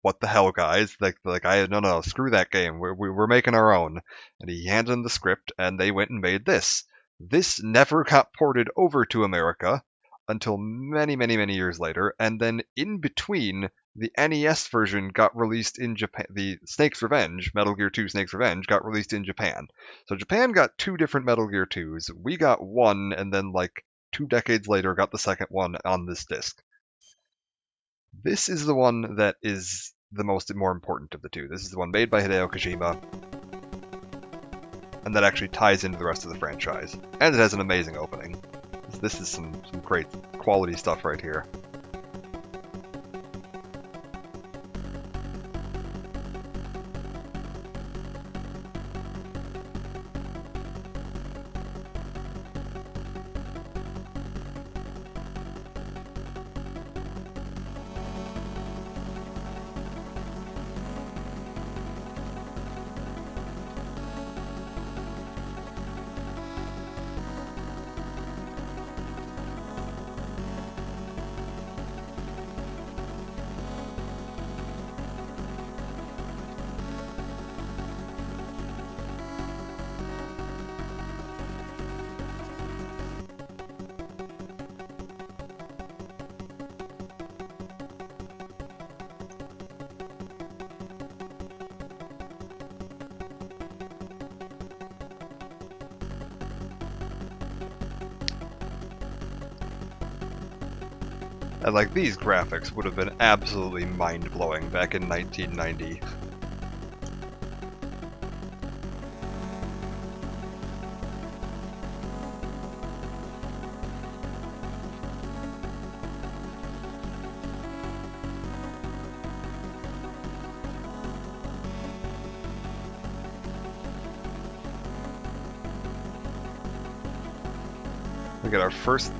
what the hell, guys? No, screw that game. We're making our own. And he handed them the script, and they went and made this. This never got ported over to America until many, many, many years later, and then in between, the NES version got released in Japan. The Snake's Revenge, Metal Gear 2 Snake's Revenge, got released in Japan. So Japan got 2 different Metal Gear 2s. We got one, and then like 2 decades later got the second one on this disc. This is the one that is the more important of the two. This is the one made by Hideo Kojima, and that actually ties into the rest of the franchise. And it has an amazing opening. This is some great quality stuff right here. And like, these graphics would have been absolutely mind-blowing back in 1990. We get our first,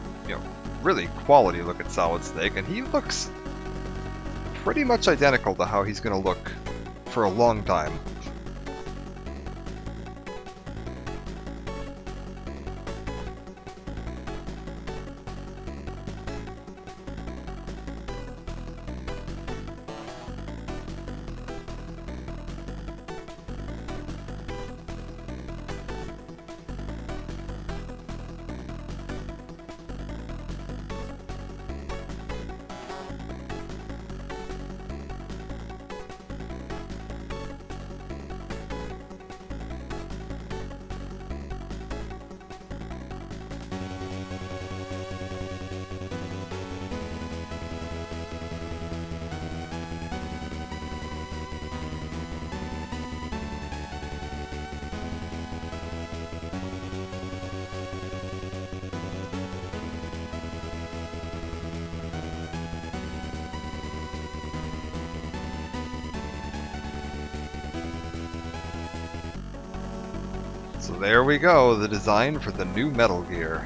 really quality look at Solid Snake, and he looks pretty much identical to how he's going to look for a long time. So there we go, the design for the new Metal Gear.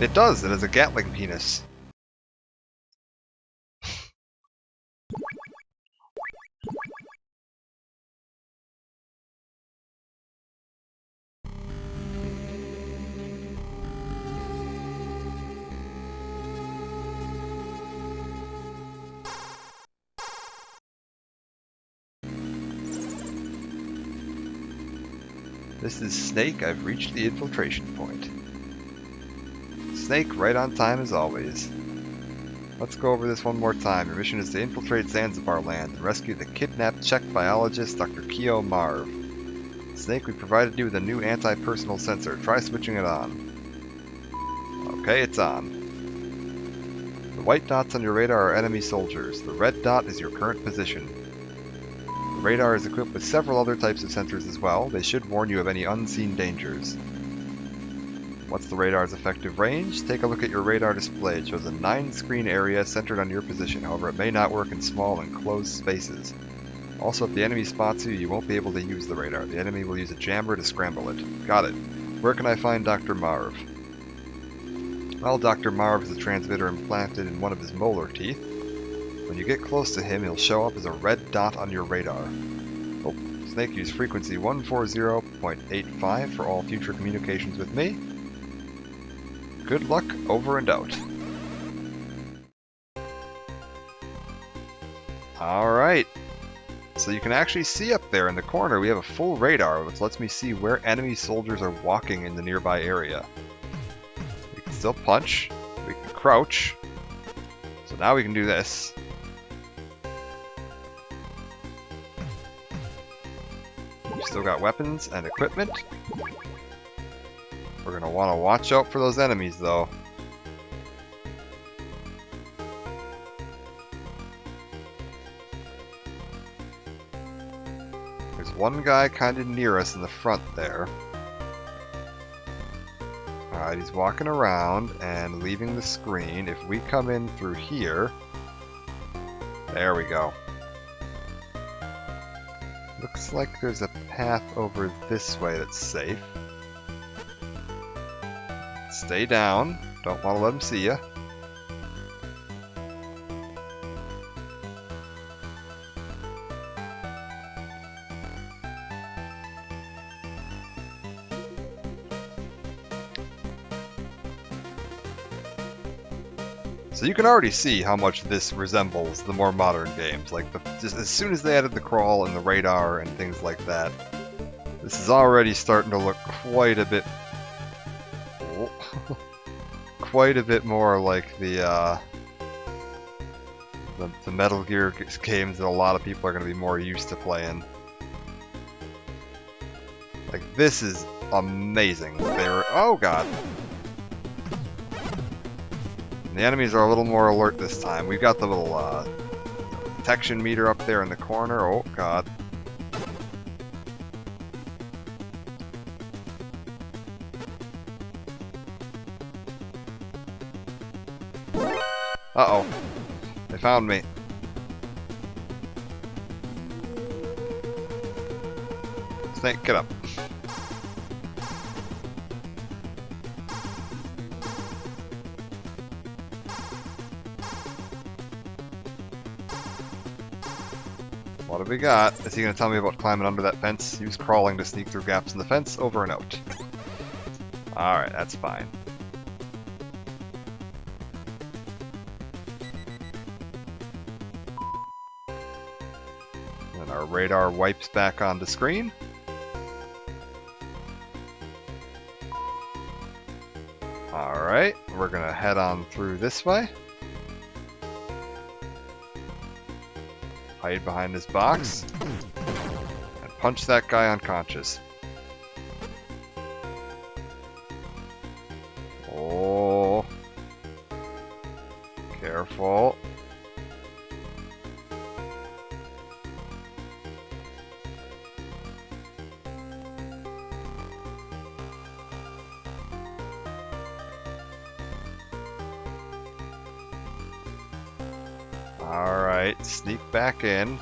It does, it has a Gatling penis. This is Snake, I've reached the infiltration point. Snake, right on time as always. Let's go over this one more time. Your mission is to infiltrate Zanzibar land and rescue the kidnapped Czech biologist Dr. Keo Marv. Snake, we provided you with a new anti-personal sensor. Try switching it on. Okay, it's on. The white dots on your radar are enemy soldiers. The red dot is your current position. The radar is equipped with several other types of sensors as well. They should warn you of any unseen dangers. What's the radar's effective range? Take a look at your radar display. It shows a 9-screen area centered on your position. However, it may not work in small and closed spaces. Also, if the enemy spots you, you won't be able to use the radar. The enemy will use a jammer to scramble it. Got it. Where can I find Dr. Marv? Well, Dr. Marv has a transmitter implanted in one of his molar teeth. When you get close to him, he'll show up as a red dot on your radar. Oh, Snake, use frequency 140.85 for all future communications with me. Good luck, over and out. Alright. So you can actually see up there in the corner, we have a full radar, which lets me see where enemy soldiers are walking in the nearby area. We can still punch. We can crouch. So now we can do this. We've still got weapons and equipment. We're going to want to watch out for those enemies, though. There's one guy kind of near us in the front there. Alright, he's walking around and leaving the screen. If we come in through here... There we go. Looks like there's a path over this way that's safe. Stay down. Don't want to let him see you. So you can already see how much this resembles the more modern games. Like, just as soon as they added the crawl and the radar and things like that, this is already starting to look quite a bit... quite a bit more like the Metal Gear games that a lot of people are going to be more used to playing. Like, this is amazing. Oh god. And the enemies are a little more alert this time. We've got the little detection meter up there in the corner. Oh god. Uh-oh. They found me. Snake, get up. What have we got? Is he going to tell me about climbing under that fence? He was crawling to sneak through gaps in the fence. Over and out. Alright, that's fine. And our radar wipes back onto screen. Alright, we're going to head on through this way. Hide behind this box. And punch that guy unconscious. Oh. Careful. Alright, sneak back in.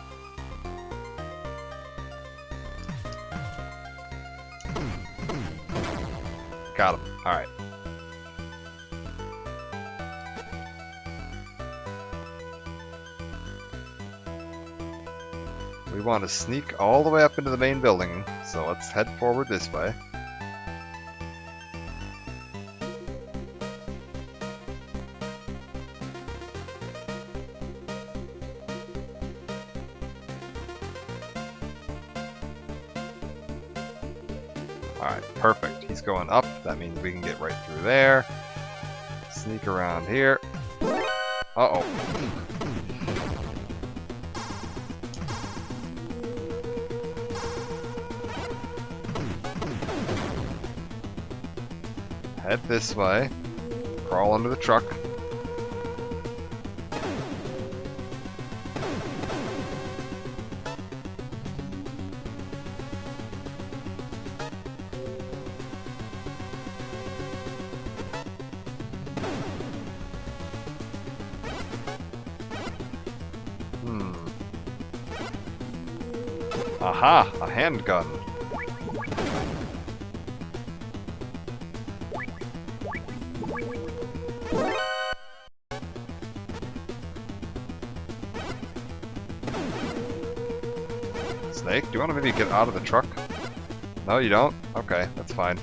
Got him. Alright. We want to sneak all the way up into the main building, so let's head forward this way. Alright, perfect. He's going up. That means we can get right through there. Sneak around here. Uh-oh. Head this way. Crawl under the truck. Aha! A handgun. Snake, do you want to maybe get out of the truck? No, you don't? Okay, that's fine.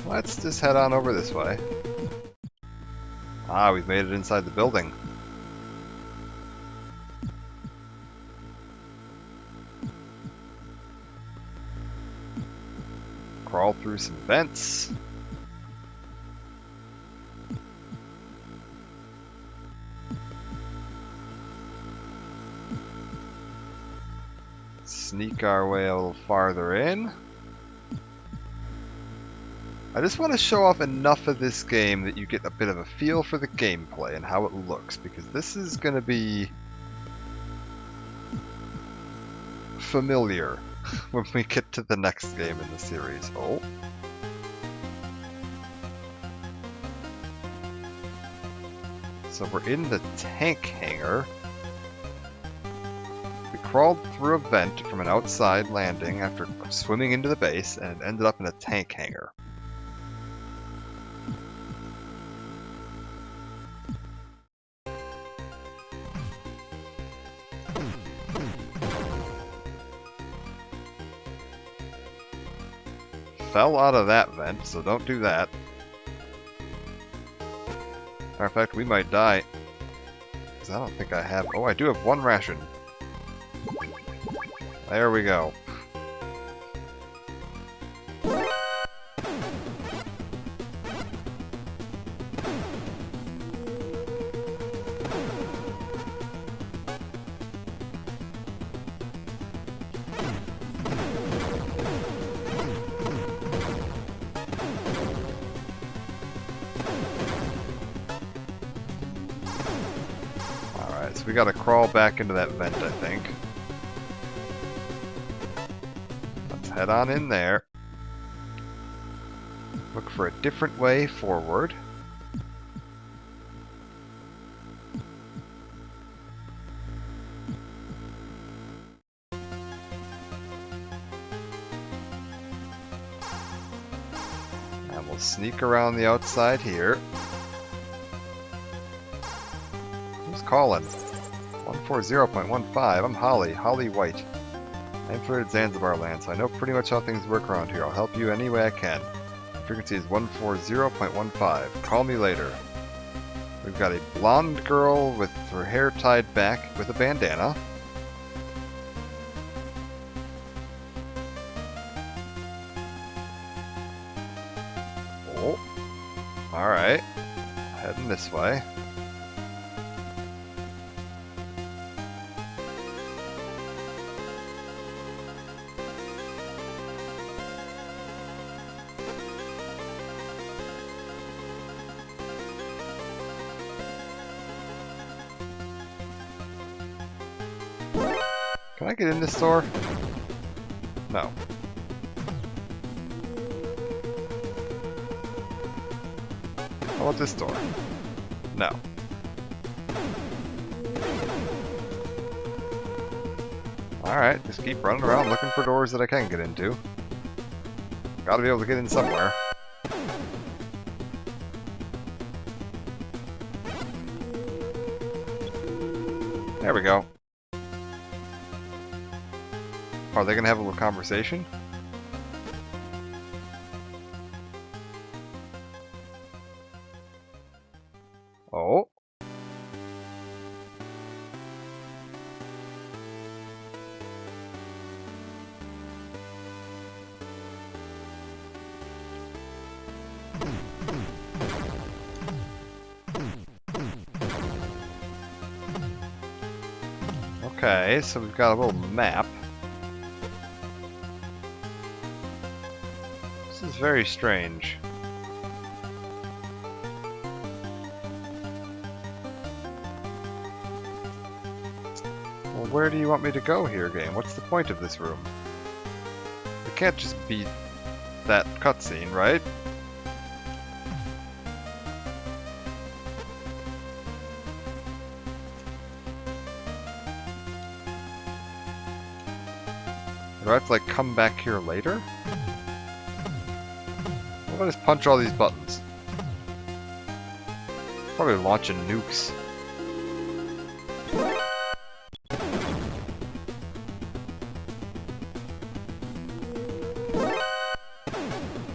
Let's just head on over this way. Ah, we've made it inside the building. Crawl through some vents. Sneak our way a little farther in. I just want to show off enough of this game that you get a bit of a feel for the gameplay and how it looks, because this is going to be familiar when we get to the next game in the series. Oh. So we're in the tank hangar. We crawled through a vent from an outside landing after swimming into the base and ended up in a tank hangar. Fell out of that vent, so don't do that. Matter of fact, we might die. Because I don't think I have... Oh, I do have one ration. There we go. Alright, so we gotta crawl back into that vent, I think. Let's head on in there. Look for a different way forward. And we'll sneak around the outside here. Who's calling? 140.15. I'm Holly White. I'm from Zanzibar land, so I know pretty much how things work around here. I'll help you any way I can. The frequency is 140.15. Call me later. We've got a blonde girl with her hair tied back with a bandana. Oh. Alright. Heading this way. Can I get in this store? No. about this door? No. Alright, just keep running around looking for doors that I can get into. Gotta be able to get in somewhere. There we go. Are they gonna have a little conversation? Oh. Okay, so we've got a little map. This is very strange. Well, where do you want me to go here, game? What's the point of this room? It can't just be that cutscene, right? Do I have to, like, come back here later? What if I just punch all these buttons? Probably launching nukes.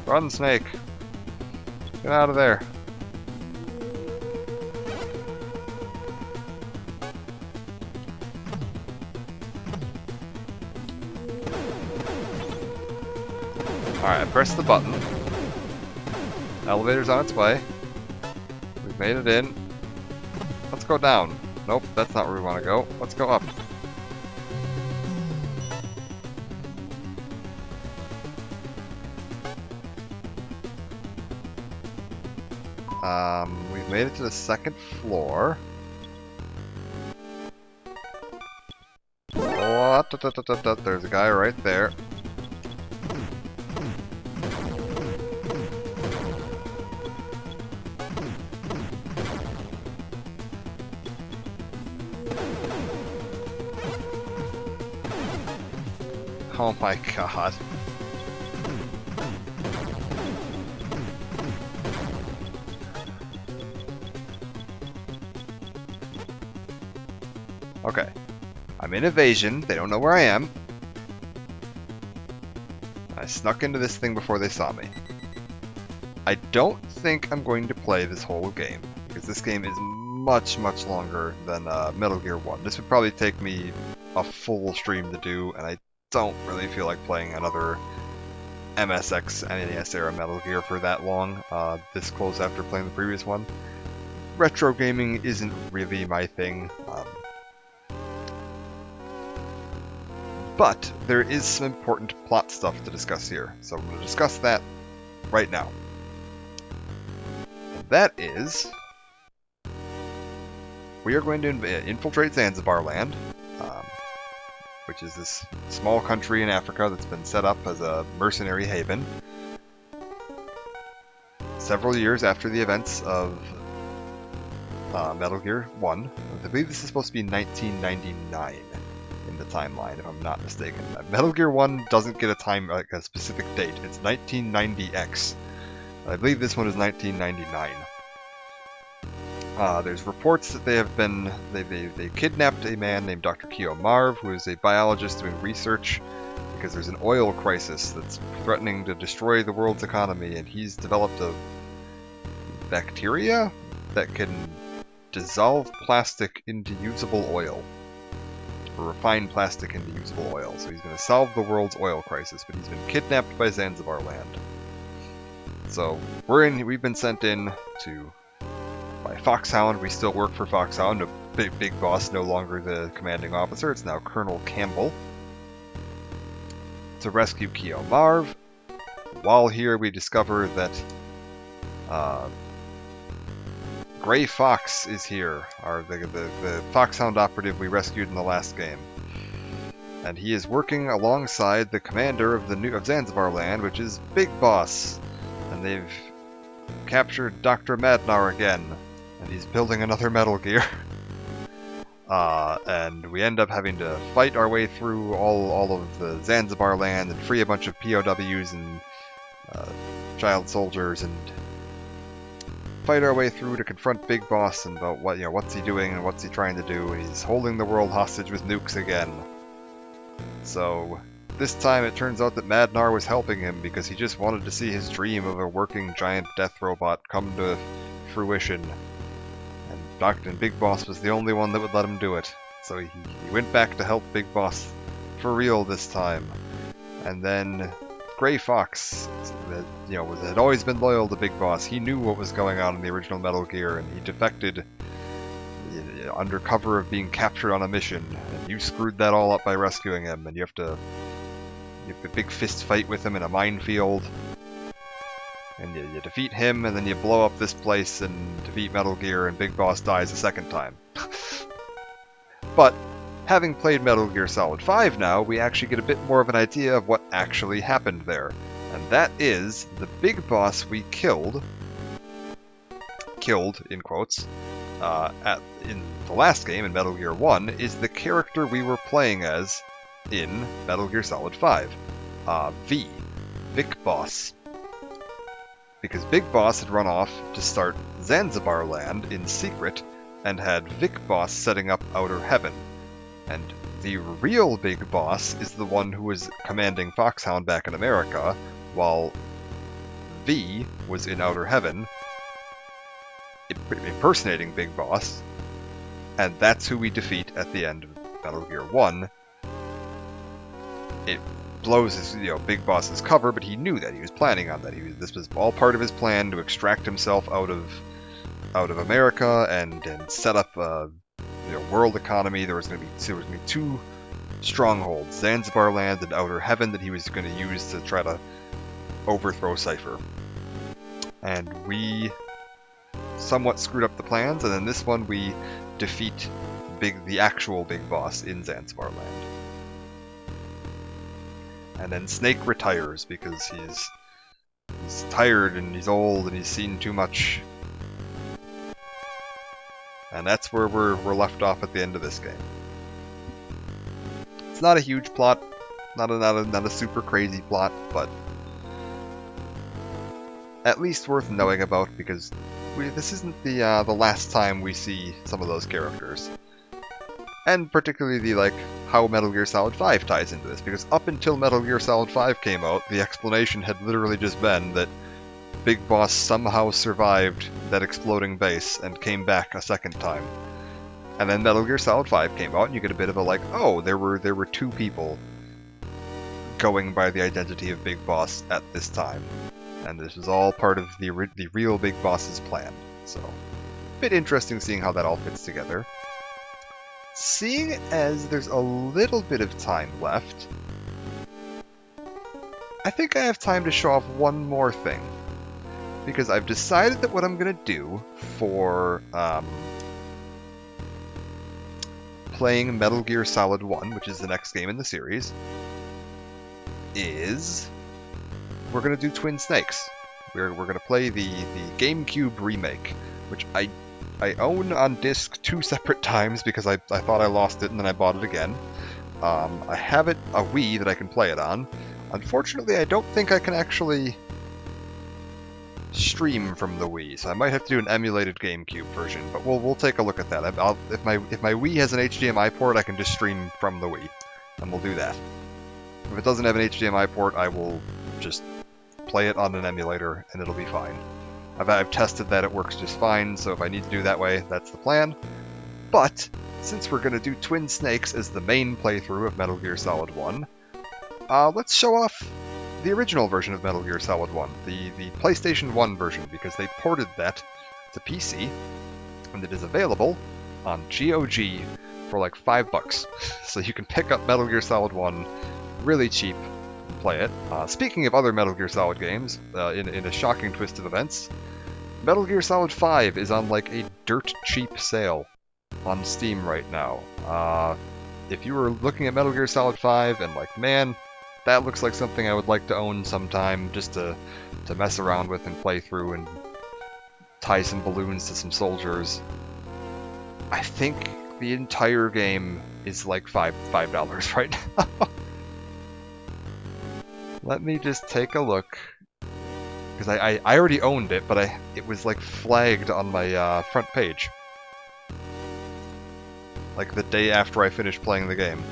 Run, Snake! Get out of there! Alright, press the button. Elevator's on its way. We've made it in. Let's go down. Nope, that's not where we want to go. Let's go up. We've made it to the second floor. Oh, there's a guy right there. Oh my god. Okay. I'm in evasion. They don't know where I am. I snuck into this thing before they saw me. I don't think I'm going to play this whole game, because this game is much, much longer than Metal Gear 1. This would probably take me a full stream to do, and I don't really feel like playing another MSX NES era Metal Gear for that long, this close after playing the previous one. Retro gaming isn't really my thing, but there is some important plot stuff to discuss here, so I'm going to discuss that right now. And that is, we are going to infiltrate Zanzibar land, which is this small country in Africa that's been set up as a mercenary haven. Several years after the events of Metal Gear 1. I believe this is supposed to be 1999 in the timeline, if I'm not mistaken. Metal Gear 1 doesn't get a time, like a specific date. It's 1990X. I believe this one is 1999. There's reports that they kidnapped a man named Dr. Kyo Marv, who is a biologist doing research because there's an oil crisis that's threatening to destroy the world's economy, and he's developed a bacteria that can dissolve plastic into usable oil, or refine plastic into usable oil. So he's going to solve the world's oil crisis, but he's been kidnapped by Zanzibar land. So we've been sent in by Foxhound. We still work for Foxhound, a big boss, no longer the commanding officer. It's now Colonel Campbell, to rescue Kyo Marv. While here, we discover that Gray Fox is here, the Foxhound operative we rescued in the last game, and he is working alongside the commander of Zanzibar land, which is Big Boss, and they've captured Dr. Madnar again, and he's building another Metal Gear. And we end up having to fight our way through all of the Zanzibar land and free a bunch of POWs and child soldiers and fight our way through to confront Big Boss and about what's he doing and what's he trying to do, and he's holding the world hostage with nukes again. So this time it turns out that Madnar was helping him because he just wanted to see his dream of a working giant death robot come to fruition. And Big Boss was the only one that would let him do it. So he went back to help Big Boss for real this time. And then Gray Fox, had always been loyal to Big Boss. He knew what was going on in the original Metal Gear, and he defected under cover of being captured on a mission. And you screwed that all up by rescuing him, and you have a big fist fight with him in a minefield. And you defeat him, and then you blow up this place and defeat Metal Gear, and Big Boss dies a second time. But, having played Metal Gear Solid 5 now, we actually get a bit more of an idea of what actually happened there. And that is, the Big Boss we killed, in quotes, in the last game, in Metal Gear 1, is the character we were playing as in Metal Gear Solid 5. Vic Boss. Because Big Boss had run off to start Zanzibar Land in secret, and had Vic Boss setting up Outer Heaven. And the real Big Boss is the one who was commanding Foxhound back in America, while V was in Outer Heaven, impersonating Big Boss, and that's who we defeat at the end of Metal Gear 1. It blows his, Big Boss's cover, but he knew that. He was planning on that. This was all part of his plan to extract himself out of America and set up a world economy. There was going to be two strongholds, Zanzibar Land and Outer Heaven, that he was going to use to try to overthrow Cypher. And we somewhat screwed up the plans, and in this one we defeat the actual Big Boss in Zanzibar Land. And then Snake retires because he's tired and he's old and he's seen too much. And that's where we're left off at the end of this game. It's not a huge plot, not a super crazy plot, but at least worth knowing about because this isn't the last time we see some of those characters. And particularly how Metal Gear Solid 5 ties into this, because up until Metal Gear Solid 5 came out, the explanation had literally just been that Big Boss somehow survived that exploding base and came back a second time. And then Metal Gear Solid 5 came out, and you get a bit of a oh, there were two people going by the identity of Big Boss at this time. And this was all part of the real Big Boss's plan. So, a bit interesting seeing how that all fits together. Seeing as there's a little bit of time left, I think I have time to show off one more thing. Because I've decided that what I'm going to do for playing Metal Gear Solid 1, which is the next game in the series, is we're going to do Twin Snakes. We're going to play the GameCube remake, which I own on disc 2 separate times because I thought I lost it and then I bought it again. I have a Wii that I can play it on. Unfortunately, I don't think I can actually stream from the Wii, so I might have to do an emulated GameCube version, but we'll take a look at that. If my Wii has an HDMI port, I can just stream from the Wii, and we'll do that. If it doesn't have an HDMI port, I will just play it on an emulator, and it'll be fine. I've tested that it works just fine, so if I need to do that way, that's the plan. But, since we're going to do Twin Snakes as the main playthrough of Metal Gear Solid 1, let's show off the original version of Metal Gear Solid 1, the PlayStation 1 version, because they ported that to PC, and it is available on GOG for like $5. So you can pick up Metal Gear Solid 1 really cheap and play it. Speaking of other Metal Gear Solid games, in a shocking twist of events, Metal Gear Solid 5 is on like a dirt cheap sale on Steam right now. If you were looking at Metal Gear Solid 5 and like, man, that looks like something I would like to own sometime just to mess around with and play through and tie some balloons to some soldiers. I think the entire game is like $5 right now. Let me just take a look. Because I already owned it, but it was like flagged on my front page. Like the day after I finished playing the game.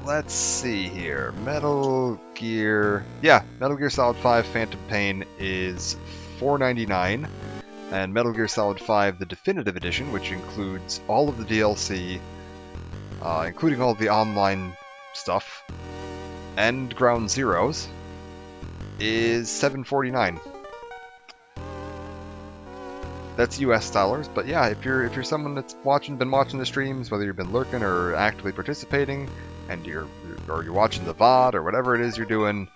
Let's see here. Metal Gear... Yeah, Metal Gear Solid 5 Phantom Pain is $4.99. And Metal Gear Solid 5, the Definitive Edition, which includes all of the DLC, including all of the online stuff, and Ground Zeroes, is $7.49. That's US dollars, but yeah, if you're someone that's been watching the streams, whether you've been lurking or actively participating, and you're watching the VOD or whatever it is you're doing,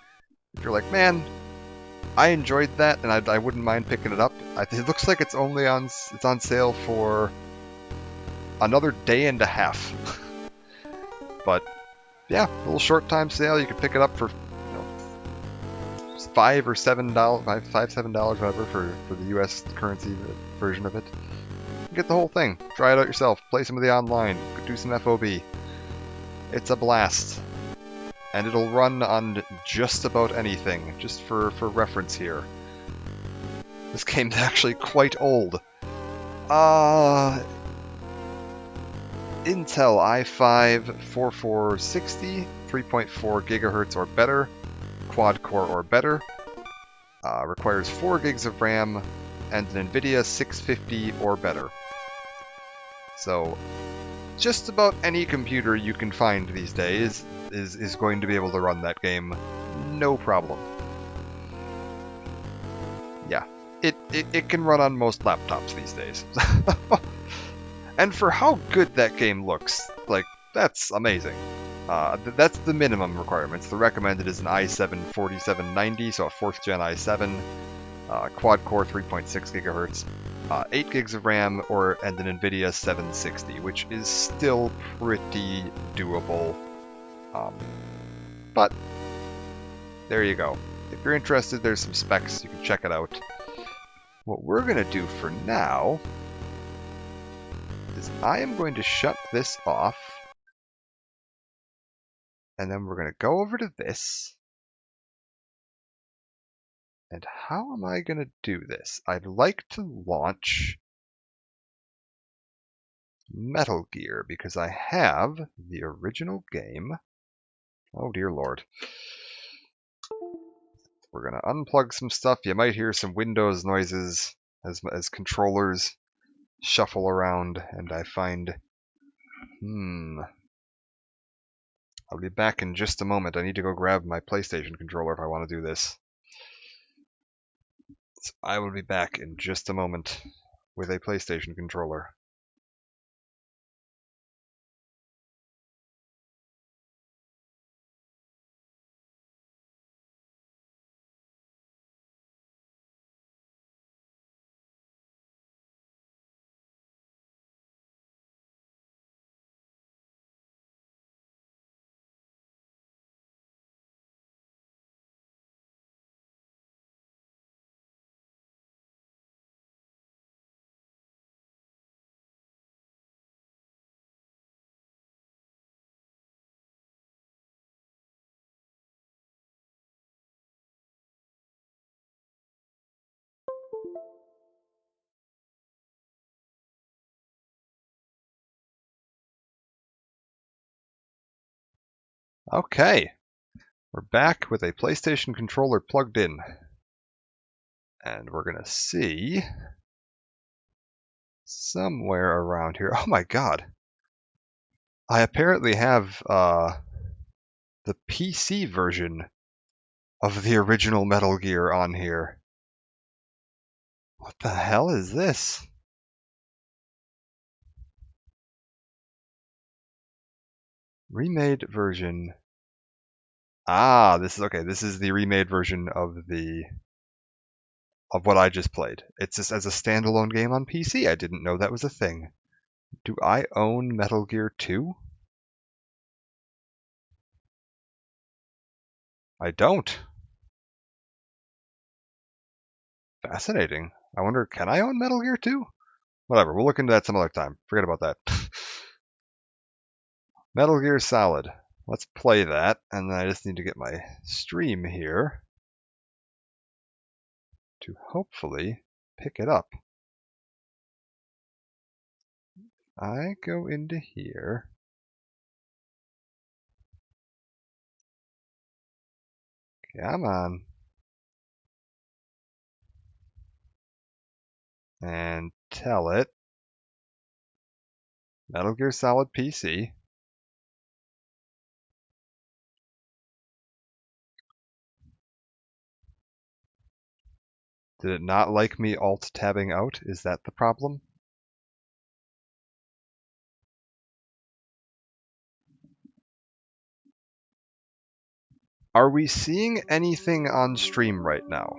if you're like, man, I enjoyed that and I wouldn't mind picking it up. It looks like it's on sale for another day and a half. But yeah, a little short time sale. You can pick it up for $5 or $7, $5, $7, whatever, for the US currency version of it. Get the whole thing. Try it out yourself. Play some of the online. Do some FOB. It's a blast. And it'll run on just about anything, just for reference here. This game's actually quite old. Intel i5 4460, 3.4 gigahertz or better, quad-core or better, requires 4 gigs of RAM, and an NVIDIA 650 or better. So, just about any computer you can find these days is going to be able to run that game, no problem. Yeah, it can run on most laptops these days. And for how good that game looks, like, that's amazing. That's the minimum requirements. The recommended is an i7 4790, so a 4th gen i7, quad-core 3.6 gigahertz, 8 gigs of RAM, and an NVIDIA 760, which is still pretty doable. But there you go. If you're interested, there's some specs. You can check it out. What we're going to do for now is I am going to shut this off. And then we're going to go over to this. And how am I going to do this? I'd like to launch Metal Gear because I have the original game. Oh dear lord. We're going to unplug some stuff. You might hear some Windows noises as controllers shuffle around and I find... I'll be back in just a moment. I need to go grab my PlayStation controller if I want to do this. So I will be back in just a moment with a PlayStation controller. Okay, we're back with a PlayStation controller plugged in. And we're going to see somewhere around here. Oh my god. I apparently have the PC version of the original Metal Gear on here. What the hell is this? Remade version. Ah, this is okay. This is the remade version of what I just played. It's just as a standalone game on PC. I didn't know that was a thing. Do I own Metal Gear 2? I don't. Fascinating. I wonder, can I own Metal Gear 2? Whatever, we'll look into that some other time. Forget about that. Metal Gear Solid. Let's play that, and then I just need to get my stream here to hopefully pick it up. I go into here. Come on. And tell it Metal Gear Solid PC. Did it not like me alt-tabbing out? Is that the problem? Are we seeing anything on stream right now?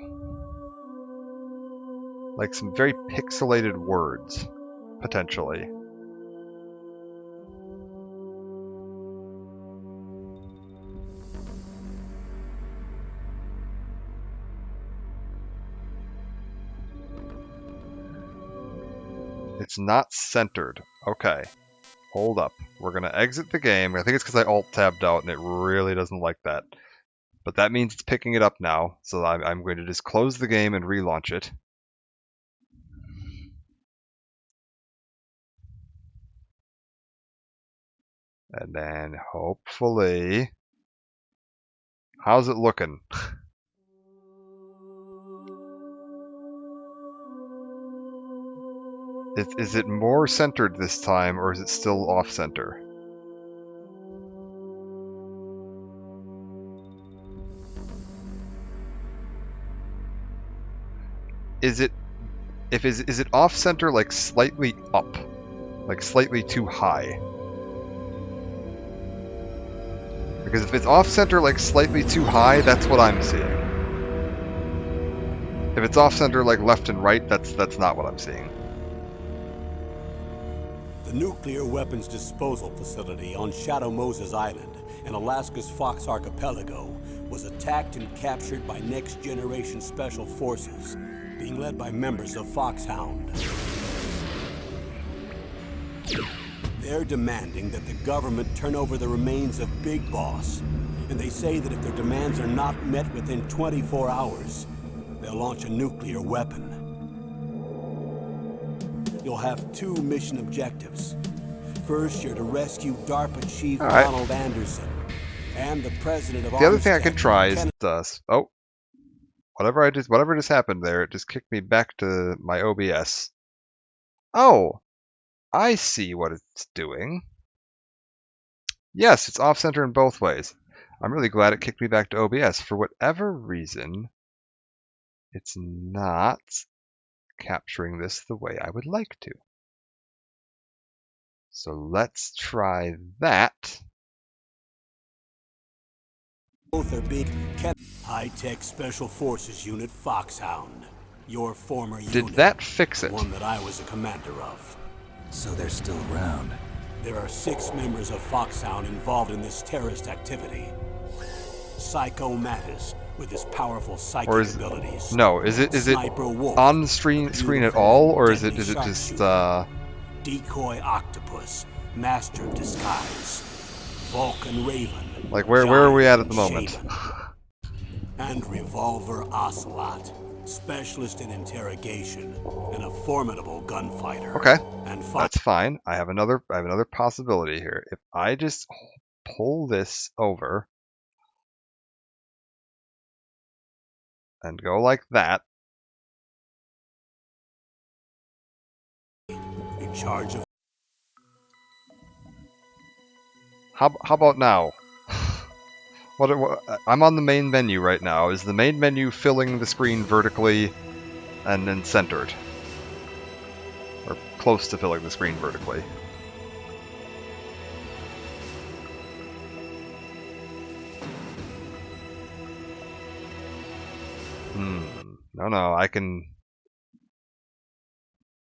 Like some very pixelated words, potentially. It's not centered. Okay. Hold up. We're going to exit the game. I think it's because I alt-tabbed out and it really doesn't like that. But that means it's picking it up now. So I'm going to just close the game and relaunch it. And then hopefully... How's it looking? Is it more centered this time, or is it still off-center? Is it off-center, like slightly up? Like slightly too high? Because if it's off-center, like slightly too high, that's what I'm seeing. If it's off-center, like left and right, that's not what I'm seeing. The nuclear weapons disposal facility on Shadow Moses Island in Alaska's Fox Archipelago was attacked and captured by next-generation special forces, being led by members of Foxhound. They're demanding that the government turn over the remains of Big Boss, and they say that if their demands are not met within 24 hours, they'll launch a nuclear weapon. You'll have two mission objectives. First, you're to rescue DARPA Chief Donald Anderson and the president of the other thing I could try is whatever just happened there, it just kicked me back to my OBS. Oh, I see what it's doing. Yes, it's off-center in both ways. I'm really glad it kicked me back to OBS. For whatever reason, it's not capturing this the way I would like to. So let's try that. Both are big high-tech Special Forces Unit Foxhound. Your former unit. Did that fix it? One that I was a commander of. So they're still around. There are 6 members of Foxhound involved in this terrorist activity. Psycho Mattis, with his powerful psychic abilities. No, is it on the screen at all, or is it just Decoy Octopus, Master of Disguise, Vulcan Raven. Like where are we at the moment? And Revolver Ocelot, specialist in interrogation and a formidable gunfighter. Okay, that's fine. I have another possibility here. If I just pull this over and go like that. In charge of. How about now? What, I'm on the main menu right now. Is the main menu filling the screen vertically and then centered? Or close to filling the screen vertically? No, I can...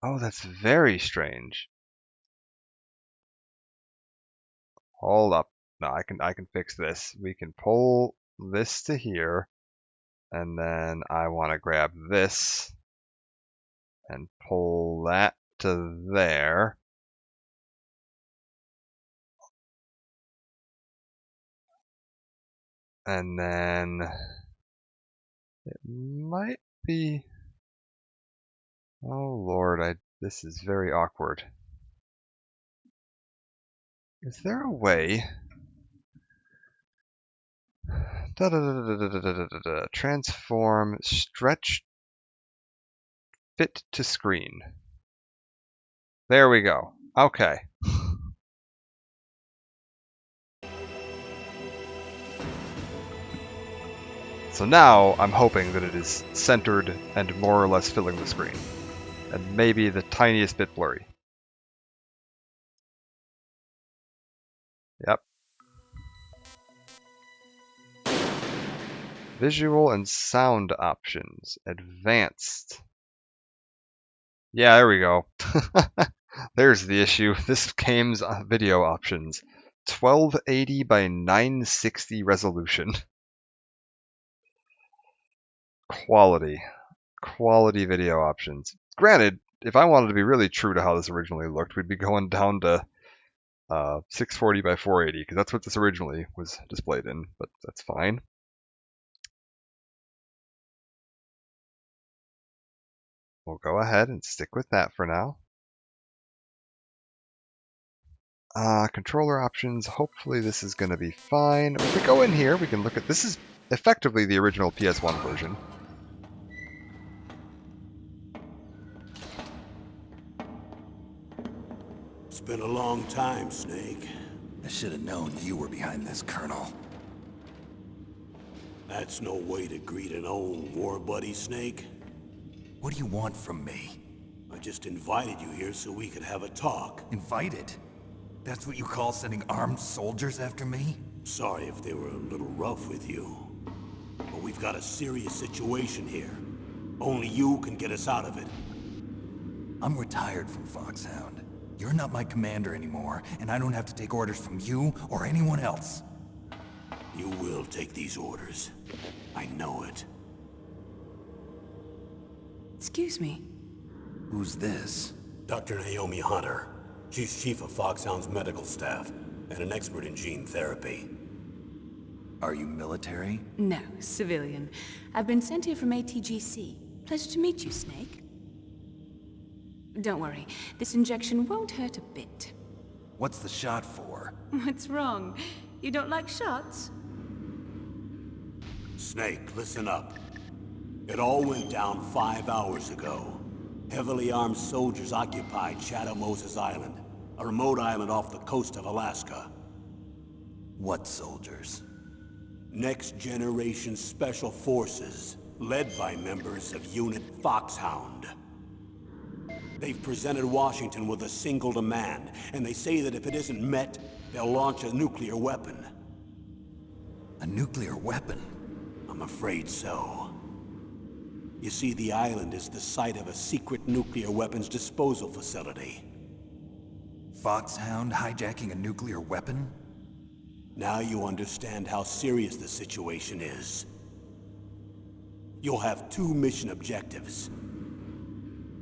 Oh, that's very strange. Hold up. No, I can fix this. We can pull this to here, and then I want to grab this and pull that to there. And then it might be, oh Lord, this is very awkward. Is there a way? Transform, stretch, fit to screen. There we go. Okay. So now I'm hoping that it is centered and more or less filling the screen. And maybe the tiniest bit blurry. Yep. Visual and sound options. Advanced. Yeah, there we go. There's the issue. This game's video options. 1280 by 960 resolution. Quality. Quality video options. Granted, if I wanted to be really true to how this originally looked, we'd be going down to 640 by 480, because that's what this originally was displayed in, but that's fine. We'll go ahead and stick with that for now. Controller options, hopefully this is going to be fine. If we go in here, we can look at, this is effectively the original PS1 version. It's been a long time, Snake. I should have known you were behind this, Colonel. That's no way to greet an old war buddy, Snake. What do you want from me? I just invited you here so we could have a talk. Invited? That's what you call sending armed soldiers after me? Sorry if they were a little rough with you. But we've got a serious situation here. Only you can get us out of it. I'm retired from Foxhound. You're not my commander anymore, and I don't have to take orders from you or anyone else. You will take these orders. I know it. Excuse me. Who's this? Dr. Naomi Hunter. She's chief of Foxhound's medical staff, and an expert in gene therapy. Are you military? No, civilian. I've been sent here from ATGC. Pleasure to meet you, Snake. Don't worry, this injection won't hurt a bit. What's the shot for? What's wrong? You don't like shots? Snake, listen up. It all went down 5 hours ago. Heavily armed soldiers occupied Shadow Moses Island, a remote island off the coast of Alaska. What soldiers? Next Generation Special Forces, led by members of Unit Foxhound. They've presented Washington with a single demand, and they say that if it isn't met, they'll launch a nuclear weapon. A nuclear weapon? I'm afraid so. You see, the island is the site of a secret nuclear weapons disposal facility. Foxhound hijacking a nuclear weapon? Now you understand how serious the situation is. You'll have 2 mission objectives.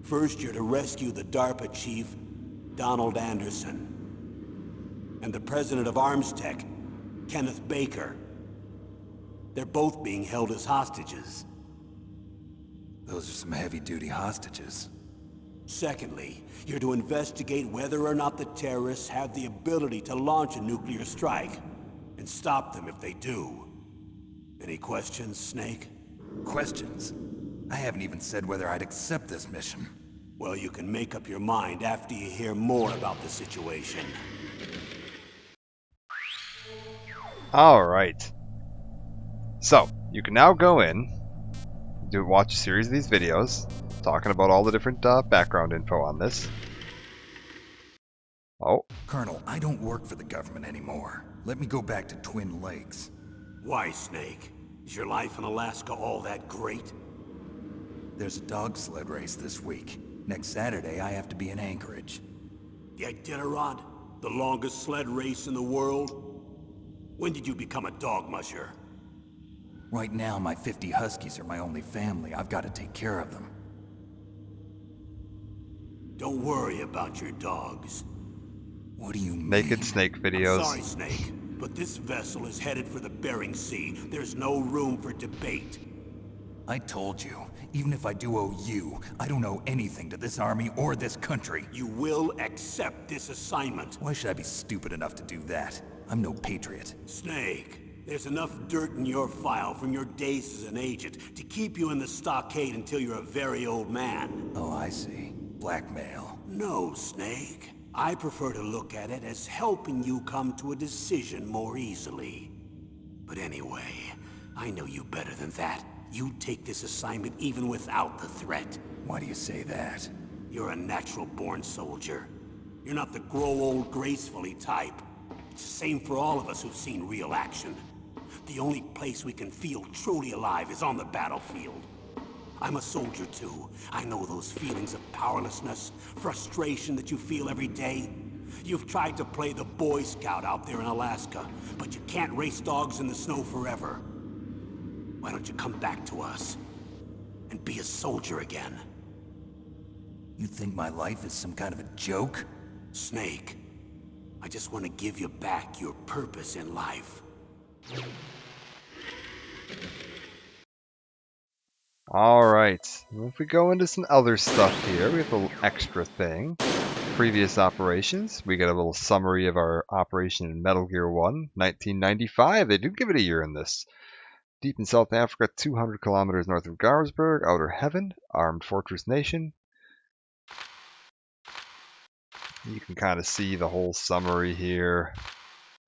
First, you're to rescue the DARPA chief, Donald Anderson, and the president of Armstech, Kenneth Baker. They're both being held as hostages. Those are some heavy-duty hostages. Secondly, you're to investigate whether or not the terrorists have the ability to launch a nuclear strike, and stop them if they do. Any questions, Snake? Questions? I haven't even said whether I'd accept this mission. Well, you can make up your mind after you hear more about the situation. Alright. So, you can now go in, watch a series of these videos, talking about all the different background info on this. Oh. Colonel, I don't work for the government anymore. Let me go back to Twin Lakes. Why, Snake? Is your life in Alaska all that great? There's a dog sled race this week. Next Saturday, I have to be in Anchorage. The Iditarod? The longest sled race in the world? When did you become a dog musher? Right now, my 50 Huskies are my only family. I've got to take care of them. Don't worry about your dogs. What do you mean? Naked Snake I'm videos. sorry, Snake, but this vessel is headed for the Bering Sea. There's no room for debate. I told you, even if I do owe you, I don't owe anything to this army or this country. You will accept this assignment. Why should I be stupid enough to do that? I'm no patriot. Snake, there's enough dirt in your file from your days as an agent to keep you in the stockade until you're a very old man. Oh, I see. Blackmail. No, Snake. I prefer to look at it as helping you come to a decision more easily. But anyway, I know you better than that. You take this assignment even without the threat. Why do you say that? You're a natural-born soldier. You're not the grow old gracefully type. It's the same for all of us who've seen real action. The only place we can feel truly alive is on the battlefield. I'm a soldier too. I know those feelings of powerlessness, frustration that you feel every day. You've tried to play the Boy Scout out there in Alaska, but you can't race dogs in the snow forever. Why don't you come back to us and be a soldier again? You think my life is some kind of a joke? Snake, I just want to give you back your purpose in life. Alright, if we go into some other stuff here, we have a little extra thing. Previous operations, we get a little summary of our operation in Metal Gear 1, 1995. They do give it a year in this. Deep in South Africa, 200 kilometers north of Garsberg, Outer Heaven, Armed Fortress Nation. You can kind of see the whole summary here.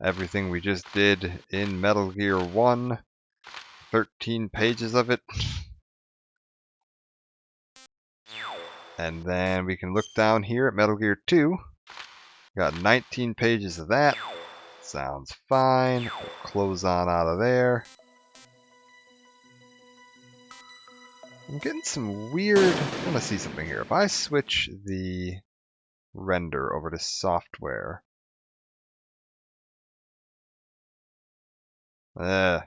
Everything we just did in Metal Gear 1. 13 pages of it. And then we can look down here at Metal Gear 2. Got 19 pages of that. Sounds fine. We'll close on out of there. I'm getting some weird... I want to see something here. If I switch the render over to software... I'm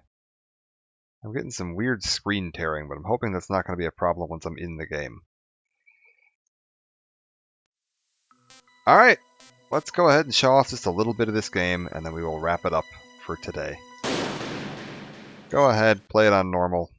getting some weird screen tearing, but I'm hoping that's not going to be a problem once I'm in the game. Alright, let's go ahead and show off just a little bit of this game, and then we will wrap it up for today. Go ahead, play it on normal.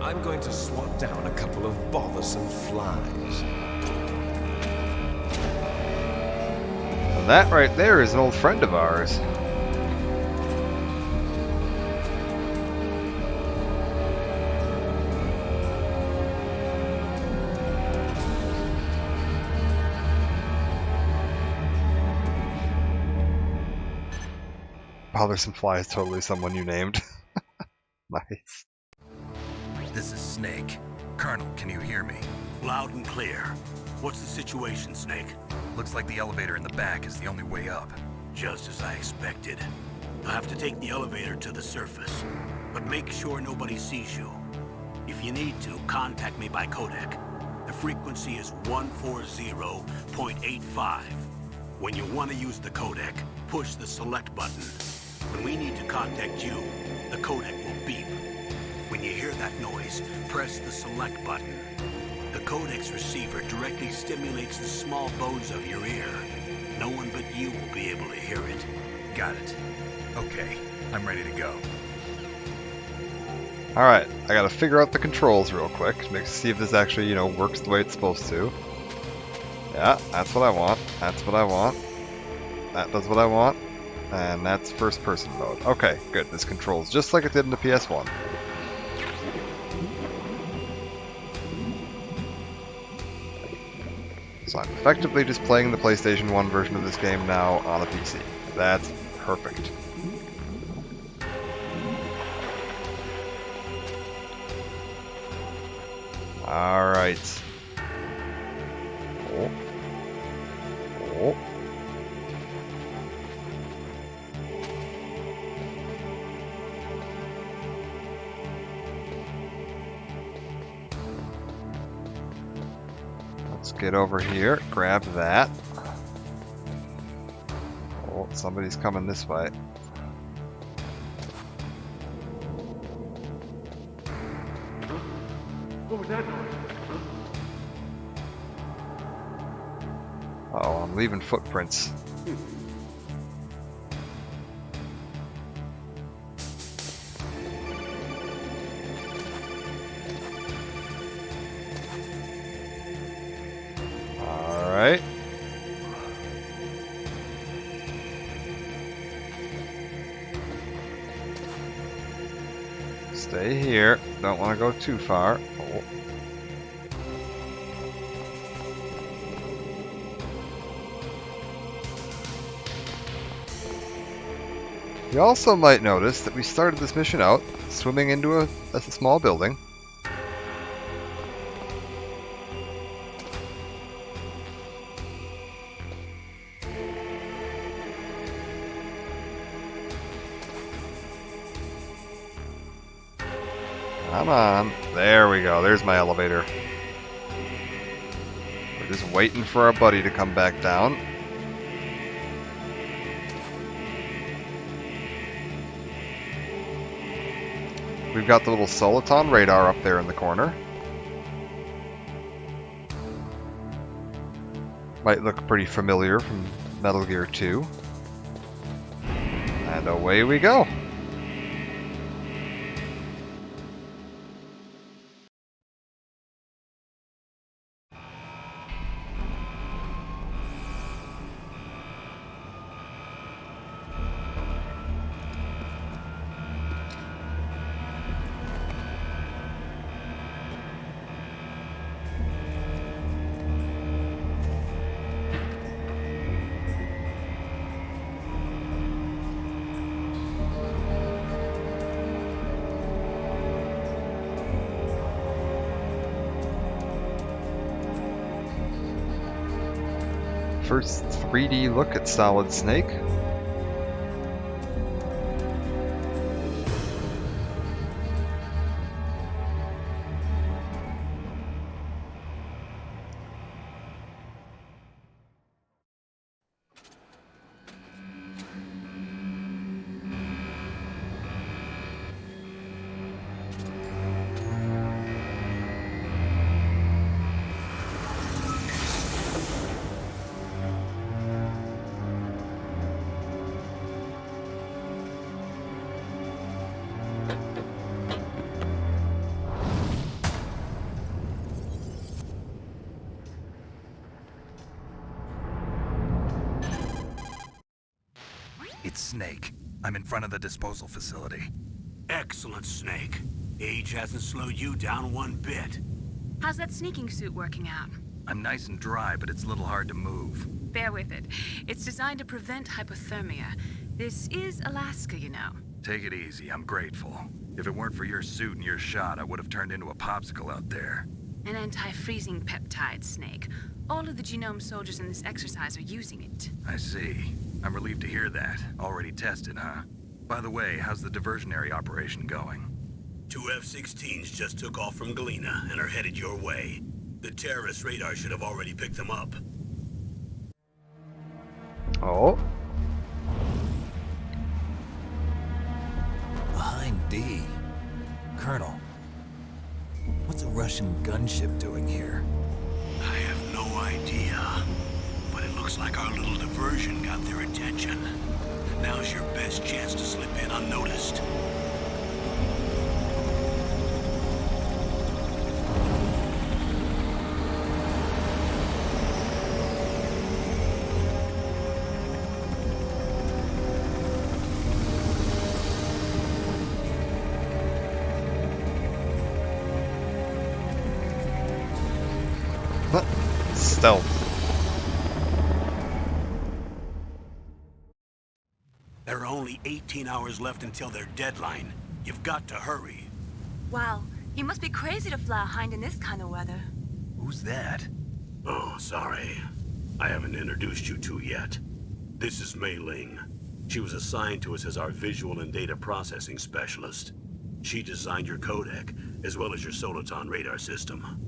I'm going to swat down a couple of bothersome flies. And that right there is an old friend of ours. Bothersome Fly is totally someone you named. Nice. This is Snake. Colonel, can you hear me? Loud and clear. What's the situation, Snake? Looks like the elevator in the back is the only way up. Just as I expected. You'll have to take the elevator to the surface, but make sure nobody sees you. If you need to, contact me by codec. The frequency is 140.85. When you want to use the codec, push the select button. When we need to contact you, the codec will beep. When you hear that noise, press the select button. The codec's receiver directly stimulates the small bones of your ear. No one but you will be able to hear it. Got it. Okay, I'm ready to go. Alright, I gotta figure out the controls real quick to see if this actually, works the way it's supposed to. Yeah, that's what I want. That's what I want. That does what I want. And that's first person mode. Okay, good. This controls just like it did in the PS1. So I'm effectively just playing the PlayStation 1 version of this game now on a PC. That's perfect. Alright. Oh. Oh. Let's get over here, grab that. Oh, somebody's coming this way. What was that noise? Uh-oh, I'm leaving footprints. Alright. Stay here. Don't want to go too far. Oh. You also might notice that we started this mission out swimming into a small building. Come on. There we go. There's my elevator. We're just waiting for our buddy to come back down. We've got the little Soliton radar up there in the corner. Might look pretty familiar from Metal Gear 2. And away we go. First 3D look at Solid Snake. It's Snake. I'm in front of the disposal facility. Excellent, Snake. Age hasn't slowed you down one bit. How's that sneaking suit working out? I'm nice and dry, but it's a little hard to move. Bear with it. It's designed to prevent hypothermia. This is Alaska, you know. Take it easy, I'm grateful. If it weren't for your suit and your shot, I would have turned into a popsicle out there. An anti-freezing peptide, Snake. All of the genome soldiers in this exercise are using it. I see. I'm relieved to hear that. Already tested, huh? By the way, how's the diversionary operation going? 2 F-16s just took off from Galena and are headed your way. The terrorist radar should have already picked them up. Oh. Behind D. Colonel, what's a Russian gunship doing here? I have no idea, but it looks like our little diversion got their attention. Now's your best chance to slip in unnoticed. Stealth. There are only 18 hours left until their deadline. You've got to hurry. Wow, You must be crazy to fly a hind in this kind of weather. Who's that? Oh, sorry. I haven't introduced you two yet. This is Mei Ling. She was assigned to us as our visual and data processing specialist. She designed your codec, as well as your Soliton radar system.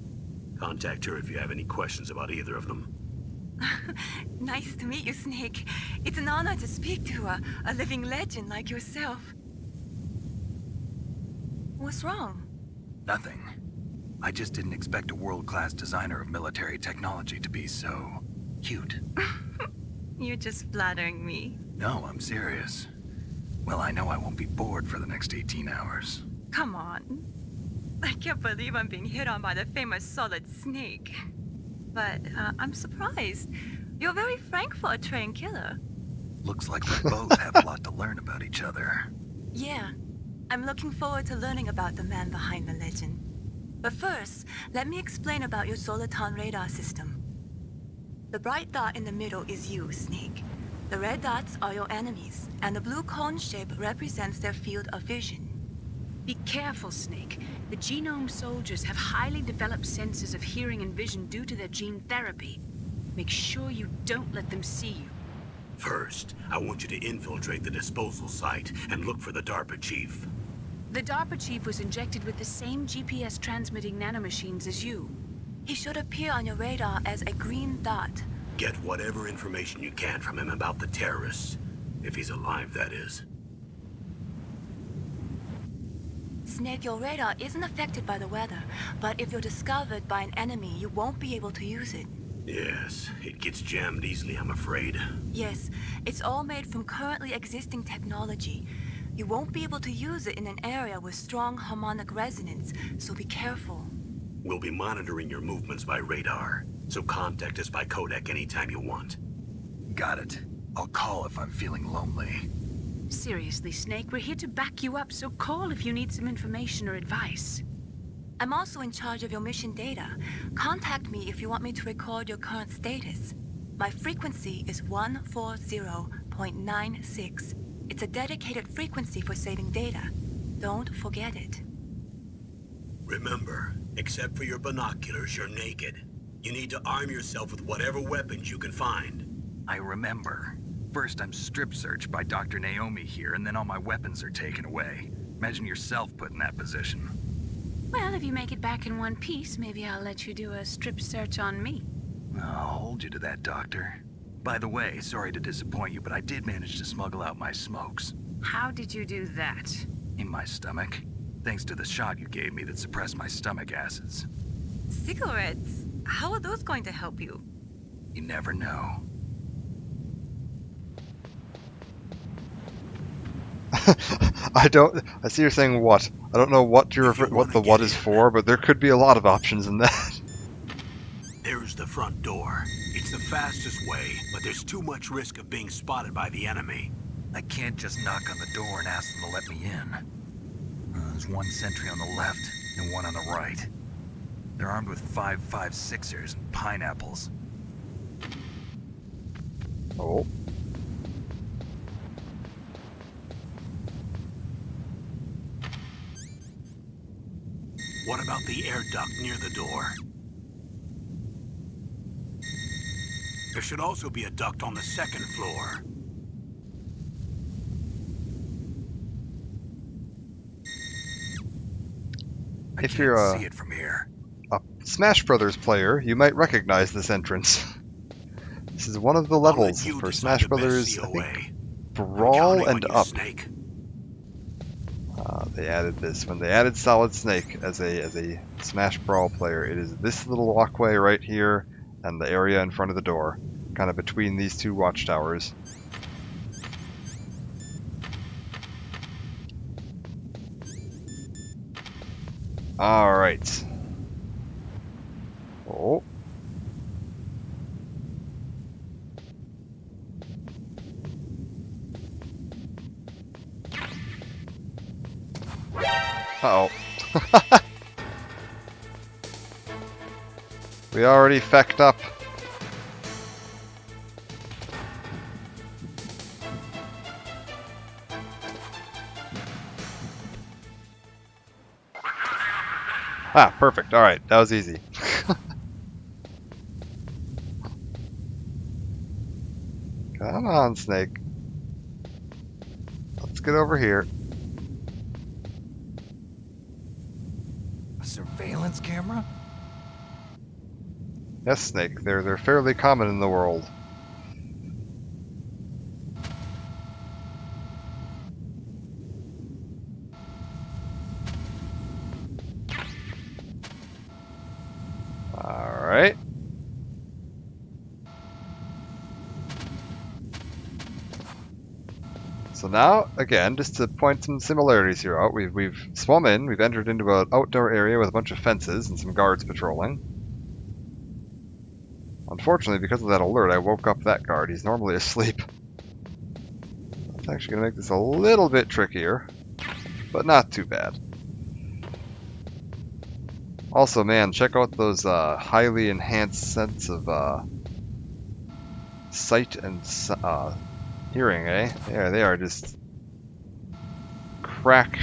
Contact her if you have any questions about either of them. Nice to meet you, Snake. It's an honor to speak to a living legend like yourself. What's wrong? Nothing. I just didn't expect a world-class designer of military technology to be so cute. You're just flattering me. No, I'm serious. Well, I know I won't be bored for the next 18 hours. Come on. I can't believe I'm being hit on by the famous Solid Snake. But I'm surprised. You're very frank for a trained killer. Looks like we both have a lot to learn about each other. Yeah. I'm looking forward to learning about the man behind the legend. But first, let me explain about your Soliton radar system. The bright dot in the middle is you, Snake. The red dots are your enemies, and the blue cone shape represents their field of vision. Be careful, Snake. The genome soldiers have highly developed senses of hearing and vision due to their gene therapy. Make sure you don't let them see you. First, I want you to infiltrate the disposal site and look for the DARPA chief. The DARPA chief was injected with the same GPS transmitting nanomachines as you. He should appear on your radar as a green dot. Get whatever information you can from him about the terrorists. If he's alive, that is. Snake, your radar isn't affected by the weather, but if you're discovered by an enemy, you won't be able to use it. Yes, it gets jammed easily, I'm afraid. Yes, it's all made from currently existing technology. You won't be able to use it in an area with strong harmonic resonance, so be careful. We'll be monitoring your movements by radar, so contact us by codec anytime you want. Got it. I'll call if I'm feeling lonely. Seriously, Snake, we're here to back you up, so call if you need some information or advice. I'm also in charge of your mission data. Contact me if you want me to record your current status. My frequency is 140.96. It's a dedicated frequency for saving data. Don't forget it. Remember, except for your binoculars, you're naked. You need to arm yourself with whatever weapons you can find. I remember. First I'm strip searched by Dr. Naomi here, and then all my weapons are taken away. Imagine yourself put in that position. Well, if you make it back in one piece, maybe I'll let you do a strip search on me. I'll hold you to that, Doctor. By the way, sorry to disappoint you, but I did manage to smuggle out my smokes. How did you do that? In my stomach. Thanks to the shot you gave me that suppressed my stomach acids. Cigarettes? How are those going to help you? You never know. I see you're saying what. I don't know what what the what is for, but there could be a lot of options in that. There's the front door. It's the fastest way, but there's too much risk of being spotted by the enemy. I can't just knock on the door and ask them to let me in. There's one sentry on the left and one on the right. They're armed with 5.56ers and pineapples. Oh. What about the air duct near the door? There should also be a duct on the second floor. I If can't you're see it from here. a Smash Brothers player, you might recognize this entrance. This is one of the I'll let levels you for decide Smash the best Brothers, I COA. think, I'm Brawl counting on and you, Up. Snake. They added this when they added Solid Snake as a Smash Brawl player. It is this little walkway right here and the area in front of the door, kind of between these two watchtowers. All right. Oh. Uh-oh. We already fecked up. Ah, perfect. Alright, that was easy. Come on, Snake. Let's get over here. A surveillance camera? Yes, Snake. They're fairly common in the world. Alright. So now, again, just to point some similarities here out, we've swum in, we've entered into an outdoor area with a bunch of fences and some guards patrolling. Unfortunately, because of that alert, I woke up that guard. He's normally asleep. That's actually going to make this a little bit trickier, but not too bad. Also, man, check out those highly enhanced sense of sight and hearing, eh? Yeah, they are just crack.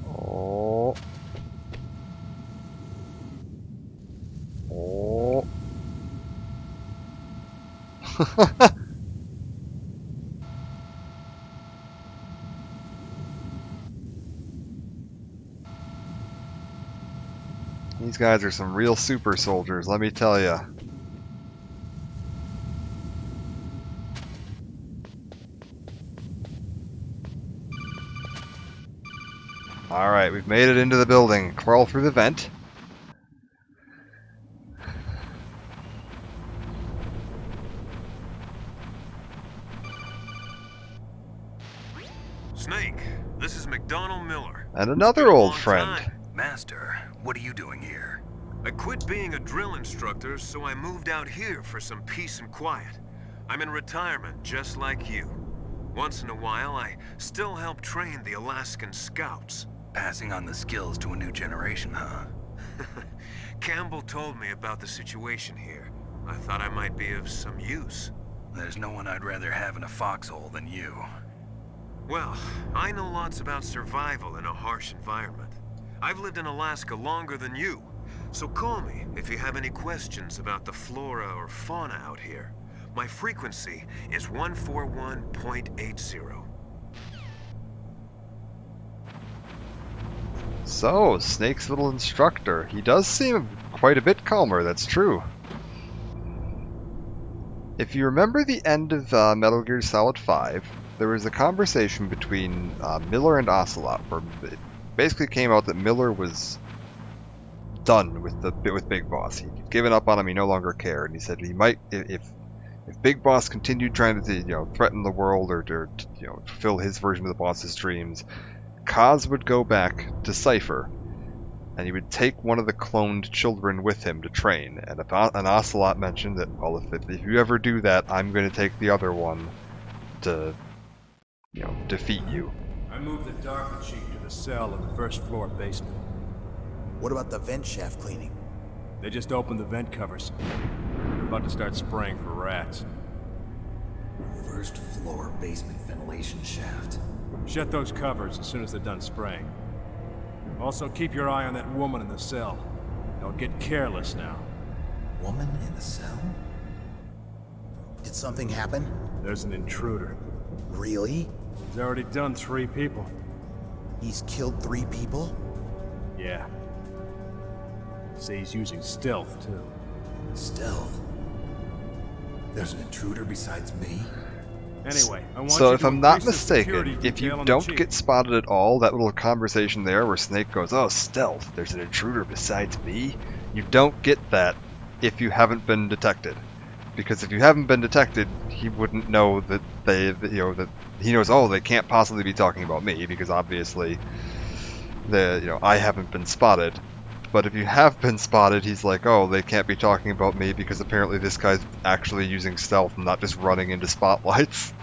Oh. Oh. These guys are some real super soldiers, let me tell you. Alright, we've made it into the building. Crawl through the vent. Snake, this is McDonald Miller. And another old Long friend. time. Master, what are you doing here? I quit being a drill instructor, so I moved out here for some peace and quiet. I'm in retirement, just like you. Once in a while, I still help train the Alaskan Scouts. Passing on the skills to a new generation, huh? Campbell told me about the situation here. I thought I might be of some use. There's no one I'd rather have in a foxhole than you. Well, I know lots about survival in a harsh environment. I've lived in Alaska longer than you, so call me if you have any questions about the flora or fauna out here. My frequency is 141.80. So, Snake's little instructor. He does seem quite a bit calmer, that's true. If you remember the end of Metal Gear Solid 5, there was a conversation between Miller and Ocelot, where it basically came out that Miller was done with Big Boss. He'd given up on him, he no longer cared, and he said he might, if Big Boss continued trying to threaten the world or fulfill his version of the boss's dreams, Kaz would go back to Cypher, and he would take one of the cloned children with him to train. And an Ocelot mentioned that, well, if you ever do that, I'm going to take the other one to, defeat you. I moved the Darker Chief to the cell in the first floor basement. What about the vent shaft cleaning? They just opened the vent covers. They're about to start spraying for rats. First floor basement ventilation shaft. Shut those covers as soon as they're done spraying. Also, keep your eye on that woman in the cell. Don't get careless now. Woman in the cell? Did something happen? There's an intruder. Really? He's already done 3 people. He's killed 3 people? Yeah. Say he's using stealth, too. Stealth? There's an intruder besides me? Anyway, I want So you if to I'm not increase the security mistaken, if detail you on the don't chief. get spotted at all, that little conversation there where Snake goes, "Oh, stealth, there's an intruder besides me," you don't get that if you haven't been detected. Because if you haven't been detected, he wouldn't know that that he knows, oh, they can't possibly be talking about me, because obviously I haven't been spotted. But if you have been spotted, he's like, oh, they can't be talking about me because apparently this guy's actually using stealth and not just running into spotlights.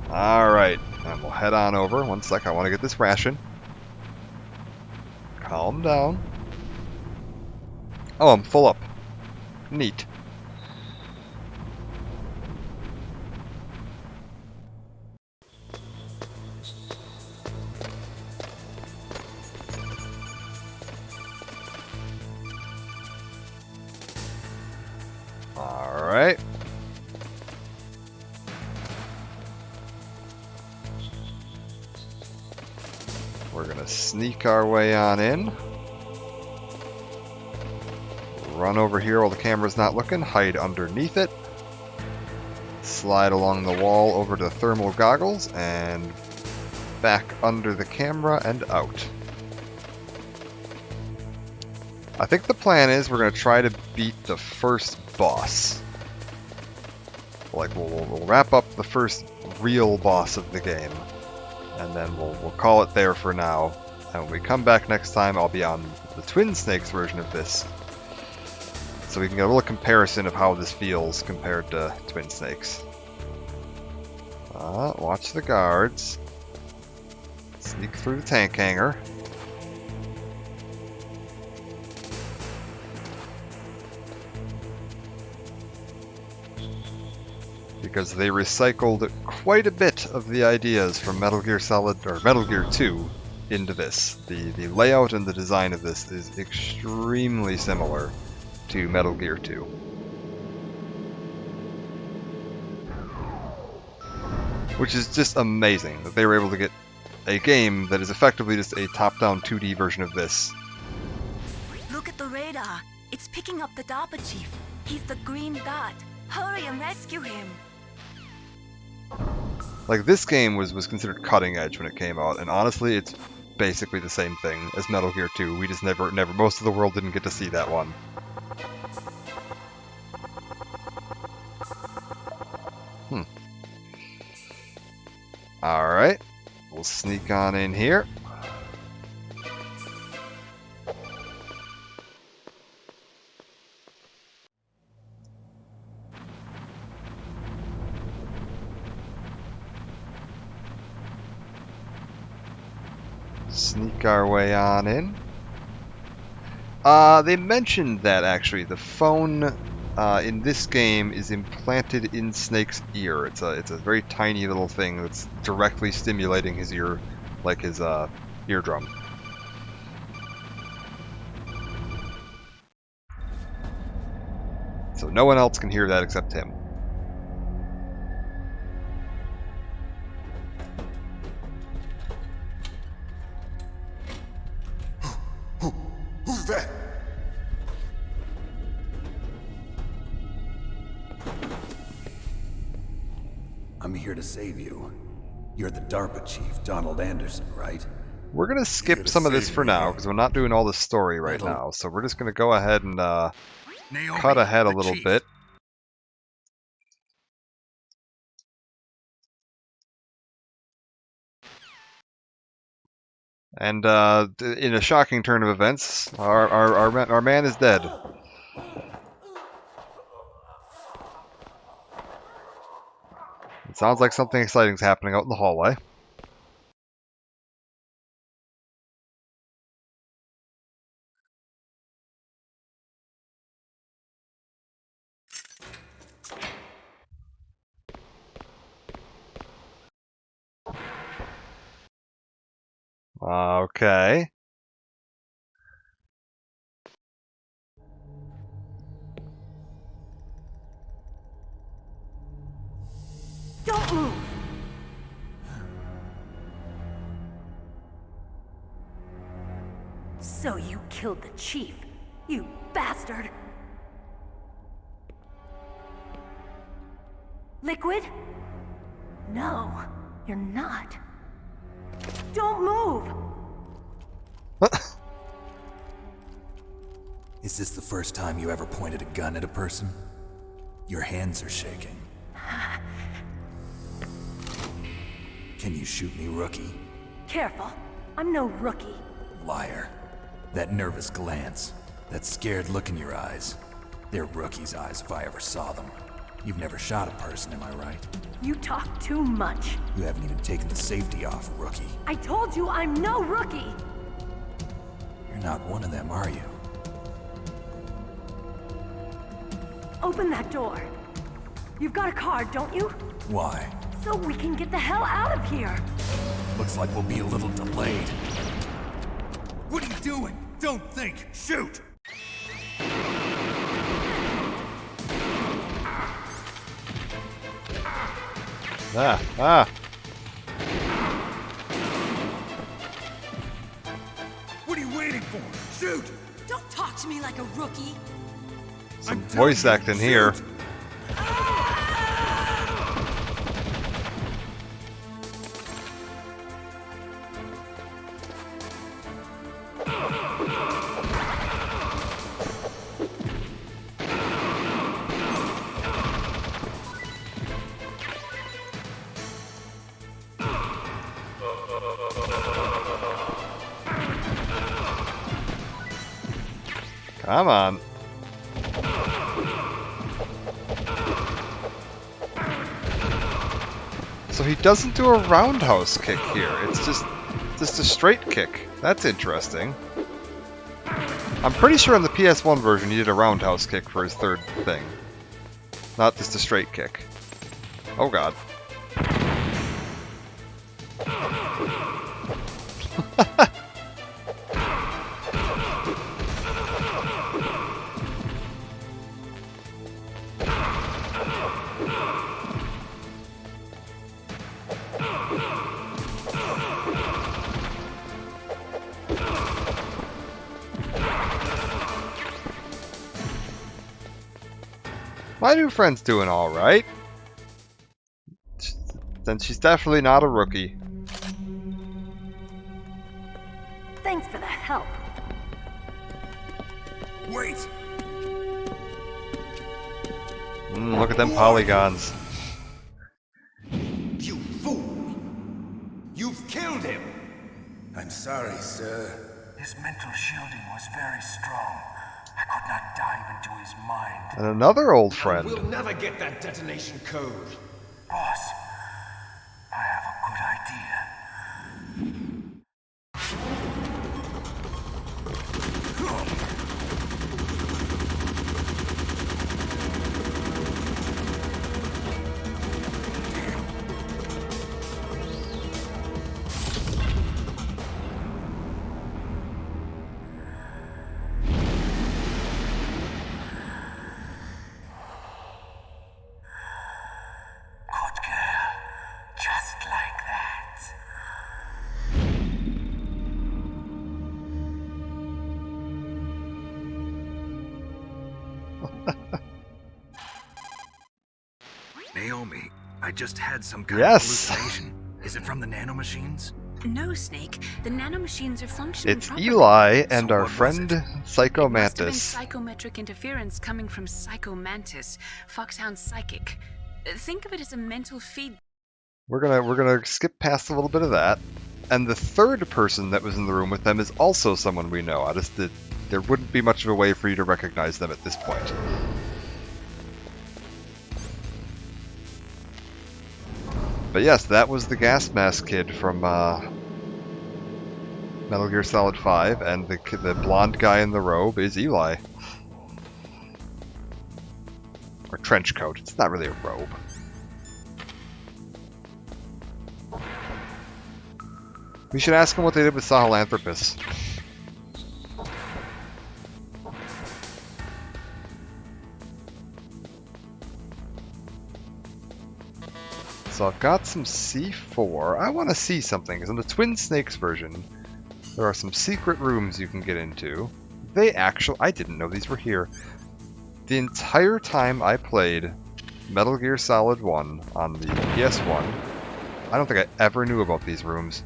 Alright, and we'll head on over. One sec, I want to get this ration. Calm down. Oh, I'm full up. Neat. We're gonna sneak our way on in. Run over here while the camera's not looking, hide underneath it. Slide along the wall over to thermal goggles and back under the camera and out. I think the plan is we're going to try to beat the first boss. Like, we'll wrap up the first real boss of the game, and then we'll call it there for now. And when we come back next time, I'll be on the Twin Snakes version of this, so we can get a little comparison of how this feels compared to Twin Snakes. Watch the guards. Sneak through the tank hangar. Because they recycled quite a bit of the ideas from Metal Gear Solid, or Metal Gear 2, into this. The layout and the design of this is extremely similar to Metal Gear 2. Which is just amazing that they were able to get a game that is effectively just a top-down 2D version of this. Look at the radar. It's picking up the DARPA chief. He's the green dot. Hurry and rescue him. Like, this game was considered cutting edge when it came out, and honestly, it's basically the same thing as Metal Gear 2. We just never, most of the world didn't get to see that one. Alright, we'll sneak on in here. Sneak our way on in. They mentioned that actually the phone in this game is implanted in Snake's ear. It's a very tiny little thing that's directly stimulating his ear, like his eardrum. So no one else can hear that except him. Who's that? I'm here to save you. You're the DARPA chief, Donald Anderson, right? We're going to skip some of this for now, because we're not doing all the story right now. So we're just going to go ahead and cut ahead a little bit. And in a shocking turn of events, our man is dead. It sounds like something exciting is happening out in the hallway. Okay. Don't move. So you killed the chief, you bastard. Liquid? No, you're not. Don't move! Is this the first time you ever pointed a gun at a person? Your hands are shaking. Can you shoot me, rookie? Careful, I'm no rookie. Liar. That nervous glance, that scared look in your eyes. They're rookie's eyes if I ever saw them. You've never shot a person, am I right? You talk too much. You haven't even taken the safety off, rookie. I told you I'm no rookie! You're not one of them, are you? Open that door. You've got a card, don't you? Why? So we can get the hell out of here. Looks like we'll be a little delayed. What are you doing? Don't think. Shoot! for? Shoot! Don't talk to me like a rookie. Some voice acting here. Come on. So he doesn't do a roundhouse kick here. It's just a straight kick. That's interesting. I'm pretty sure in the PS1 version he did a roundhouse kick for his third thing. Not just a straight kick. Oh god. My new friend's doing alright. Then she's definitely not a rookie. Thanks for the help. Wait! Look at them polygons. You fool! You've killed him! I'm sorry, sir. His mental shielding was very strong. I could not dive into his mind. And another old friend. We'll never get that detonation code. Boss, I have a good idea. Good girl. Just like that. Naomi, I just had some kind of Yes. hallucination. Is it from the nanomachines? No, Snake. The nanomachines are functioning It's properly. Eli and So our what was friend it? Psycho It must have been Mantis. psychometric interference coming from Psycho Mantis, Foxhound Psychic. Think of it as a mental feed. We're gonna skip past a little bit of that. And the third person that was in the room with them is also someone we know. There wouldn't be much of a way for you to recognize them at this point. But yes, that was the gas mask kid from Metal Gear Solid 5, and the blonde guy in the robe is Eli. Or trench coat. It's not really a robe. We should ask them what they did with Sahelanthropus. So I've got some C4. I want to see something, because in the Twin Snakes version, there are some secret rooms you can get into. I didn't know these were here. The entire time I played Metal Gear Solid 1 on the PS1, I don't think I ever knew about these rooms.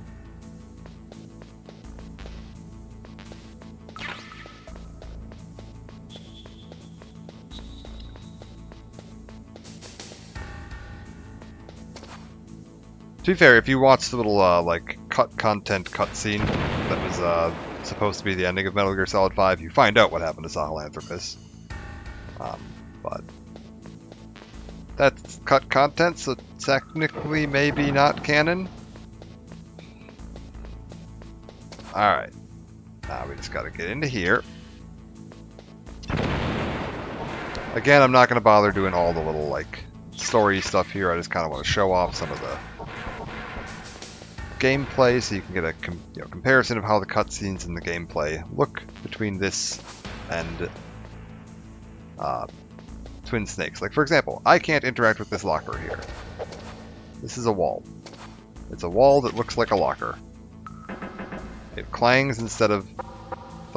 To be fair, if you watch the little like content cutscene that was supposed to be the ending of Metal Gear Solid 5, you find out what happened to Sahelanthropus. But that's cut content, so technically maybe not canon. Alright. Now we just gotta get into here. Again, I'm not gonna bother doing all the little like story stuff here. I just kind of want to show off some of the gameplay so you can get a comparison of how the cutscenes in the gameplay look between this and Twin Snakes. Like, for example, I can't interact with this locker here. This is a wall. It's a wall that looks like a locker. It clangs instead of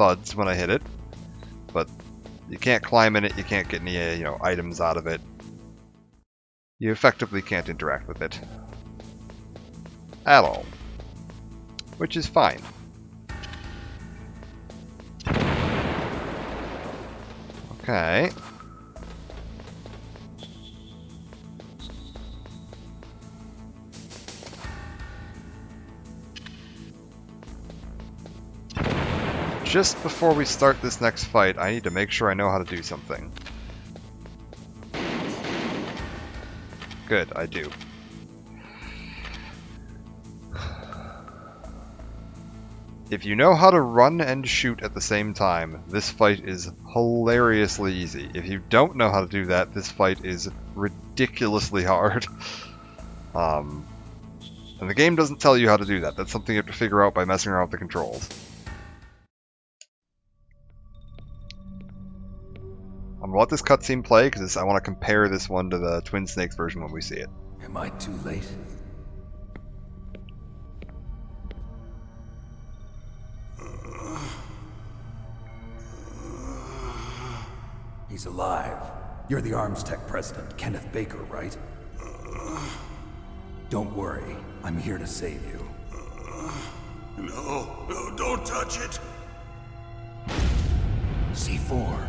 thuds when I hit it, but you can't climb in it, you can't get any items out of it. You effectively can't interact with it at all, which is fine. Okay. Just before we start this next fight, I need to make sure I know how to do something. Good, I do. If you know how to run and shoot at the same time, this fight is hilariously easy. If you don't know how to do that, this fight is ridiculously hard. And the game doesn't tell you how to do that. That's something you have to figure out by messing around with the controls. I'm gonna let this cutscene play because I want to compare this one to the Twin Snakes version when we see it. Am I too late? He's alive. You're the Arms Tech president, Kenneth Baker, right? Don't worry. I'm here to save you. No, don't touch it. C4.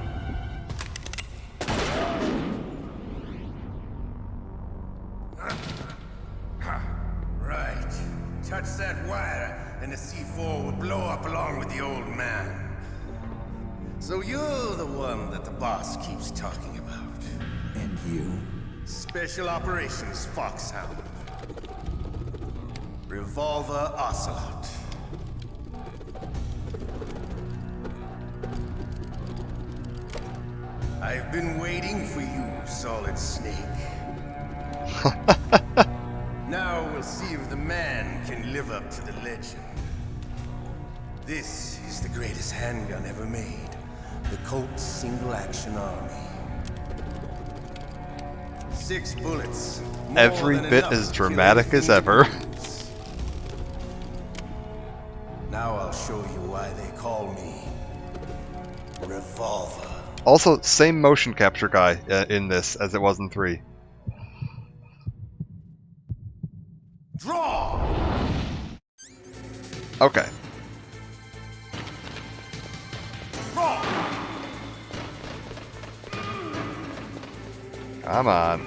Right. Touch that wire, and the C4 will blow up along with the old man. So you're the one that the boss keeps talking about. And you? Special Operations Foxhound. Revolver Ocelot. I've been waiting for you, Solid Snake. Now we'll see if the man can live up to the legend. This is the greatest handgun ever made. The Colt Single Action Army. 6 bullets. Every bit as dramatic as ever. Now I'll show you why they call me Revolver. Also, same motion capture guy in this as it was in 3. Draw! Okay. Draw! Come on.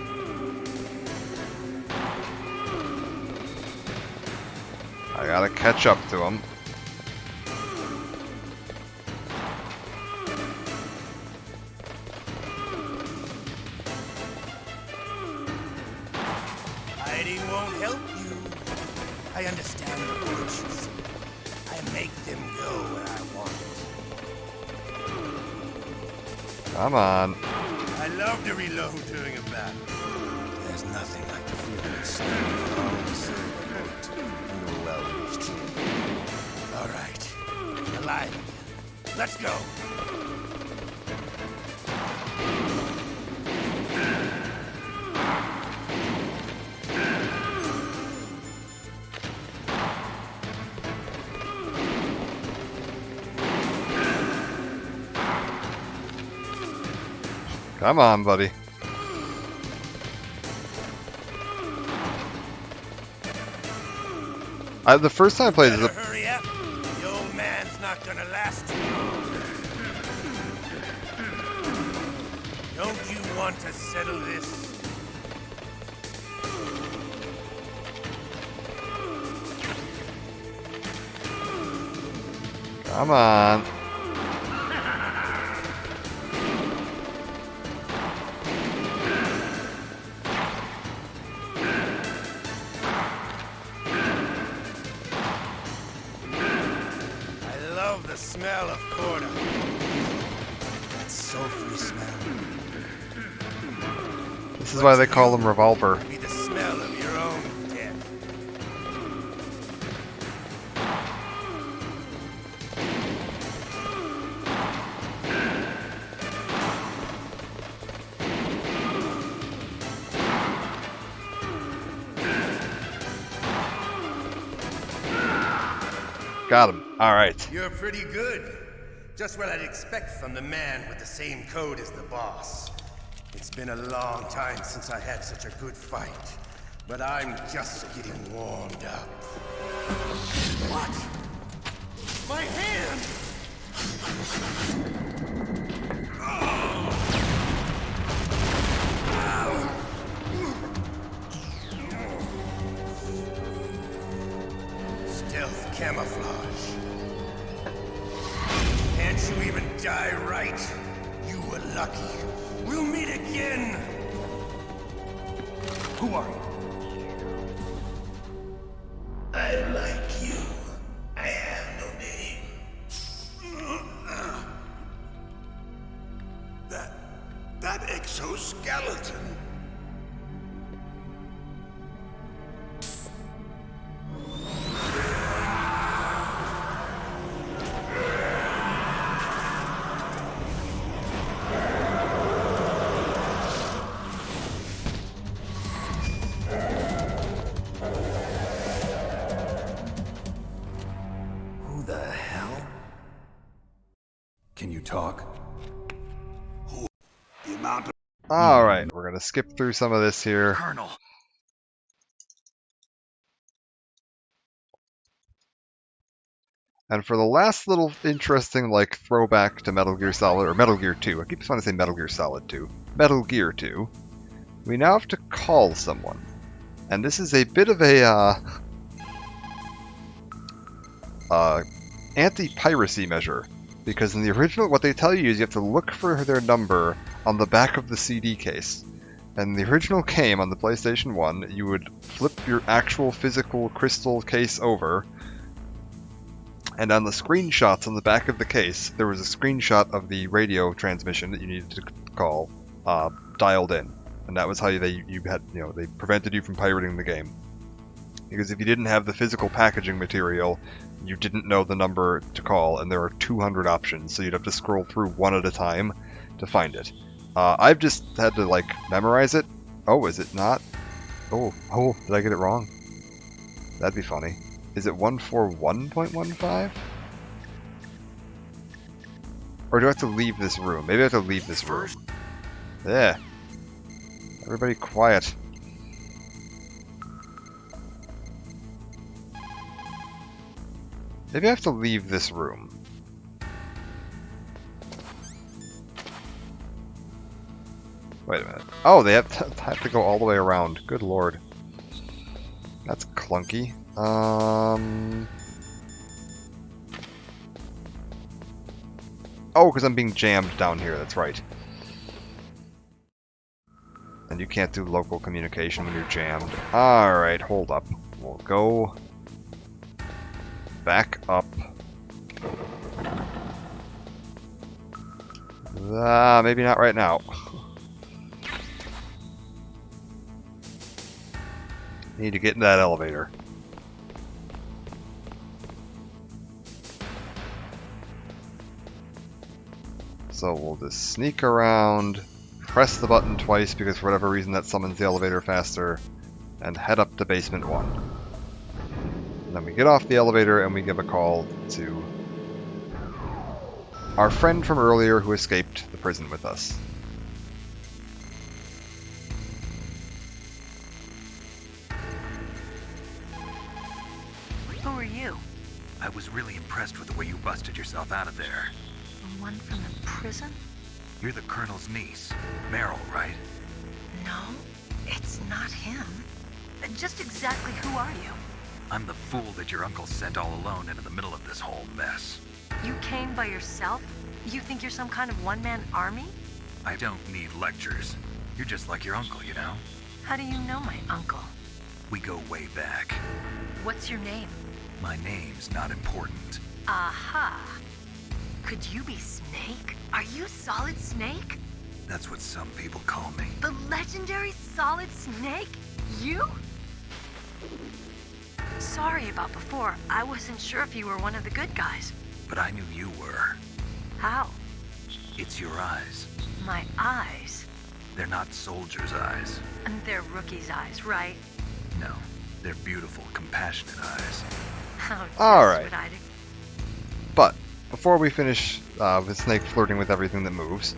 I gotta catch up to him. Hiding won't help you. I understand the glitches. I make them go where I want. Come on. I love to reload during a battle. There's nothing like the feeling of standing along the side of a bullet into a well-reached tree. All right, alive again. Let's go. Come on, buddy. The first time I played this, Hurry up. The old man's not gonna last too long. Don't you want to settle this? come on. I love the smell of corda. That sulfury smell. This is why they call him Revolver. Be the smell of your own death. Got him. All right. You're pretty good. Just what I'd expect from the man with the same code as the boss. It's been a long time since I had such a good fight, but I'm just getting warmed up. What? My hand! Stealth camouflage. Can't you even die right? You were lucky. We'll meet again! Who are you? I like you. I have no name. That exoskeleton. Who the hell? Can you talk? The amount of Alright, we're gonna skip through some of this here. Colonel! And for the last little interesting, like, throwback to Metal Gear Solid, or Metal Gear 2, I keep trying to say Metal Gear Solid 2, Metal Gear 2, we now have to call someone. And this is a bit of a, anti-piracy measure. Because in the original, what they tell you is you have to look for their number on the back of the CD case. And in the original game on the PlayStation 1, you would flip your actual physical crystal case over, and on the screenshots on the back of the case, there was a screenshot of the radio transmission that you needed to call dialed in, and that was how they prevented you from pirating the game. Because if you didn't have the physical packaging material, you didn't know the number to call, and there are 200 options, so you'd have to scroll through one at a time to find it. I've just had to like memorize it. Oh, is it not? Oh, did I get it wrong? That'd be funny. Is it 141.15? Or do I have to leave this room? Maybe I have to leave this room. Yeah. Everybody quiet. Maybe I have to leave this room. Wait a minute. Oh, they have to go all the way around. Good lord. That's clunky. Oh, because I'm being jammed down here, that's right. And you can't do local communication when you're jammed. Alright, hold up. We'll go back up. Maybe not right now. Need to get in that elevator. So we'll just sneak around, press the button twice because for whatever reason that summons the elevator faster, and head up to basement 1. And then we get off the elevator and we give a call to our friend from earlier who escaped the prison with us. Who are you? I was really impressed with the way you busted yourself out of there. The one from the prison? You're the Colonel's niece, Meryl, right? No, it's not him. Just exactly who are you? I'm the fool that your uncle sent all alone into the middle of this whole mess. You came by yourself? You think you're some kind of one-man army? I don't need lectures. You're just like your uncle, you know? How do you know my uncle? We go way back. What's your name? My name's not important. Aha. Could you be Snake? Are you Solid Snake? That's what some people call me. The legendary Solid Snake? You? Sorry about before. I wasn't sure if you were one of the good guys. But I knew you were. How? It's your eyes. My eyes? They're not soldiers' eyes. And they're rookies' eyes, right? No, they're beautiful, compassionate eyes. How All right. would I do? But before we finish with Snake flirting with everything that moves,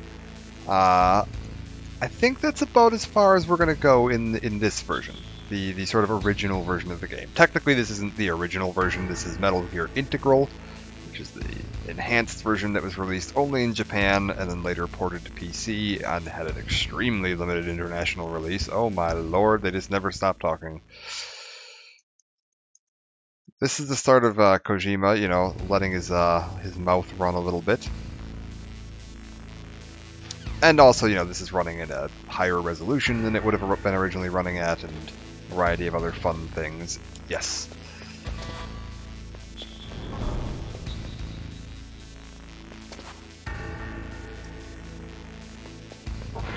I think that's about as far as we're going to go in this version, the sort of original version of the game. Technically, this isn't the original version. This is Metal Gear Integral, which is the enhanced version that was released only in Japan and then later ported to PC and had an extremely limited international release. Oh my lord, they just never stop talking. This is the start of Kojima, you know, letting his mouth run a little bit. And also, you know, this is running at a higher resolution than it would have been originally running at, and a variety of other fun things. Yes.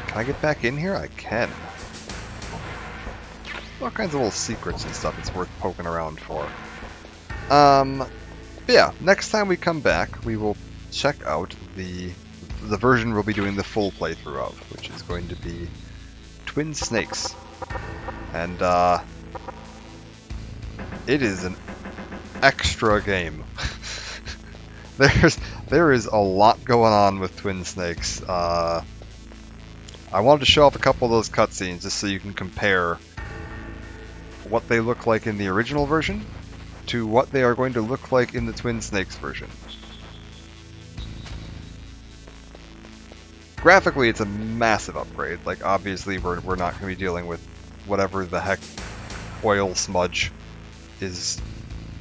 Can I get back in here? I can. All kinds of little secrets and stuff it's worth poking around for. But yeah, next time we come back, we will check out the version we'll be doing the full playthrough of, which is going to be Twin Snakes. And it is an extra game. There is a lot going on with Twin Snakes. I wanted to show off a couple of those cutscenes just so you can compare what they look like in the original version to what they are going to look like in the Twin Snakes version. Graphically, it's a massive upgrade. Like, obviously, we're not going to be dealing with whatever the heck oil smudge is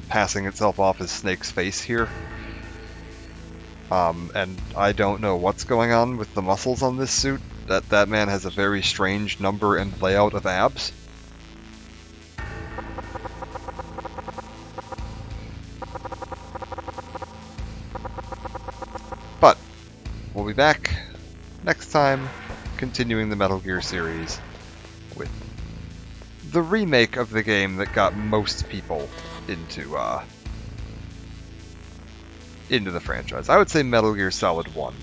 passing itself off as Snake's face here. And I don't know what's going on with the muscles on this suit. That man has a very strange number and layout of abs. But we'll be back next time, continuing the Metal Gear series with the remake of the game that got most people into the franchise. I would say Metal Gear Solid 1,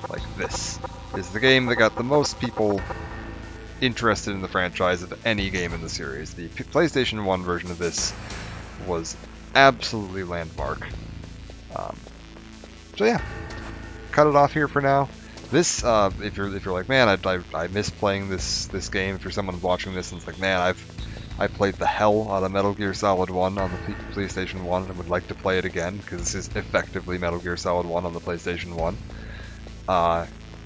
like this, is the game that got the most people interested in the franchise of any game in the series. The PlayStation 1 version of this was absolutely landmark. So yeah, cut it off here for now. This, if you're like, man, I miss playing this game. If you're someone watching this and it's like, man, I played the hell out of Metal Gear Solid 1 on the PlayStation 1 and would like to play it again, because this is effectively Metal Gear Solid 1 on the PlayStation 1.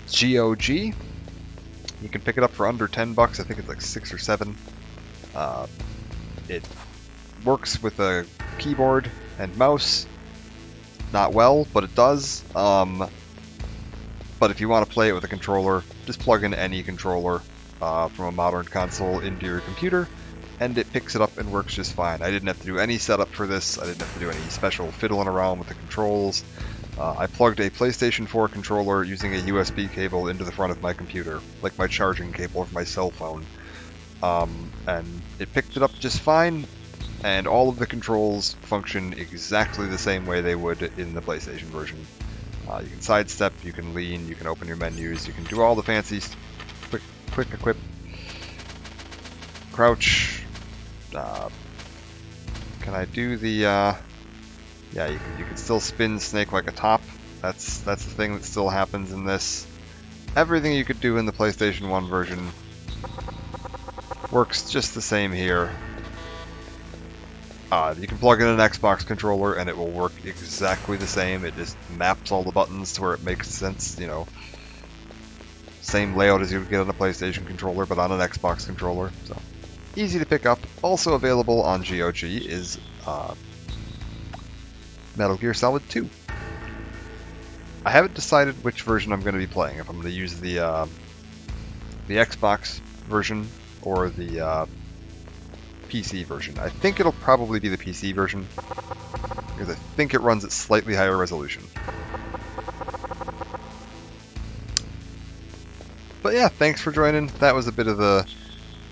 GOG, you can pick it up for under $10. I think it's like 6 or 7. It works with a keyboard and mouse. Not well, but it does. But if you want to play it with a controller, just plug in any controller from a modern console into your computer, and it picks it up and works just fine. I didn't have to do any setup for this. I didn't have to do any special fiddling around with the controls. I plugged a PlayStation 4 controller using a USB cable into the front of my computer, like my charging cable of my cell phone. And it picked it up just fine, and all of the controls function exactly the same way they would in the PlayStation version. You can sidestep, you can lean, you can open your menus, you can do all the fancy quick equip, crouch. Can I do the? Yeah, you can still spin Snake like a top. That's the thing that still happens in this. Everything you could do in the PlayStation 1 version works just the same here. You can plug in an Xbox controller and it will work exactly the same. It just maps all the buttons to where it makes sense, you know. Same layout as you would get on a PlayStation controller, but on an Xbox controller. So easy to pick up. Also available on GOG is Metal Gear Solid 2. I haven't decided which version I'm going to be playing. If I'm going to use the Xbox version or the PC version. I think it'll probably be the PC version, because I think it runs at slightly higher resolution. But yeah, thanks for joining. That was a bit of the,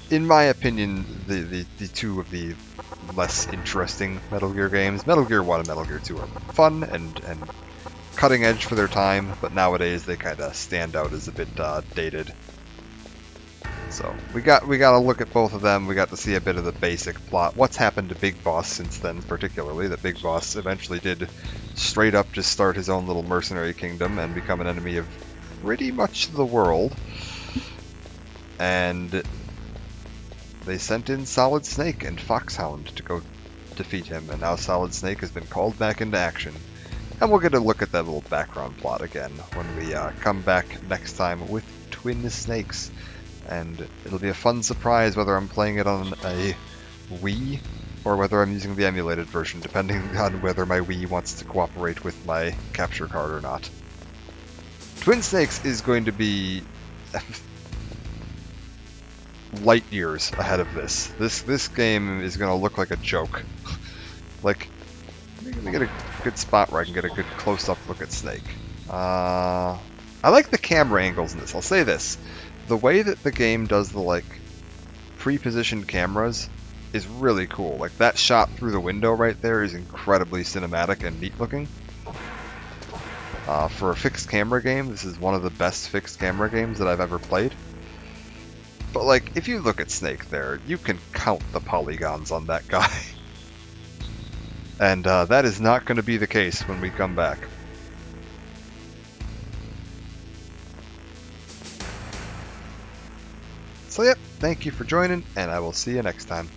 in my opinion, the two of the less interesting Metal Gear games. Metal Gear 1 and Metal Gear 2 are fun and cutting edge for their time, but nowadays they kind of stand out as a bit dated. So we got to look at both of them. We got to see a bit of the basic plot. What's happened to Big Boss since then, particularly that Big Boss eventually did straight up just start his own little mercenary kingdom and become an enemy of pretty much the world. And they sent in Solid Snake and Foxhound to go defeat him, and now Solid Snake has been called back into action. And we'll get a look at that little background plot again when we come back next time with Twin Snakes. And it'll be a fun surprise whether I'm playing it on a Wii or whether I'm using the emulated version, depending on whether my Wii wants to cooperate with my capture card or not. Twin Snakes is going to be light years ahead of this. This game is going to look like a joke. Like, let me get a good spot where I can get a good close-up look at Snake. I like the camera angles in this. I'll say this. The way that the game does the, like, pre-positioned cameras is really cool. Like, that shot through the window right there is incredibly cinematic and neat-looking. For a fixed camera game, this is one of the best fixed camera games that I've ever played. But, like, if you look at Snake there, you can count the polygons on that guy. And that is not going to be the case when we come back. So yep, thank you for joining, and I will see you next time.